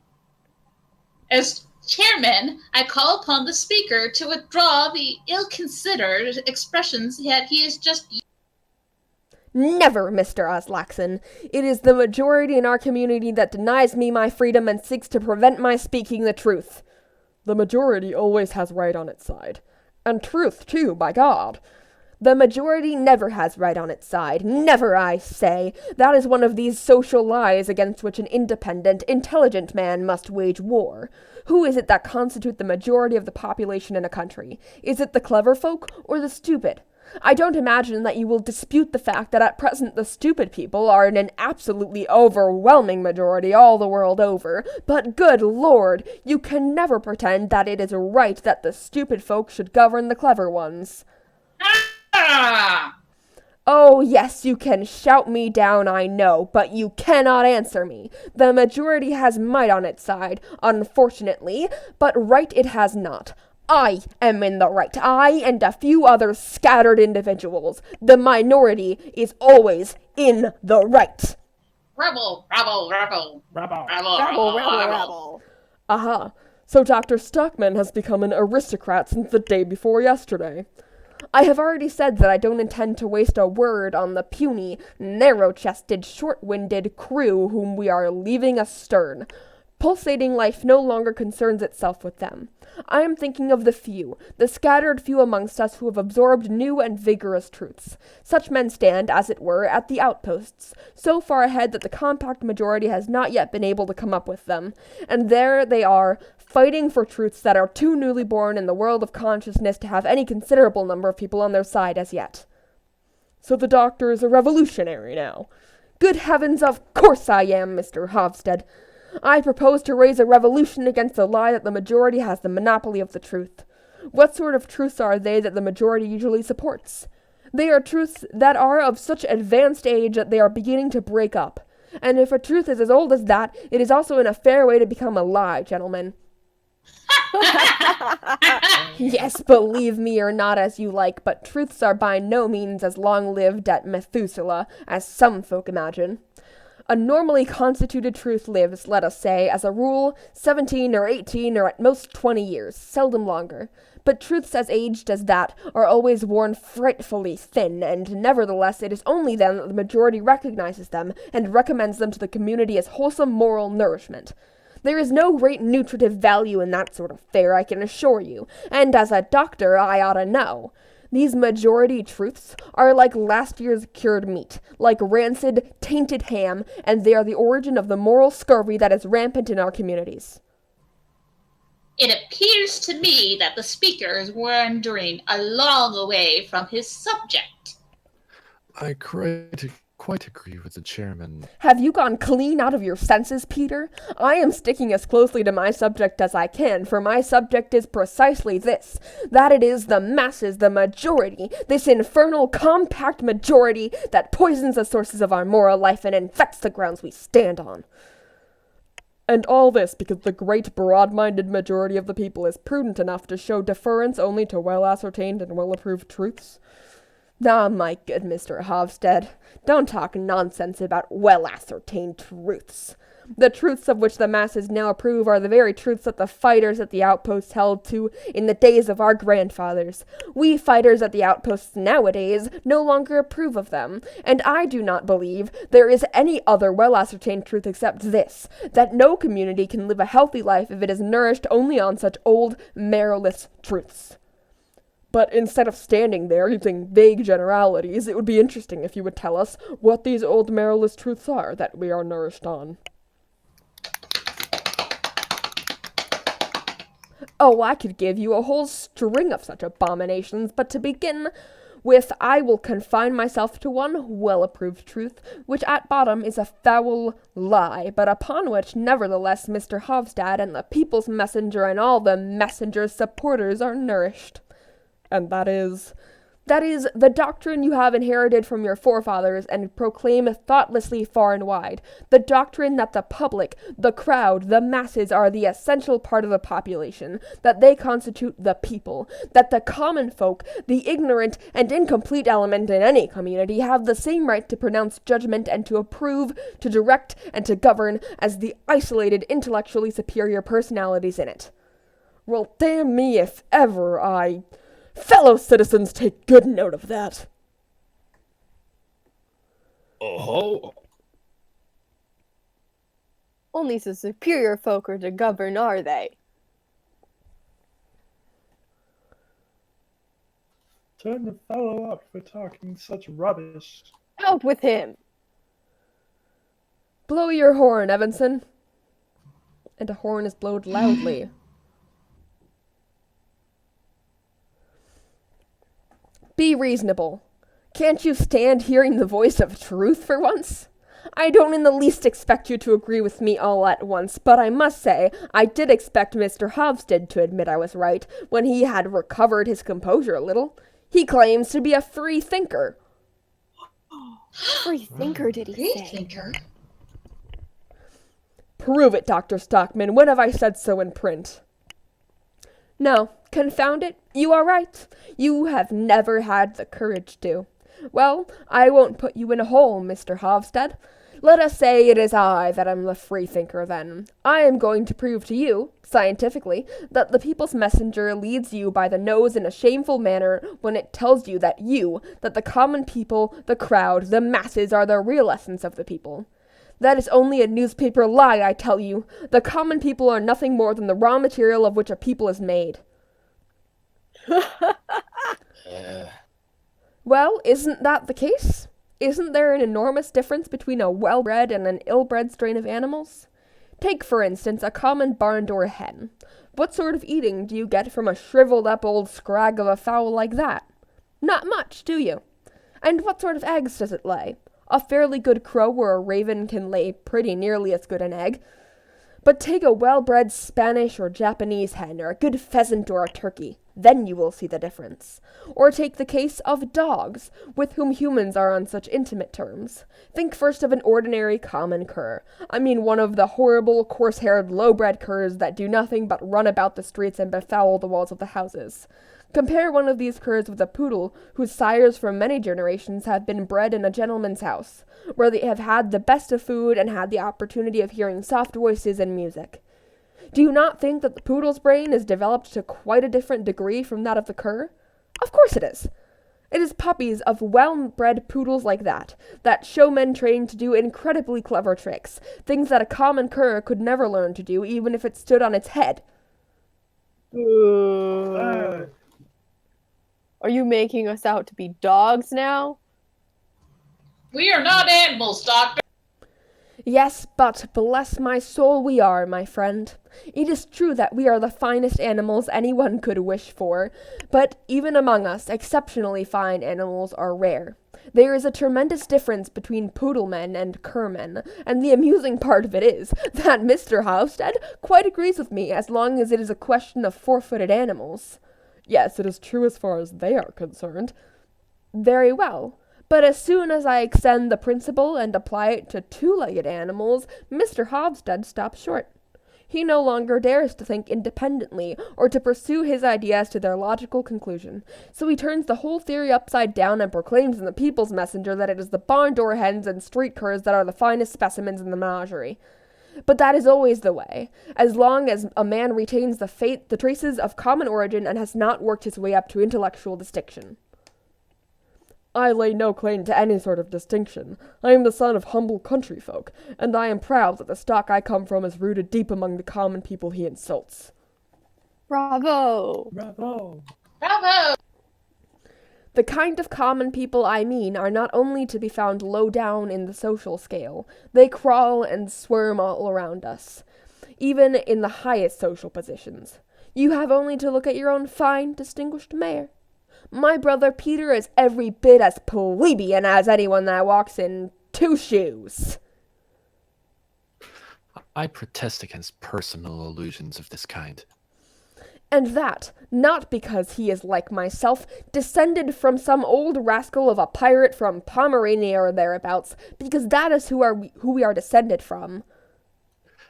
As chairman, I call upon the speaker to withdraw the ill-considered expressions that he has just used. Never, Mr. Aslaxon. It is the majority in our community that denies me my freedom and seeks to prevent my speaking the truth. The majority always has right on its side. And truth, too, by God. The majority never has right on its side. Never, I say. That is one of these social lies against which an independent, intelligent man must wage war. Who is it that constitute the majority of the population in a country? Is it the clever folk or the stupid? I don't imagine that you will dispute the fact that at present the stupid people are in an absolutely overwhelming majority all the world over, but good Lord, you can never pretend that it is right that the stupid folk should govern the clever ones. Ah! Oh, yes, you can shout me down, I know, but you cannot answer me. The majority has might on its side, unfortunately, but right it has not. I am in the right, I and a few other scattered individuals. The minority is always in the right. Rebel, rebel, rebel, Rabble. rebel, rabble, rebel, rabble, rebel. rabble. Aha, so Dr. Stockman has become an aristocrat since the day before yesterday. I have already said that I don't intend to waste a word on the puny, narrow-chested, short-winded crew whom we are leaving astern. Pulsating life no longer concerns itself with them. I am thinking of the few, the scattered few amongst us who have absorbed new and vigorous truths. Such men stand, as it were, at the outposts, so far ahead that the compact majority has not yet been able to come up with them. And there they are, fighting for truths that are too newly born in the world of consciousness to have any considerable number of people on their side as yet. So the doctor is a revolutionary now. Good heavens, of course I am, Mr. Hovsted. I propose to raise a revolution against the lie that the majority has the monopoly of the truth. What sort of truths are they that the majority usually supports? They are truths that are of such advanced age that they are beginning to break up. And if a truth is as old as that, it is also in a fair way to become a lie, gentlemen. Yes, believe me or not as you like, but truths are by no means as long-lived at Methuselah as some folk imagine. A normally constituted truth lives, let us say, as a rule, 17 or 18 or at most 20 years, seldom longer. But truths as aged as that are always worn frightfully thin, and nevertheless it is only then that the majority recognizes them and recommends them to the community as wholesome moral nourishment. There is no great nutritive value in that sort of fare, I can assure you, and as a doctor I ought to know. These majority truths are like last year's cured meat, like rancid, tainted ham, and they are the origin of the moral scurvy that is rampant in our communities. It appears to me that the speaker is wandering a long way from his subject. I quite agree with the chairman. Have you gone clean out of your senses, Peter? I am sticking as closely to my subject as I can, for my subject is precisely this, that it is the masses, the majority, this infernal compact majority that poisons the sources of our moral life and infects the grounds we stand on. And all this because the great broad-minded majority of the people is prudent enough to show deference only to well-ascertained and well-approved truths? Ah, my good Mr. Hovsted, don't talk nonsense about well-ascertained truths. The truths of which the masses now approve are the very truths that the fighters at the outposts held to in the days of our grandfathers. We fighters at the outposts nowadays no longer approve of them, and I do not believe there is any other well-ascertained truth except this, that no community can live a healthy life if it is nourished only on such old, marrowless truths. But instead of standing there using vague generalities, it would be interesting if you would tell us what these old marrowless truths are that we are nourished on. Oh, I could give you a whole string of such abominations, but to begin with, I will confine myself to one well-approved truth, which at bottom is a foul lie, but upon which, nevertheless, Mr. Hovstad and the People's Messenger and all the Messenger's supporters are nourished. And that is the doctrine you have inherited from your forefathers and proclaim thoughtlessly far and wide. The doctrine that the public, the crowd, the masses are the essential part of the population, that they constitute the people, that the common folk, the ignorant and incomplete element in any community, have the same right to pronounce judgment and to approve, to direct, and to govern as the isolated, intellectually superior personalities in it. Well, damn me if ever Fellow citizens, take good note of that. Oh. Only the superior folk are to govern, are they? Turn the fellow up for talking such rubbish. Out with him! Blow your horn, Evanson. And a horn is blowed loudly. Be reasonable. Can't you stand hearing the voice of truth for once? I don't in the least expect you to agree with me all at once, but I must say I did expect Mr. Hovsted to admit I was right when he had recovered his composure a little. He claims to be a free thinker. Free thinker, did he Free say? thinker? Prove it, Dr. Stockman. When have I said so in print? No, confound it, you are right. You have never had the courage to. Well, I won't put you in a hole, Mr. Hovsted. Let us say it is I that am the freethinker then. I am going to prove to you, scientifically, that the people's messenger leads you by the nose in a shameful manner when it tells you that the common people, the crowd, the masses are the real essence of the people. That is only a newspaper lie, I tell you. The common people are nothing more than the raw material of which a people is made. Well, isn't that the case? Isn't there an enormous difference between a well-bred and an ill-bred strain of animals? Take, for instance, a common barn-door hen. What sort of eating do you get from a shriveled-up old scrag of a fowl like that? Not much, do you? And what sort of eggs does it lay? A fairly good crow or a raven can lay pretty nearly as good an egg. But take a well-bred Spanish or Japanese hen, or a good pheasant or a turkey. Then you will see the difference. Or take the case of dogs, with whom humans are on such intimate terms. Think first of an ordinary common cur. I mean one of the horrible, coarse-haired, low-bred curs that do nothing but run about the streets and befoul the walls of the houses. Compare one of these curs with a poodle whose sires for many generations have been bred in a gentleman's house, where they have had the best of food and had the opportunity of hearing soft voices and music. Do you not think that the poodle's brain is developed to quite a different degree from that of the cur? Of course it is. It is puppies of well-bred poodles like that showmen train to do incredibly clever tricks, things that a common cur could never learn to do even if it stood on its head. Are you making us out to be dogs now? We are not animals, Doctor. Yes, but bless my soul we are, my friend. It is true that we are the finest animals anyone could wish for, but even among us, exceptionally fine animals are rare. There is a tremendous difference between poodlemen and curmen, and the amusing part of it is that Mr. Halstead quite agrees with me as long as it is a question of four-footed animals. Yes, it is true as far as they are concerned. Very well. But as soon as I extend the principle and apply it to two-legged animals, Mr. Halstead stops short. He no longer dares to think independently or to pursue his ideas to their logical conclusion. So he turns the whole theory upside down and proclaims in the People's Messenger that it is the barn-door hens and street curs that are the finest specimens in the menagerie. But that is always the way, as long as a man retains the traces of common origin and has not worked his way up to intellectual distinction. I lay no claim to any sort of distinction. I am the son of humble country folk, and I am proud that the stock I come from is rooted deep among the common people he insults. Bravo! Bravo! Bravo! The kind of common people I mean are not only to be found low down in the social scale, they crawl and squirm all around us, even in the highest social positions. You have only to look at your own fine, distinguished mayor. My brother Peter is every bit as plebeian as anyone that walks in two shoes. I protest against personal allusions of this kind. And that, not because he is like myself, descended from some old rascal of a pirate from Pomerania or thereabouts, because that is who we are descended from.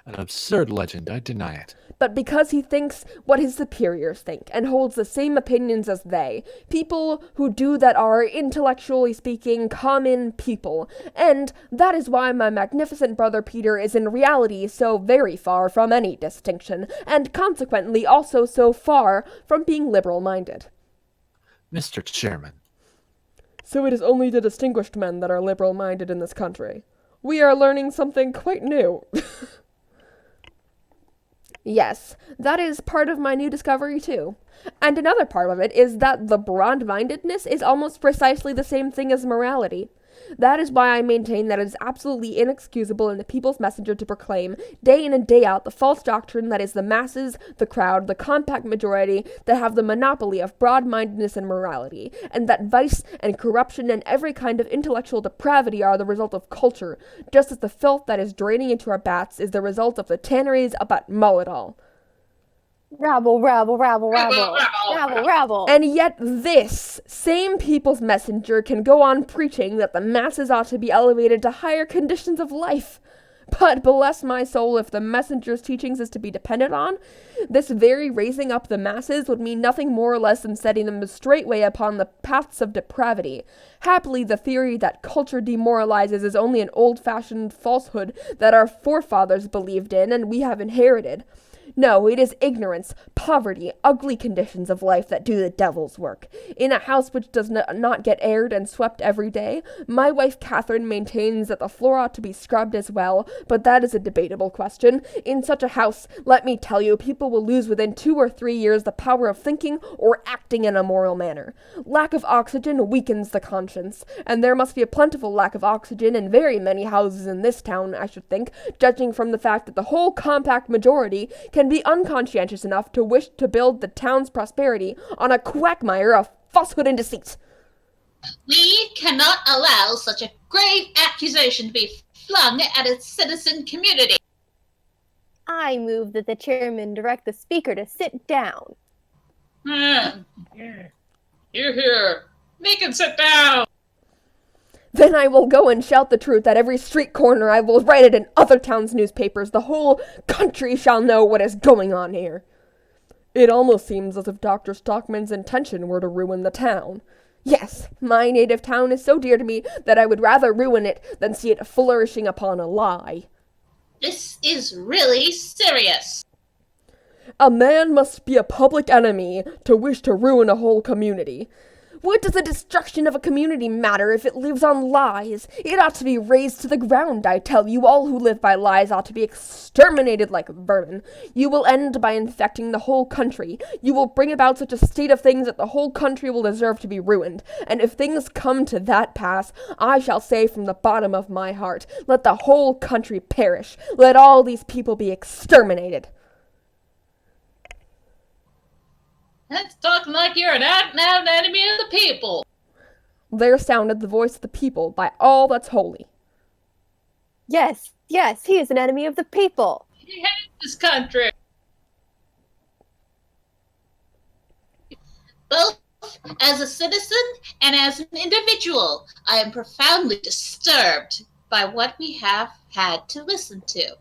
An absurd legend, I deny it. But because he thinks what his superiors think, and holds the same opinions as they, people who do that are, intellectually speaking, common people, and that is why my magnificent brother Peter is in reality so very far from any distinction, and consequently also so far from being liberal-minded. Mr. Chairman. So it is only the distinguished men that are liberal-minded in this country. We are learning something quite new. Yes, that is part of my new discovery too. And another part of it is that the broad-mindedness is almost precisely the same thing as morality. That is why I maintain that it is absolutely inexcusable in the People's Messenger to proclaim, day in and day out, the false doctrine that is the masses, the crowd, the compact majority that have the monopoly of broad-mindedness and morality, and that vice and corruption and every kind of intellectual depravity are the result of culture, just as the filth that is draining into our baths is the result of the tanneries about Mulletall. Rabble, rabble, rabble, rabble, rabble, rabble. And yet this same People's Messenger can go on preaching that the masses ought to be elevated to higher conditions of life. But bless my soul, if the messenger's teachings is to be depended on, this very raising up the masses would mean nothing more or less than setting them straightway upon the paths of depravity. Happily, the theory that culture demoralizes is only an old-fashioned falsehood that our forefathers believed in and we have inherited. No, it is ignorance, poverty, ugly conditions of life that do the devil's work. In a house which does not get aired and swept every day, my wife Catherine maintains that the floor ought to be scrubbed as well, but that is a debatable question. In such a house, let me tell you, people will lose within 2 or 3 years the power of thinking or acting in a moral manner. Lack of oxygen weakens the conscience, and there must be a plentiful lack of oxygen in very many houses in this town, I should think, judging from the fact that the whole compact majority can be unconscientious enough to wish to build the town's prosperity on a quagmire of falsehood and deceit. We cannot allow such a grave accusation to be flung at a citizen community. I move that the chairman direct the speaker to sit down. Here, here. Make him sit down. Then I will go and shout the truth at every street corner. I will write it in other towns' newspapers. The whole country shall know what is going on here. It almost seems as if Dr. Stockman's intention were to ruin the town. Yes, my native town is so dear to me that I would rather ruin it than see it flourishing upon a lie. This is really serious. A man must be a public enemy to wish to ruin a whole community. What does the destruction of a community matter if it lives on lies? It ought to be razed to the ground, I tell you. All who live by lies ought to be exterminated like vermin. You will end by infecting the whole country. You will bring about such a state of things that the whole country will deserve to be ruined. And if things come to that pass, I shall say from the bottom of my heart, let the whole country perish. Let all these people be exterminated. That's talking like you're an out-and-out enemy of the people. There sounded the voice of the people by all that's holy. Yes, yes, he is an enemy of the people. He hates this country. Both as a citizen and as an individual, I am profoundly disturbed by what we have had to listen to.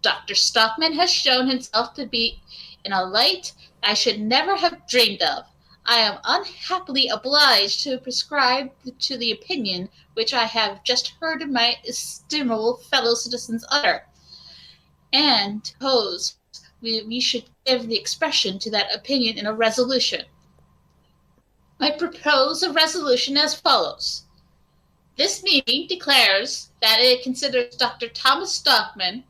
Dr. Stockman has shown himself to be in a light I should never have dreamed of. I am unhappily obliged to prescribe to the opinion which I have just heard my estimable fellow citizens utter, and suppose we should give the expression to that opinion in a resolution. I propose a resolution as follows. This meeting declares that it considers Dr. Thomas Stockman,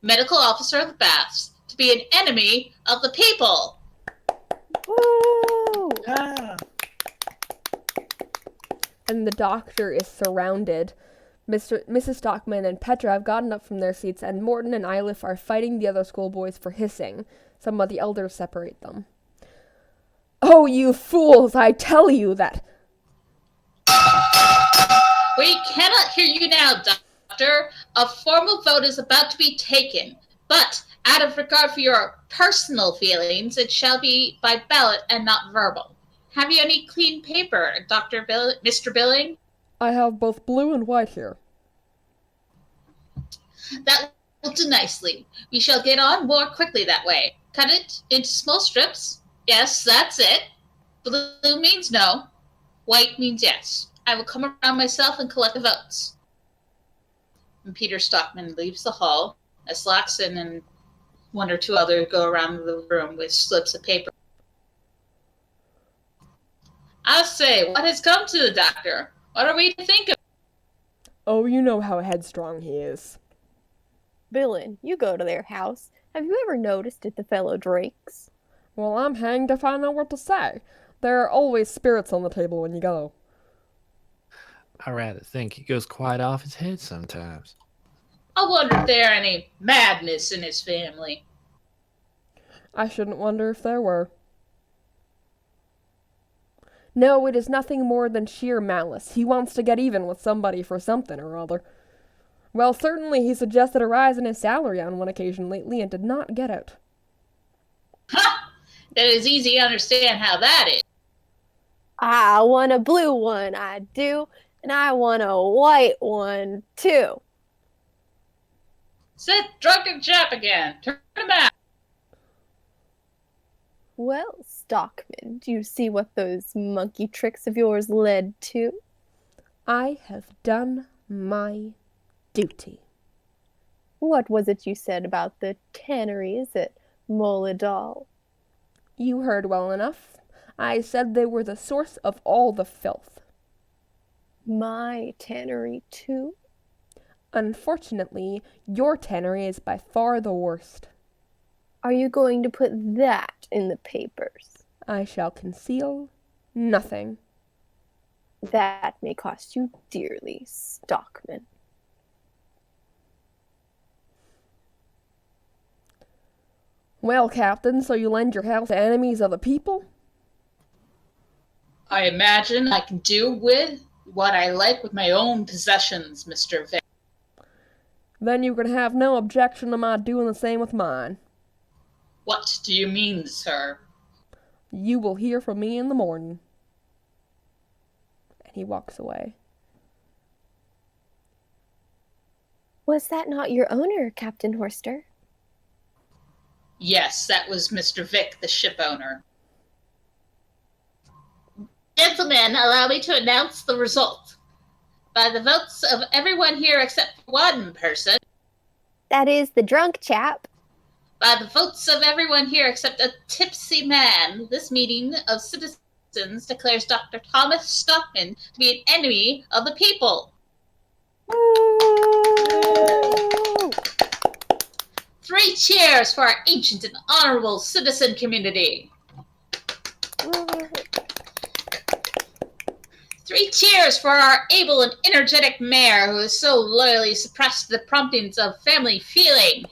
medical officer of the baths, to be an enemy of the people. Woo! Yeah. And the doctor is surrounded. Mrs. Stockman and Petra have gotten up from their seats, and Morton and Eilif are fighting the other schoolboys for hissing. Some of the elders separate them. Oh, you fools, I tell you that... We cannot hear you now, Doctor. A formal vote is about to be taken, but out of regard for your personal feelings, it shall be by ballot and not verbal. Have you any clean paper, Mr. Billing? I have both blue and white here. That will do nicely. We shall get on more quickly that way. Cut it into small strips. Yes, that's it. Blue means no. White means yes. I will come around myself and collect the votes. And Peter Stockman leaves the hall as Laxon and one or two others go around the room with slips of paper. I say, what has come to the doctor? What are we to think of? Oh, you know how headstrong he is. Billin, you go to their house. Have you ever noticed if the fellow drinks? Well, I'm hanged if I know what to say. There are always spirits on the table when you go. I rather think he goes quite off his head sometimes. I wonder if there are any madness in his family. I shouldn't wonder if there were. No, it is nothing more than sheer malice. He wants to get even with somebody for something or other. Well, certainly he suggested a rise in his salary on one occasion lately and did not get it. Ha! That is easy to understand how that is. I want a blue one, I do, and I want a white one, too. Sit, drunken chap again. Turn him out. Well, Stockman, do you see what those monkey tricks of yours led to? I have done my duty. What was it you said about the tanneries at Moladal? You heard well enough. I said they were the source of all the filth. My tannery, too? Unfortunately, your tannery is by far the worst. Are you going to put that in the papers? I shall conceal nothing. That may cost you dearly, Stockman. Well, Captain, so you lend your house to enemies of the people? I imagine I can do with what I like with my own possessions, Mr. Vic. Then you can have no objection to my doing the same with mine. What do you mean, sir? You will hear from me in the morning. And he walks away. Was that not your owner, Captain Horster? Yes, that was Mr. Vic, the ship owner. Gentlemen, allow me to announce the result. By the votes of everyone here except one person, That is the drunk chap. by the votes of everyone here except a tipsy man, this meeting of citizens declares Dr. Thomas Stockman to be an enemy of the people. Woo! 3 cheers for our ancient and honorable citizen community. Woo! 3 cheers for our able and energetic mayor who has so loyally suppressed the promptings of family feeling.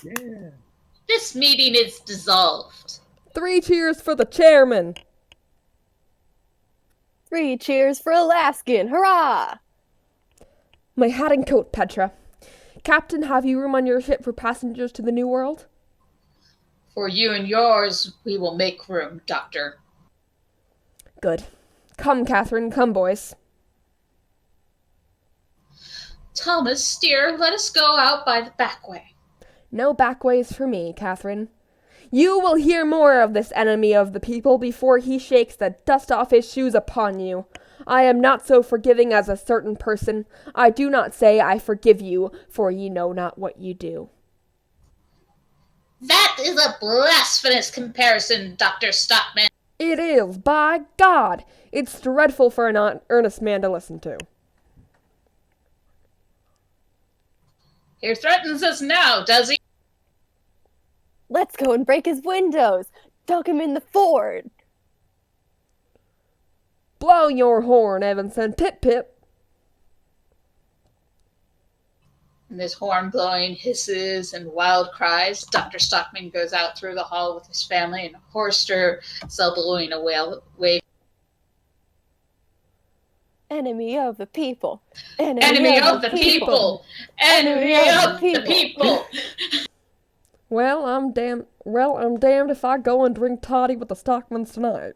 Yeah. This meeting is dissolved. 3 cheers for the chairman! 3 cheers for Alaskan! Hurrah! My hat and coat, Petra. Captain, have you room on your ship for passengers to the New World? For you and yours, we will make room, Doctor. Good. Come, Catherine, come, boys. Thomas, dear, let us go out by the back way. No back ways for me, Catherine. You will hear more of this enemy of the people before he shakes the dust off his shoes upon you. I am not so forgiving as a certain person. I do not say I forgive you, for ye know not what you do. That is a blasphemous comparison, Dr. Stockman. It is, by God! It's dreadful for an earnest man to listen to. He threatens us now, does he? Let's go and break his windows! Dunk him in the ford! Blow your horn, Evanson, pip-pip! And there's horn blowing, hisses, and wild cries. Dr. Stockman goes out through the hall with his family, and Horster is elbowing a wave. Enemy of the people! Enemy of the people! Enemy of the people! Well, I'm damned if I go and drink toddy with the Stockmans tonight.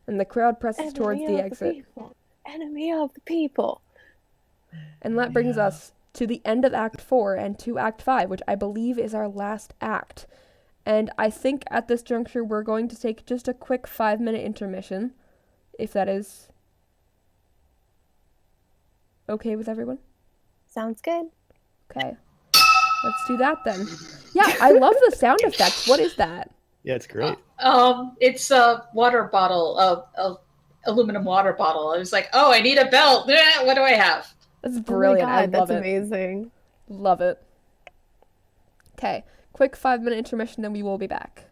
And the crowd presses towards the exit. Enemy of the people! And that brings us to the end of Act 4 and to Act 5, which I believe is our last act. And I think at this juncture we're going to take just a quick 5-minute intermission, if that is okay with everyone. Sounds good. Okay. Let's do that then. Yeah, I love the sound effects. What is that? Yeah, it's great. It's a water bottle, a aluminum water bottle. I was like, oh, I need a belt. What do I have? That's brilliant. Oh my God, I love that's it. amazing. Love it. Okay, quick 5-minute intermission, then we will be back.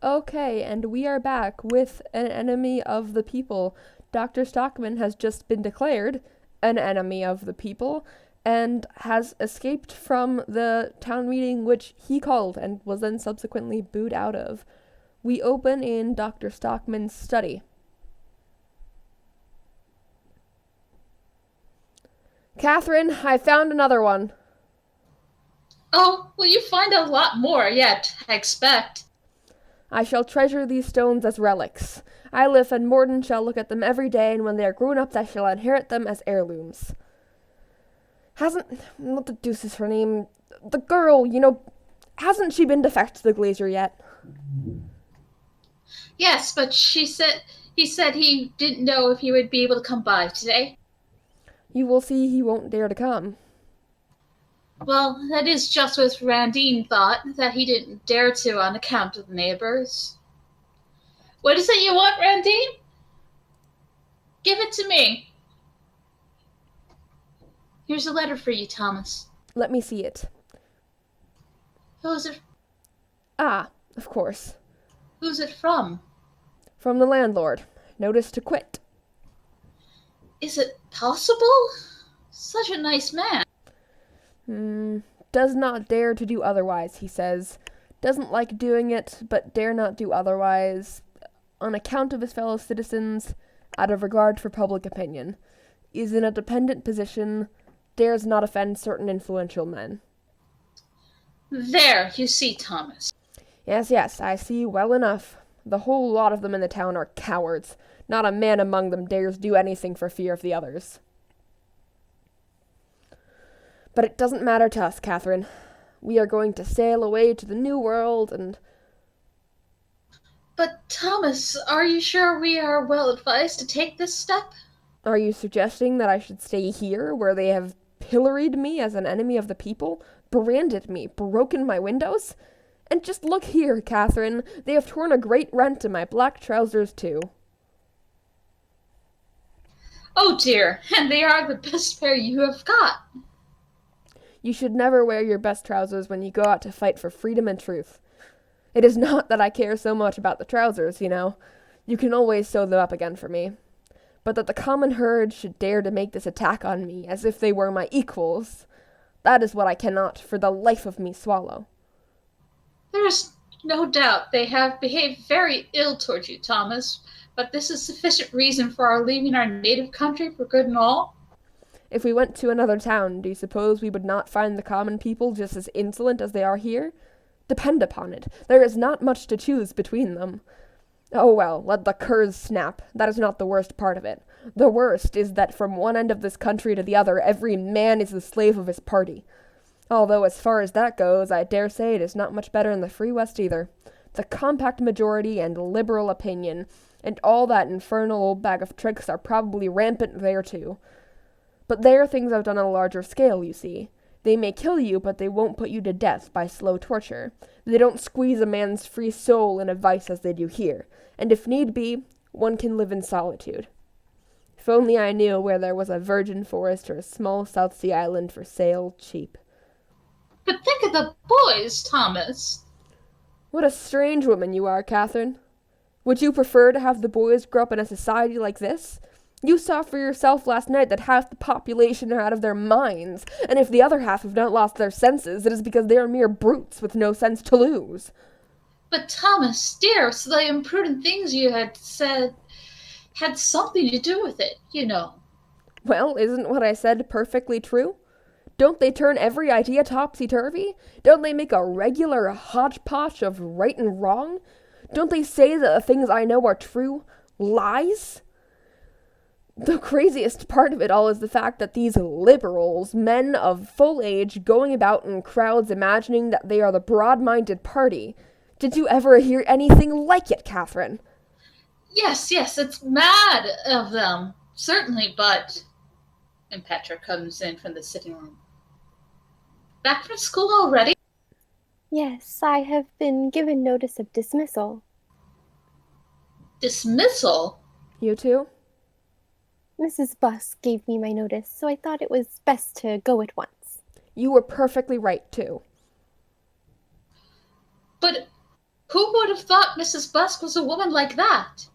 Okay, and we are back with an enemy of the people. Dr. Stockman has just been declared an enemy of the people and has escaped from the town meeting which he called and was then subsequently booed out of. We open in Dr. Stockman's study. Catherine, I found another one. Oh, well, you find a lot more yet, I expect. I shall treasure these stones as relics. Iliff and Morden shall look at them every day, and when they are grown up, I shall inherit them as heirlooms. What the deuce is her name? The girl, hasn't she been defect to the Glazier yet? Yes, but he said he didn't know if he would be able to come by today. You will see he won't dare to come. Well, that is just what Randine thought, that he didn't dare to on account of the neighbors. What is it you want, Randine? Give it to me. Here's a letter for you, Thomas. Let me see it. Who's it? Ah, of course. Who's it from? From the landlord. Notice to quit. Is it possible? Such a nice man. Does not dare to do otherwise, he says. Doesn't like doing it, but dare not do otherwise, on account of his fellow citizens, out of regard for public opinion. Is in a dependent position, dares not offend certain influential men. There, you see, Thomas. Yes, I see well enough. The whole lot of them in the town are cowards. Not a man among them dares do anything for fear of the others. But it doesn't matter to us, Catherine. We are going to sail away to the New World and... But, Thomas, are you sure we are well advised to take this step? Are you suggesting that I should stay here, where they have pilloried me as an enemy of the people, branded me, broken my windows? And just look here, Catherine. They have torn a great rent in my black trousers, too. Oh, dear, and they are the best pair you have got. You should never wear your best trousers when you go out to fight for freedom and truth. It is not that I care so much about the trousers, You can always sew them up again for me. But that the common herd should dare to make this attack on me as if they were my equals, that is what I cannot for the life of me swallow. There is no doubt they have behaved very ill towards you, Thomas, but this is sufficient reason for our leaving our native country for good and all. If we went to another town, do you suppose we would not find the common people just as insolent as they are here? Depend upon it, there is not much to choose between them. Oh well, let the curs snap. That is not the worst part of it. The worst is that from one end of this country to the other, every man is the slave of his party. Although as far as that goes, I dare say it is not much better in the Free West either. The compact majority and liberal opinion, and all that infernal old bag of tricks are probably rampant there too. But there things are done on a larger scale, you see. They may kill you, but they won't put you to death by slow torture. They don't squeeze a man's free soul in a vice as they do here, and if need be, one can live in solitude. If only I knew where there was a virgin forest or a small South Sea island for sale cheap. But think of the boys, Thomas. What a strange woman you are, Catherine. Would you prefer to have the boys grow up in a society like this? You saw for yourself last night that half the population are out of their minds, and if the other half have not lost their senses, it is because they are mere brutes with no sense to lose. But Thomas, dear, so the imprudent things you had said had something to do with it, Well, isn't what I said perfectly true? Don't they turn every idea topsy-turvy? Don't they make a regular hodgepodge of right and wrong? Don't they say that the things I know are true lies? The craziest part of it all is the fact that these liberals, men of full age, going about in crowds imagining that they are the broad-minded party. Did you ever hear anything like it, Catherine? Yes, it's mad of them, certainly, but... And Petra comes in from the sitting room. Back from school already? Yes, I have been given notice of dismissal. Dismissal? You too? Mrs. Buss gave me my notice, so I thought it was best to go at once. You were perfectly right, too. But Who would have thought Mrs. Busk was a woman like that?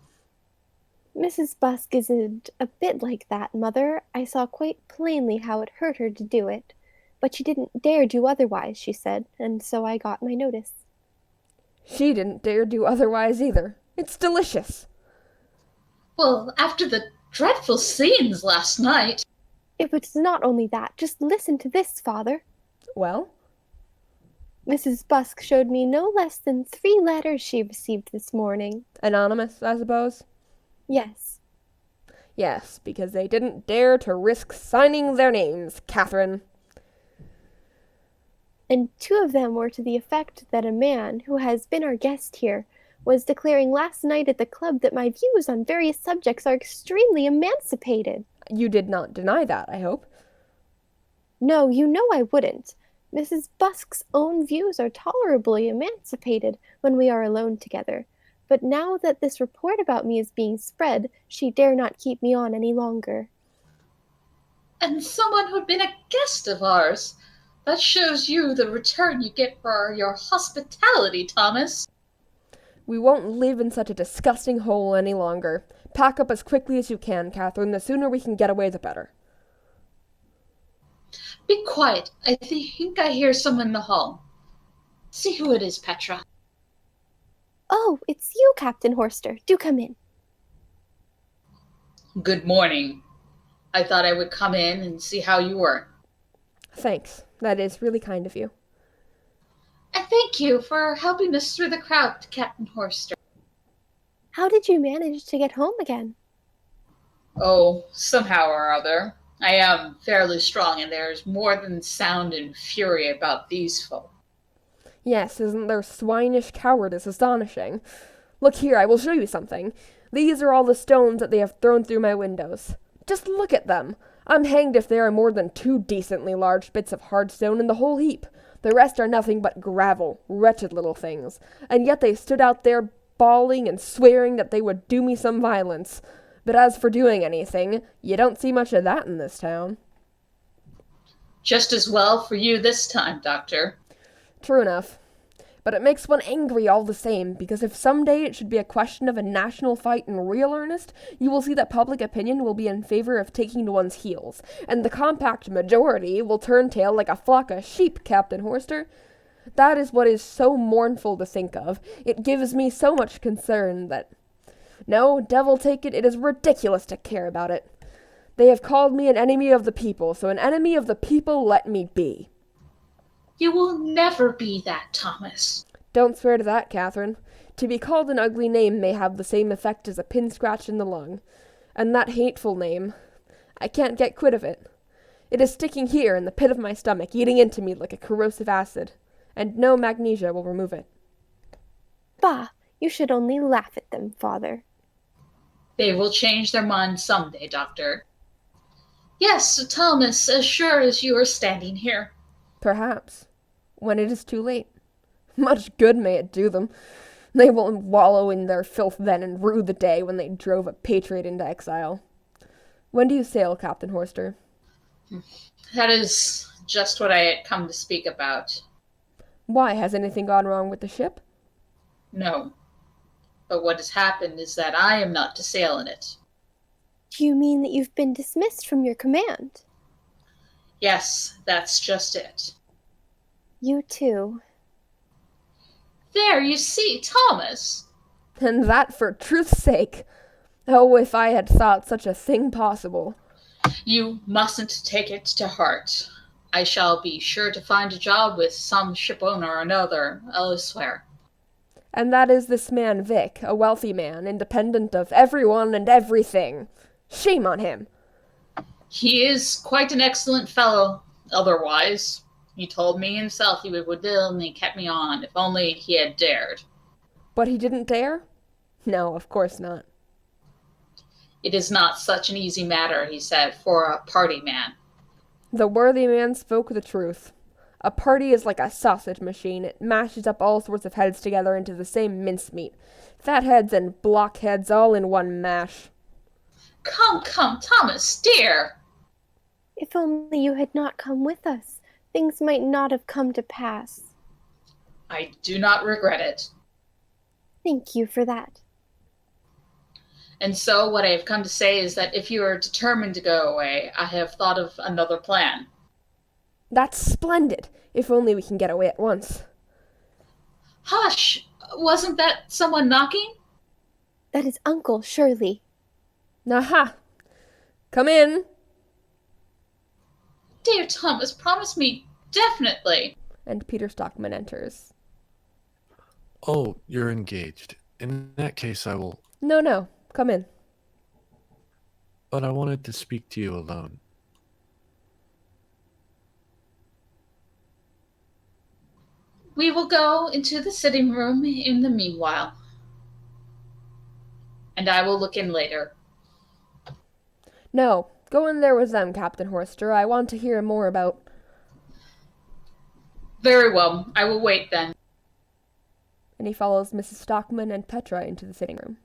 Mrs. Busk isn't a bit like that, Mother. I saw quite plainly how it hurt her to do it. But she didn't dare do otherwise, she said, and so I got my notice. She didn't dare do otherwise either. It's delicious. Well, after the dreadful scenes last night. It was not only that. Just listen to this, Father. Well? Mrs. Busk showed me no less than 3 letters she received this morning. Anonymous, I suppose? Yes. Yes, because they didn't dare to risk signing their names, Catherine. And 2 of them were to the effect that a man, who has been our guest here, was declaring last night at the club that my views on various subjects are extremely emancipated. You did not deny that, I hope. No, you know I wouldn't. Mrs. Busk's own views are tolerably emancipated when we are alone together. But now that this report about me is being spread, she dare not keep me on any longer. And someone who'd been a guest of ours. That shows you the return you get for your hospitality, Thomas. We won't live in such a disgusting hole any longer. Pack up as quickly as you can, Catherine. The sooner we can get away, the better. Be quiet. I think I hear someone in the hall. See who it is, Petra. Oh, it's you, Captain Horster. Do come in. Good morning. I thought I would come in and see how you were. Thanks. That is really kind of you. And thank you for helping us through the crowd, Captain Horster. How did you manage to get home again? Oh, somehow or other. I am fairly strong, and there's more than sound and fury about these folk. Yes, isn't their swinish cowardice astonishing? Look here, I will show you something. These are all the stones that they have thrown through my windows. Just look at them. I'm hanged if there are more than 2 decently large bits of hard stone in the whole heap. The rest are nothing but gravel, wretched little things. And yet they stood out there bawling and swearing that they would do me some violence. But as for doing anything, you don't see much of that in this town. Just as well for you this time, Doctor. True enough. But it makes one angry all the same, because if someday it should be a question of a national fight in real earnest, you will see that public opinion will be in favor of taking to one's heels, and the compact majority will turn tail like a flock of sheep, Captain Horster. That is what is so mournful to think of. It gives me so much concern that... No, devil take it, it is ridiculous to care about it. They have called me an enemy of the people, so an enemy of the people let me be. You will never be that, Thomas. Don't swear to that, Catherine. To be called an ugly name may have the same effect as a pin scratch in the lung. And that hateful name, I can't get quit of it. It is sticking here in the pit of my stomach, eating into me like a corrosive acid, and no magnesia will remove it. Bah, you should only laugh at them, Father. They will change their minds someday, Doctor. Yes, Thomas, as sure as you are standing here. Perhaps. When it is too late. Much good may it do them. They will wallow in their filth then and rue the day when they drove a patriot into exile. When do you sail, Captain Horster? That is just what I had come to speak about. Why, has anything gone wrong with the ship? No. But what has happened is that I am not to sail in it. Do you mean that you've been dismissed from your command? Yes, that's just it. You too. There, you see, Thomas. And that for truth's sake. Oh, if I had thought such a thing possible. You mustn't take it to heart. I shall be sure to find a job with some ship owner or another elsewhere. And that is this man Vic, a wealthy man, independent of everyone and everything. Shame on him. He is quite an excellent fellow, otherwise. He told me himself he would willingly kept me on, if only he had dared. But he didn't dare? No, of course not. It is not such an easy matter, he said, for a party man. The worthy man spoke the truth. A party is like a sausage machine. It mashes up all sorts of heads together into the same mincemeat. Fat heads and blockheads all in one mash. Come, Thomas, dear. If only you had not come with us, things might not have come to pass. I do not regret it. Thank you for that. And so what I have come to say is that if you are determined to go away, I have thought of another plan. That's splendid. If only we can get away at once. Hush! Wasn't that someone knocking? That is Uncle, surely. Aha! Come in! Dear Thomas, promise me definitely. And Peter Stockman enters. Oh, you're engaged. In that case, I will... No, come in. But I wanted to speak to you alone. We will go into the sitting room in the meanwhile. And I will look in later. No, go in there with them, Captain Horster. I want to hear more about... Very well, I will wait then. And he follows Mrs. Stockman and Petra into the sitting room.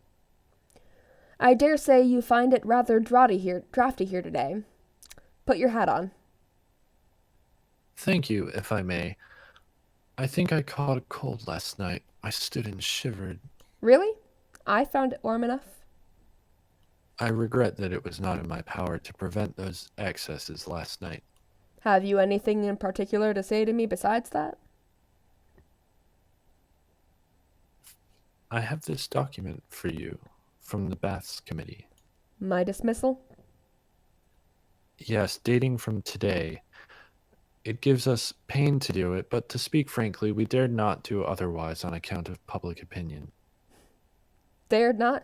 I dare say you find it rather draughty here today. Put your hat on. Thank you, if I may. I think I caught a cold last night. I stood and shivered. Really? I found it warm enough. I regret that it was not in my power to prevent those excesses last night. Have you anything in particular to say to me besides that? I have this document for you from the Baths Committee. My dismissal? Yes, dating from today. It gives us pain to do it, but to speak frankly, we dared not do otherwise on account of public opinion. Dared not?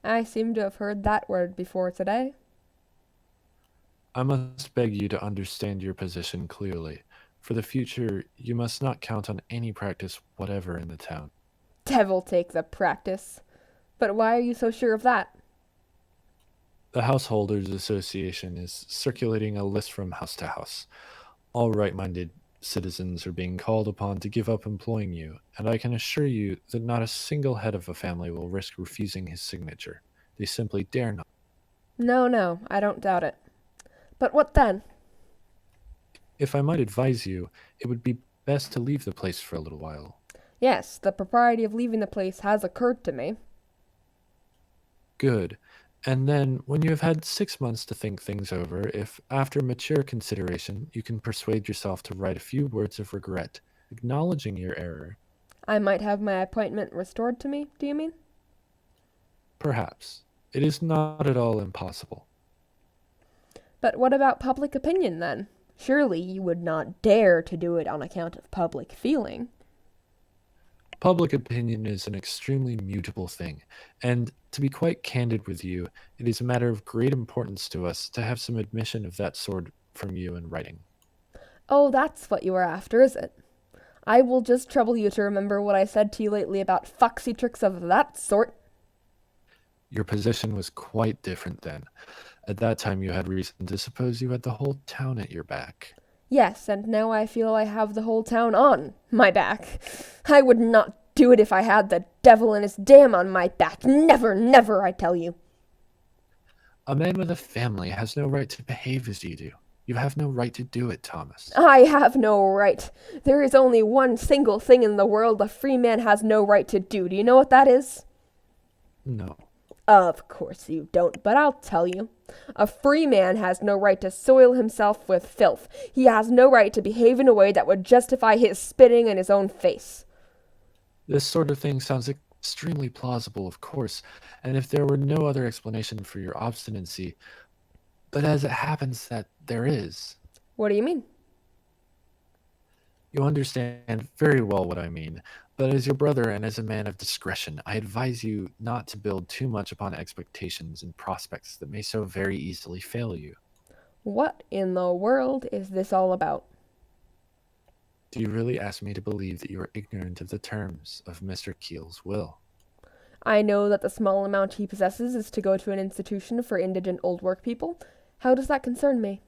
I seem to have heard that word before today. I must beg you to understand your position clearly. For the future, you must not count on any practice whatever in the town. Devil take the practice. But why are you so sure of that? The Householders Association is circulating a list from house to house. All right-minded citizens are being called upon to give up employing you, and I can assure you that not a single head of a family will risk refusing his signature. They simply dare not. No, I don't doubt it. But what then? If I might advise you, it would be best to leave the place for a little while. Yes, the propriety of leaving the place has occurred to me. Good. And then, when you have had 6 months to think things over, if, after mature consideration, you can persuade yourself to write a few words of regret, acknowledging your error. I might have my appointment restored to me, do you mean? Perhaps. It is not at all impossible. But what about public opinion, then? Surely you would not dare to do it on account of public feeling. Public opinion is an extremely mutable thing, and to be quite candid with you, it is a matter of great importance to us to have some admission of that sort from you in writing. Oh, that's what you are after, is it? I will just trouble you to remember what I said to you lately about foxy tricks of that sort. Your position was quite different then. At that time you had reason to suppose you had the whole town at your back. Yes, and now I feel I have the whole town on my back. I would not do it if I had the devil and his dam on my back. Never, I tell you. A man with a family has no right to behave as you do. You have no right to do it, Thomas. I have no right. There is only one single thing in the world a free man has no right to do. Do you know what that is? No. Of course you don't, but I'll tell you. A free man has no right to soil himself with filth. He has no right to behave in a way that would justify his spitting in his own face. This sort of thing sounds extremely plausible, of course, and if there were no other explanation for your obstinacy, but as it happens that there is. What do you mean? You understand very well what I mean, but as your brother and as a man of discretion, I advise you not to build too much upon expectations and prospects that may so very easily fail you. What in the world is this all about? Do you really ask me to believe that you are ignorant of the terms of Mr. Keel's will? I know that the small amount he possesses is to go to an institution for indigent old work people. How does that concern me?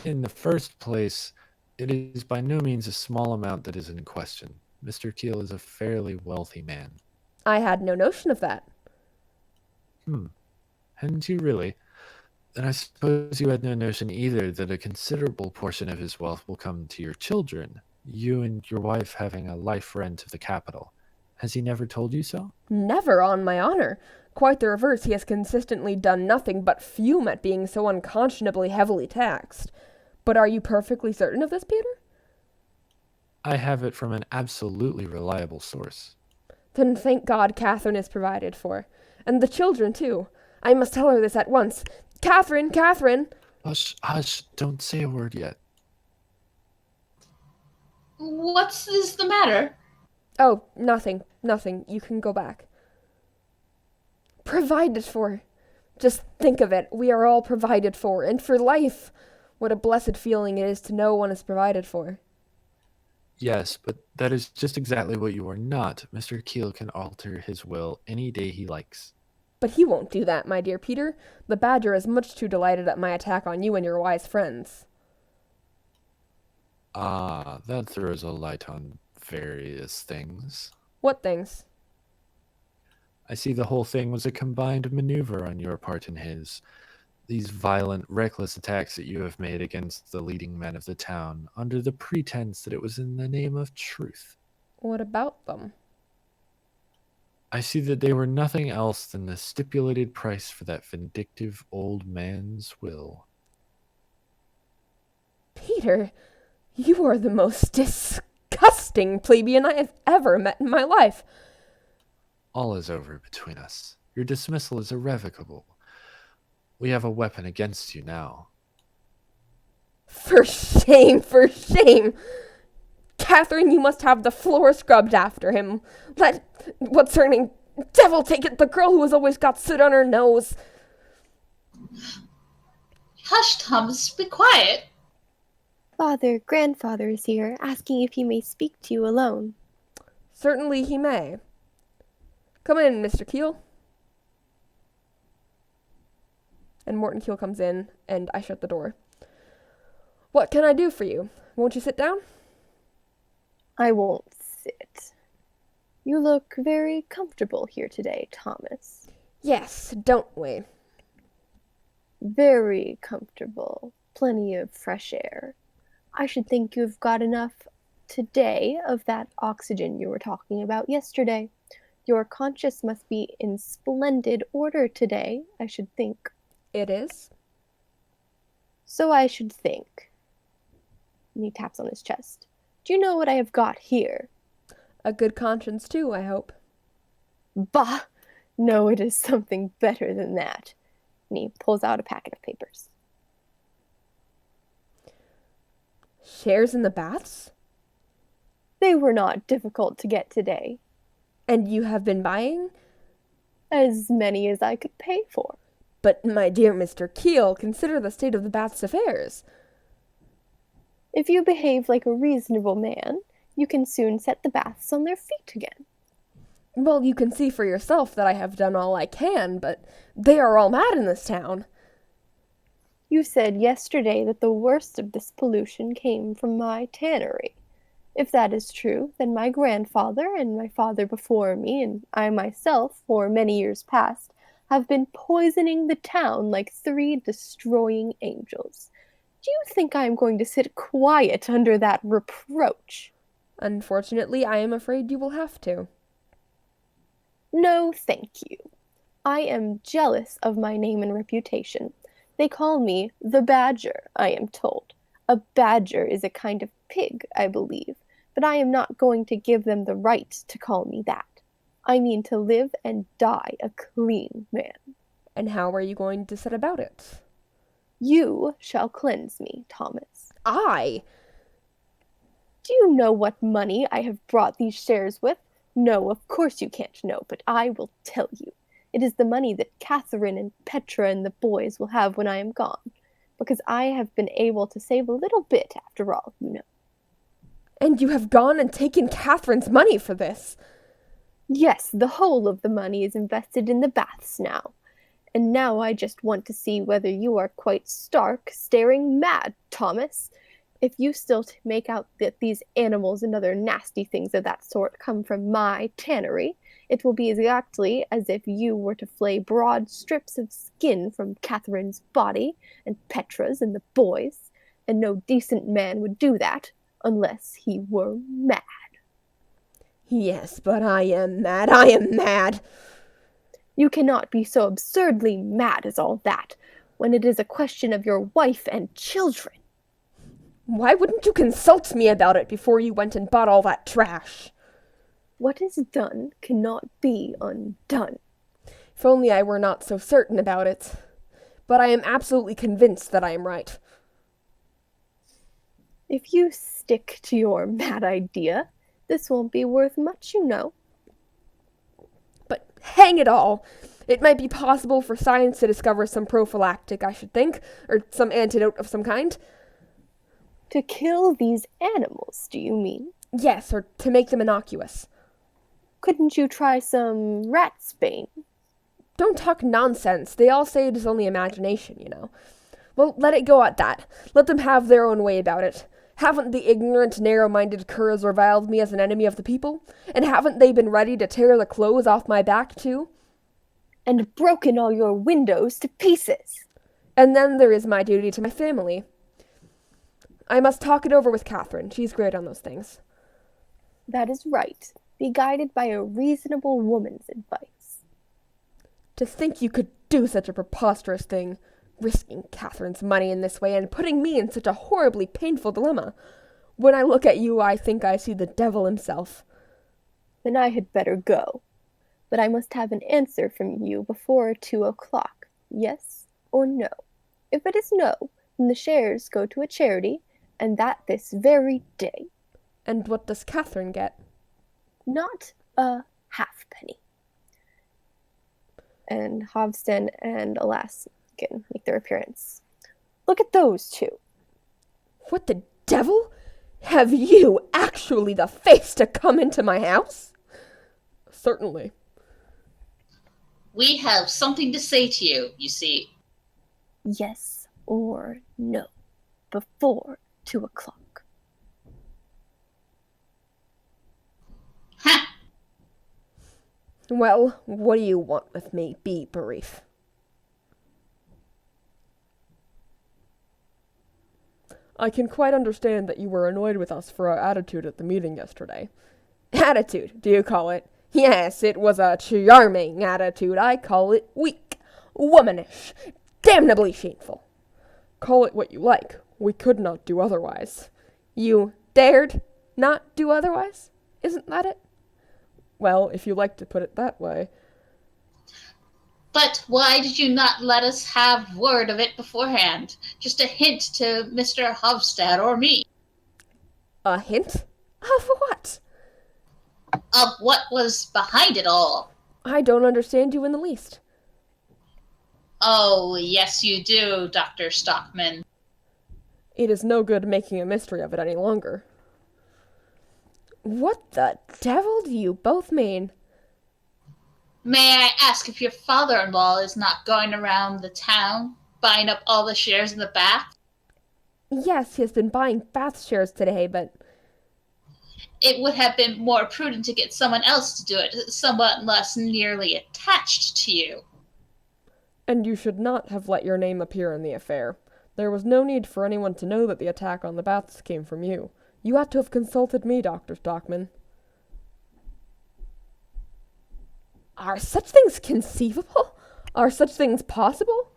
In the first place, it is by no means a small amount that is in question. Mr. Keel is a fairly wealthy man. I had no notion of that. Hadn't you really? Then I suppose you had no notion either that a considerable portion of his wealth will come to your children, you and your wife having a life rent of the capital, Has he never told you so? Never, on my honor. Quite the reverse, he has consistently done nothing but fume at being so unconscionably heavily taxed. But are you perfectly certain of this, Peter? I have it from an absolutely reliable source. Then thank God Catherine is provided for. And the children, too. I must tell her this at once. Catherine! Catherine! Hush, hush, don't say a word yet. What's the matter? Oh, nothing. Nothing. You can go back. Provided for. Just think of it. We are all provided for, and for life. What a blessed feeling it is to know one is provided for. Yes, but that is just exactly what you are not. Mr. Keel can alter his will any day he likes. But he won't do that, my dear Peter. The badger is much too delighted at my attack on you and your wise friends. Ah, that throws a light on various things. What things? I see the whole thing was a combined maneuver on your part and his. These violent, reckless attacks that you have made against the leading men of the town, under the pretense that it was in the name of truth. What about them? I see that they were nothing else than the stipulated price for that vindictive old man's will. Peter, you are the most disgusting plebeian I have ever met in my life. All is over between us. Your dismissal is irrevocable. We have a weapon against you now. For shame, for shame. Catherine, you must have the floor scrubbed after him. Let, what's her name? Devil take it, the girl who has always got soot on her nose. Hush, Thomas, be quiet. Father, grandfather is here, asking if he may speak to you alone. Certainly he may. Come in, Mr. Keel. And Morton Keel comes in, and I shut the door. What can I do for you? Won't you sit down? I won't sit. You look very comfortable here today, Thomas. Yes, don't we? Very comfortable. Plenty of fresh air. I should think you've got enough today of that oxygen you were talking about yesterday. Your conscience must be in splendid order today, I should think. It is. So I should think. And he taps on his chest. Do you know what I have got here? A good conscience, too, I hope. Bah! No, it is something better than that. And he pulls out a packet of papers. Shares in the baths? They were not difficult to get today. And you have been buying? As many as I could pay for. But, my dear Mr. Keel, consider the state of the bath's affairs. If you behave like a reasonable man, you can soon set the baths on their feet again. Well, you can see for yourself that I have done all I can, but they are all mad in this town. You said yesterday that the worst of this pollution came from my tannery. If that is true, then my grandfather and my father before me, and I myself, for many years past, have been poisoning the town like 3 destroying angels. Do you think I am going to sit quiet under that reproach? Unfortunately, I am afraid you will have to. No, thank you. I am jealous of my name and reputation. They call me the Badger, I am told. A badger is a kind of pig, I believe, but I am not going to give them the right to call me that. I mean to live and die a clean man. And how are you going to set about it? You shall cleanse me, Thomas. I? Do you know what money I have brought these shares with? No, of course you can't know, but I will tell you. It is the money that Catherine and Petra and the boys will have when I am gone, because I have been able to save a little bit after all, you know. And you have gone and taken Catherine's money for this? Yes, the whole of the money is invested in the baths now. And now I just want to see whether you are quite stark, staring mad, Thomas. If you still make out that these animals and other nasty things of that sort come from my tannery, it will be exactly as if you were to flay broad strips of skin from Catherine's body and Petra's and the boys, and no decent man would do that unless he were mad. Yes, but I am mad. I am mad. You cannot be so absurdly mad as all that, when it is a question of your wife and children. Why wouldn't you consult me about it before you went and bought all that trash? What is done cannot be undone. If only I were not so certain about it. But I am absolutely convinced that I am right. If you stick to your mad idea, this won't be worth much, you know. But hang it all! It might be possible for science to discover some prophylactic, I should think, or some antidote of some kind. To kill these animals, do you mean? Yes, or to make them innocuous. Couldn't you try some ratsbane? Don't talk nonsense. They all say it is only imagination, you know. Well, let it go at that. Let them have their own way about it. Haven't the ignorant, narrow-minded curs reviled me as an enemy of the people? And haven't they been ready to tear the clothes off my back, too? And broken all your windows to pieces. And then there is my duty to my family. I must talk it over with Catherine. She's great on those things. That is right. Be guided by a reasonable woman's advice. To think you could do such a preposterous thing, risking Catherine's money in this way and putting me in such a horribly painful dilemma. When I look at you, I think I see the devil himself. Then I had better go. But I must have an answer from you before 2 o'clock. Yes or no? If it is no, then the shares go to a charity, and that this very day. And what does Catherine get? Not a halfpenny. And Hovsten and Alaskan make their appearance. Look at those two. What the devil? Have you actually the face to come into my house? Certainly. We have something to say to you, you see. Yes or no, before 2 o'clock. Ha! Well, what do you want with me? Be brief. I can quite understand that you were annoyed with us for our attitude at the meeting yesterday. Attitude, do you call it? Yes, it was a charming attitude. I call it weak, womanish, damnably shameful. Call it what you like. We could not do otherwise. You dared not do otherwise? Isn't that it? Well, if you like to put it that way. But why did you not let us have word of it beforehand? Just a hint to Mr. Hofstad or me. A hint? Of what? Of what was behind it all. I don't understand you in the least. Oh, yes you do, Dr. Stockman. It is no good making a mystery of it any longer. What the devil do you both mean? May I ask if your father-in-law is not going around the town, buying up all the shares in the bath? Yes, he has been buying Bath shares today, but... It would have been more prudent to get someone else to do it, someone less nearly attached to you. And you should not have let your name appear in the affair. There was no need for anyone to know that the attack on the Baths came from you. You ought to have consulted me, Dr. Stockman. Are such things conceivable? Are such things possible?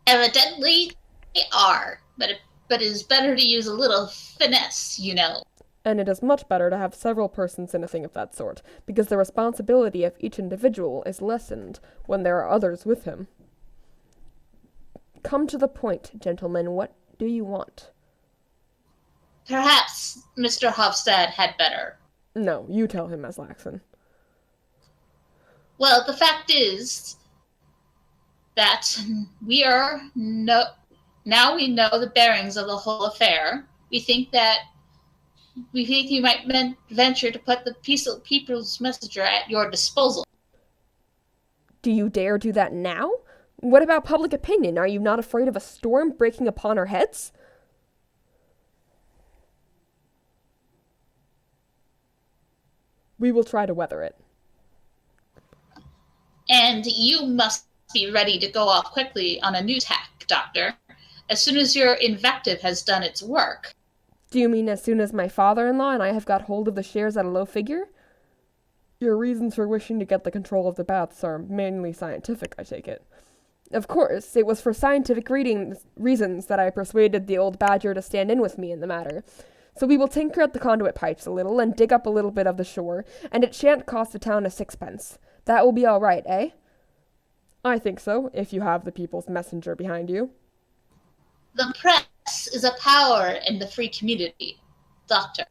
Evidently, they are, but it is better to use a little finesse, you know. And it is much better to have several persons in a thing of that sort, because the responsibility of each individual is lessened when there are others with him. Come to the point, gentlemen. What do you want? Perhaps Mr. Hofstad had better. No, you tell him, Aslaxon. Well, the fact is that now we know the bearings of the whole affair. We think you might venture to put the People's Messenger at your disposal. Do you dare do that now? What about public opinion? Are you not afraid of a storm breaking upon our heads? We will try to weather it. And you must be ready to go off quickly on a new tack, Doctor, as soon as your invective has done its work. Do you mean as soon as my father-in-law and I have got hold of the shares at a low figure? Your reasons for wishing to get the control of the baths are mainly scientific, I take it. Of course, it was for scientific reasons that I persuaded the old badger to stand in with me in the matter. So we will tinker at the conduit pipes a little and dig up a little bit of the shore, and it shan't cost the town a sixpence. That will be all right, eh? I think so, if you have the people's messenger behind you. The press is a power in the free community, Doctor.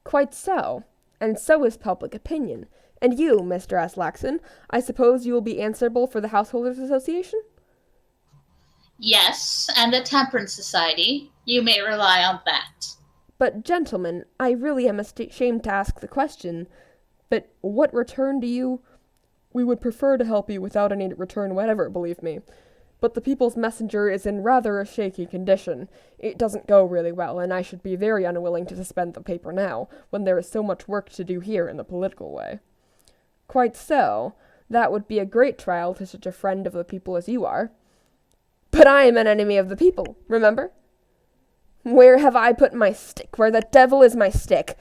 Quite so. And so is public opinion. And you, Mr. Aslaxon, I suppose you will be answerable for the Householders Association? Yes, and the Temperance Society. You may rely on that. But, gentlemen, I really am ashamed to ask the question, but what return do you... We would prefer to help you without any return whatever, believe me. But the People's Messenger is in rather a shaky condition. It doesn't go really well, and I should be very unwilling to suspend the paper now, when there is so much work to do here in the political way. Quite so. That would be a great trial to such a friend of the people as you are. But I am an enemy of the people, remember? Where have I put my stick? Where the devil is my stick?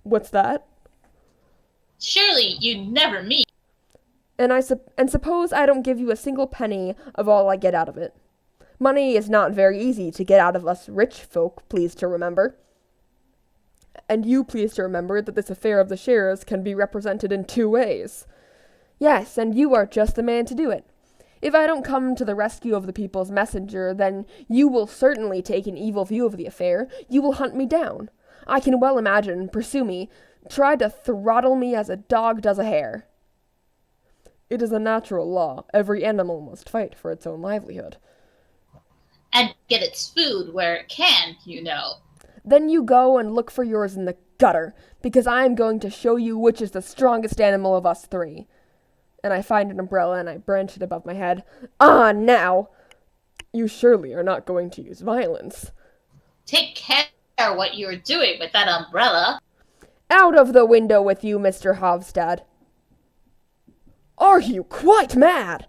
What's that? Surely you never mean. And suppose I don't give you a single penny of all I get out of it. Money is not very easy to get out of us rich folk, please to remember. And you please to remember that this affair of the shares can be represented in 2 ways. Yes, and you are just the man to do it. If I don't come to the rescue of the People's Messenger, then you will certainly take an evil view of the affair. You will hunt me down. I can well imagine, pursue me, try to throttle me as a dog does a hare. It is a natural law. Every animal must fight for its own livelihood. And get its food where it can, you know. Then you go and look for yours in the gutter, because I am going to show you which is the strongest animal of us 3. And I find an umbrella and I branch it above my head. Ah, now! You surely are not going to use violence. Take care what you are doing with that umbrella. Out of the window with you, Mr. Hovstad. Are you quite mad?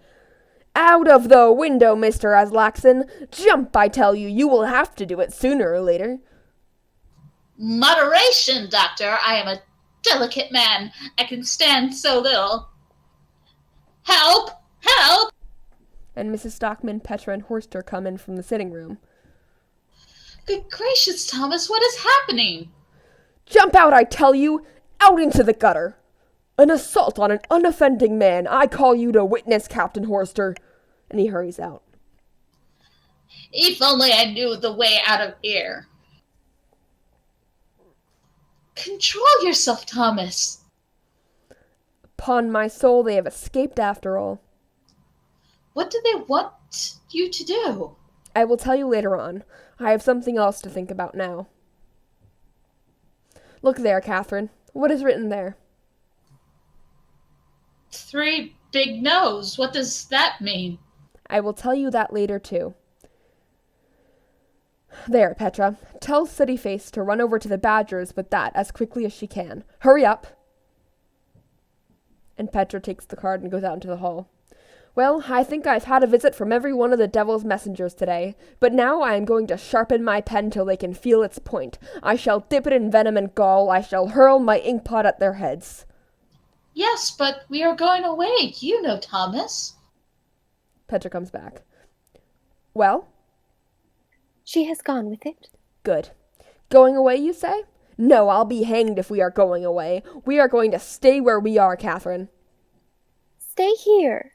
Out of the window, Mr. Aslaxon. Jump, I tell you. You will have to do it sooner or later. Moderation, Doctor. I am a delicate man. I can stand so little. Help! Help! And Mrs. Stockman, Petra, and Horster come in from the sitting room. Good gracious, Thomas, what is happening? Jump out, I tell you! Out into the gutter! An assault on an unoffending man! I call you to witness, Captain Horster! And he hurries out. If only I knew the way out of here. Control yourself, Thomas. Upon my soul, they have escaped after all. What do they want you to do? I will tell you later on. I have something else to think about now. Look there, Catherine. What is written there? 3 big no's. What does that mean? I will tell you that later, too. There, Petra. Tell Sooty Face to run over to the Badgers with that as quickly as she can. Hurry up! And Petra takes the card and goes out into the hall. Well, I think I've had a visit from every one of the devil's messengers today, but now I am going to sharpen my pen till they can feel its point. I shall dip it in venom and gall. I shall hurl my inkpot at their heads. Yes, but we are going away, you know, Thomas. Petra comes back. Well? She has gone with it. Good. Going away, you say? No, I'll be hanged if we are going away. We are going to stay where we are, Catherine. Stay here.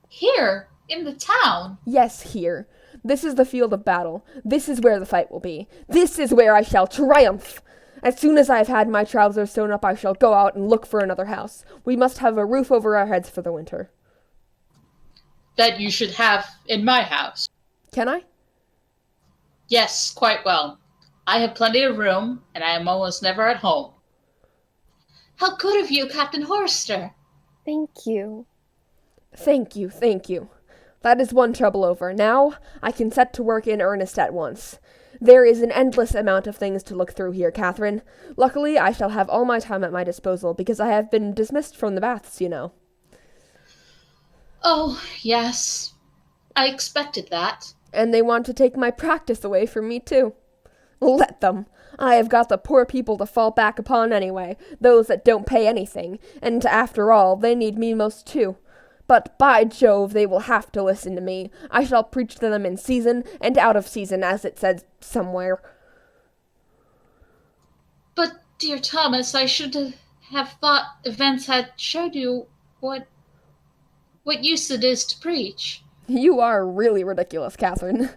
Here? In the town? Yes, here. This is the field of battle. This is where the fight will be. This is where I shall triumph. As soon as I have had my trousers sewn up, I shall go out and look for another house. We must have a roof over our heads for the winter. That you should have in my house. Can I? Yes, quite well. I have plenty of room, and I am almost never at home. How good of you, Captain Horster. Thank you. Thank you, thank you. That is one trouble over. Now I can set to work in earnest at once. There is an endless amount of things to look through here, Catherine. Luckily, I shall have all my time at my disposal, because I have been dismissed from the baths, you know. Oh, yes. I expected that. And they want to take my practice away from me, too. Let them. I have got the poor people to fall back upon anyway, those that don't pay anything, and after all, they need me most too. But by Jove, they will have to listen to me. I shall preach to them in season and out of season, as it says somewhere. But, dear Thomas, I should have thought events had showed you what use it is to preach. You are really ridiculous, Catherine.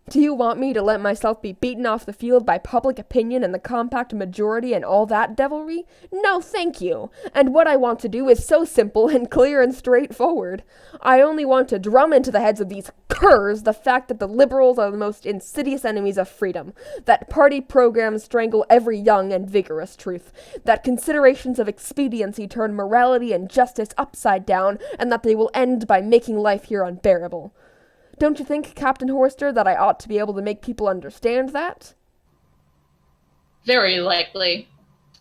Do you want me to let myself be beaten off the field by public opinion and the compact majority and all that devilry? No, thank you. And what I want to do is so simple and clear and straightforward. I only want to drum into the heads of these curs the fact that the liberals are the most insidious enemies of freedom, that party programs strangle every young and vigorous truth, that considerations of expediency turn morality and justice upside down, and that they will end by making life here unbearable. Don't you think, Captain Horster, that I ought to be able to make people understand that? Very likely.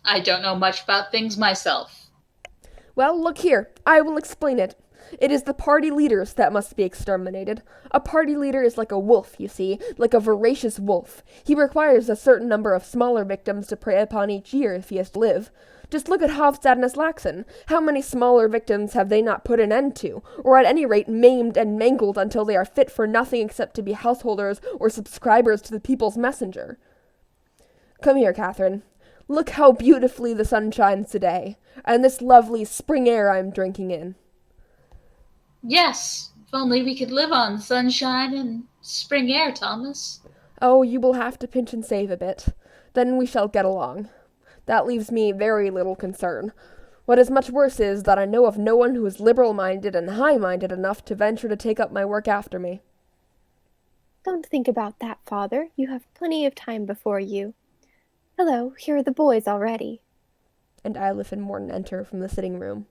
I don't know much about things myself. Well, look here. I will explain it. It is the party leaders that must be exterminated. A party leader is like a wolf, you see, like a voracious wolf. He requires a certain number of smaller victims to prey upon each year if he has to live. Just look at Hofstad and Aslaxon. How many smaller victims have they not put an end to, or at any rate maimed and mangled until they are fit for nothing except to be householders or subscribers to the People's Messenger? Come here, Catherine. Look how beautifully the sun shines today, and this lovely spring air I'm drinking in. Yes, if only we could live on sunshine and spring air, Thomas. Oh, you will have to pinch and save a bit. Then we shall get along. That leaves me very little concern. What is much worse is that I know of no one who is liberal-minded and high-minded enough to venture to take up my work after me. Don't think about that, Father. You have plenty of time before you. Hello, here are the boys already. And Ylif and Morton enter from the sitting room.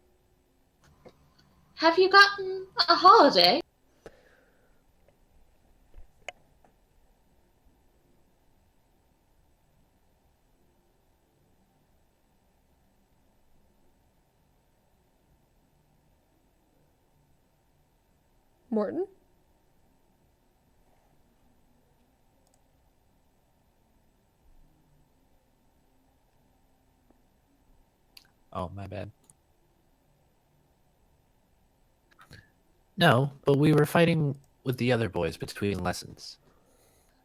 Have you gotten a holiday? Morton? Oh, my bad. No, but we were fighting with the other boys between lessons.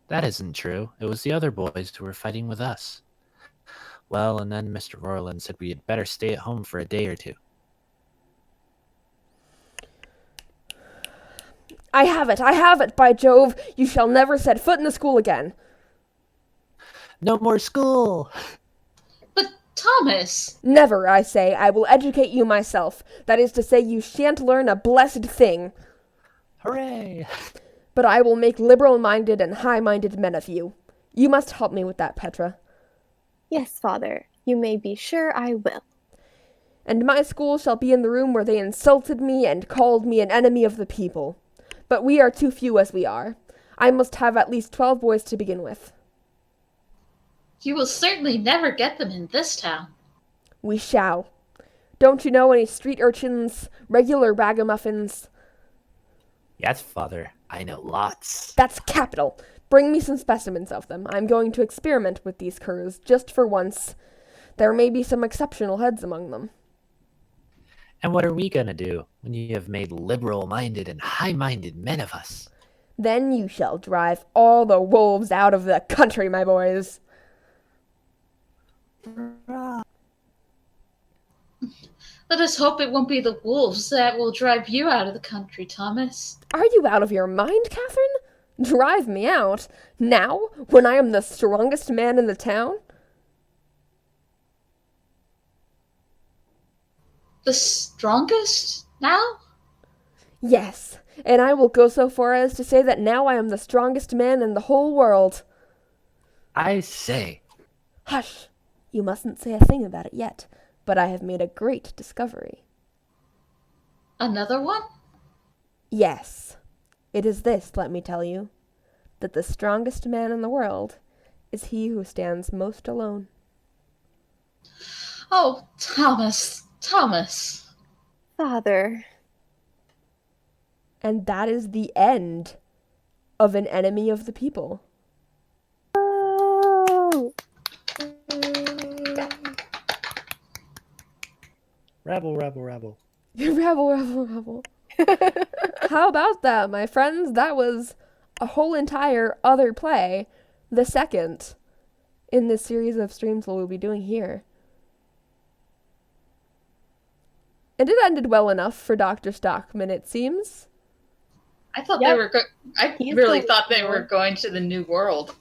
That isn't true. It was the other boys who were fighting with us. Well, and then Mr. Rorland said we had better stay at home for a day or two. I have it, by Jove! You shall never set foot in the school again! No more school! But, Thomas! Never, I say. I will educate you myself. That is to say, you shan't learn a blessed thing. Hooray! But I will make liberal-minded and high-minded men of you. You must help me with that, Petra. Yes, Father. You may be sure I will. And my school shall be in the room where they insulted me and called me an enemy of the people. But we are too few as we are. I must have at least 12 boys to begin with. You will certainly never get them in this town. We shall. Don't you know any street urchins, regular ragamuffins? Yes, Father. I know lots. That's capital. Bring me some specimens of them. I'm going to experiment with these curs, just for once. There may be some exceptional heads among them. And what are we gonna do when you have made liberal-minded and high-minded men of us? Then you shall drive all the wolves out of the country, my boys. Let us hope it won't be the wolves that will drive you out of the country, Thomas. Are you out of your mind, Catherine? Drive me out? Now, when I am the strongest man in the town? The strongest now? Yes, and I will go so far as to say that now I am the strongest man in the whole world. I say. Hush! You mustn't say a thing about it yet, but I have made a great discovery. Another one? Yes. It is this, let me tell you, that the strongest man in the world is he who stands most alone. Oh, Thomas, Thomas. Father. And that is the end of an enemy of the people. Rabble, rabble, rabble. Rebel, rebel, rebel. How about that, my friends? That was a whole entire other play, the second in this series of streams we'll be doing here. And it ended well enough for Dr. Stockman, it seems. I thought Yep. they were. I He's really the thought they leader. were going to the New World.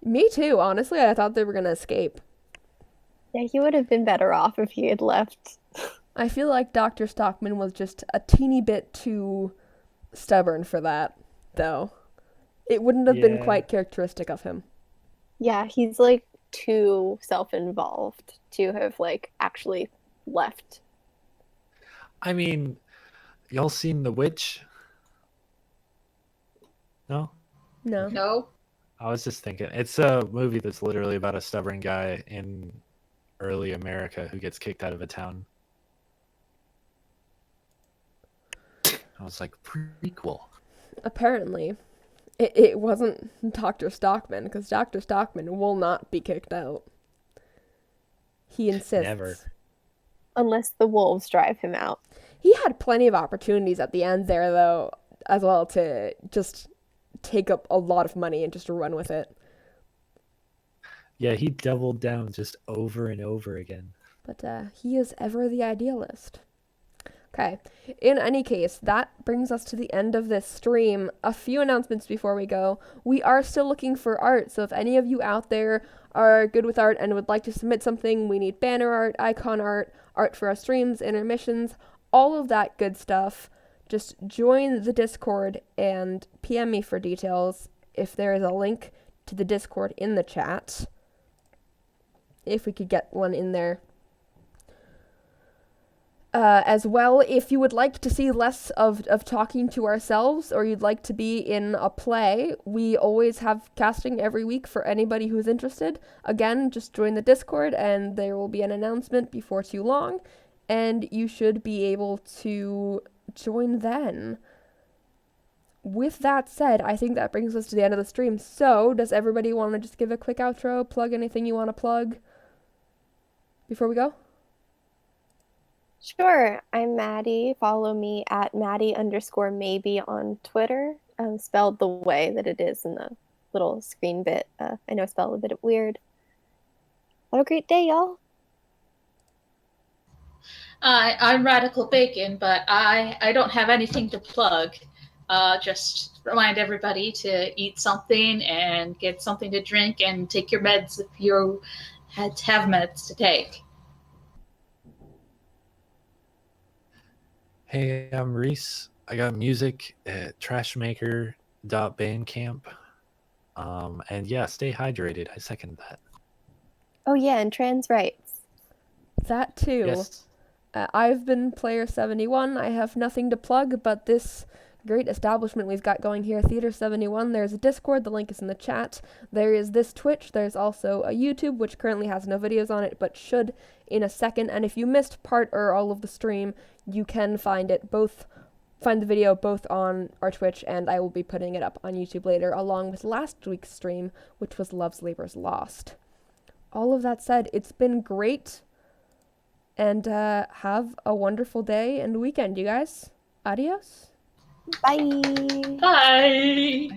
Me too, honestly. I thought they were gonna escape. Yeah, he would have been better off if he had left. I feel like Dr. Stockman was just a teeny bit too stubborn for that, though. It wouldn't have been Yeah. quite characteristic of him. Yeah, he's like too self-involved to have like actually left. I mean, y'all seen The Witch? No? No. No. I was just thinking. It's a movie that's literally about a stubborn guy in early America who gets kicked out of a town. I was like, prequel. Apparently, it wasn't Dr. Stockman, because Dr. Stockman will not be kicked out. He insists. Never. Unless the wolves drive him out. He had plenty of opportunities at the end there, though, as well, to just take up a lot of money and just run with it. Yeah, he doubled down just over and over again. But he is ever the idealist. Okay, in any case, that brings us to the end of this stream. A few announcements before we go. We are still looking for art, so if any of you out there are good with art and would like to submit something, we need banner art, icon art, art for our streams, intermissions, all of that good stuff. Just join the Discord and PM me for details if there is a link to the Discord in the chat. If we could get one in there. As well, if you would like to see less of talking to ourselves, or you'd like to be in a play, we always have casting every week for anybody who's interested. Again, just join the Discord and there will be an announcement before too long, and you should be able to join then. With that said, I think that brings us to the end of the stream. So, does everybody want to just give a quick outro, plug anything you want to plug before we go? Sure, I'm Maddie. Follow me at Maddie_maybe on Twitter. Spelled the way that it is in the little screen bit. I know I spelled a bit weird. Have a great day, y'all. I'm Radical Bacon, but I don't have anything to plug. Just remind everybody to eat something and get something to drink and take your meds if you had to have meds to take. Hey, I'm Reese. I got music at trashmaker.bandcamp. And yeah, stay hydrated. I second that. Oh yeah, and trans rights. That too. Yes. I've been Player 71. I have nothing to plug, but this great establishment we've got going here, Theater 71. There's a Discord, the link is in the chat. There is this Twitch, there's also a YouTube, which currently has no videos on it, but should in a second. And if you missed part or all of the stream, you can find the video both on our Twitch, and I will be putting it up on YouTube later, along with last week's stream, which was Love's Labor's Lost. All of that said, it's been great, and have a wonderful day and weekend, you guys. Adios. Bye. Bye.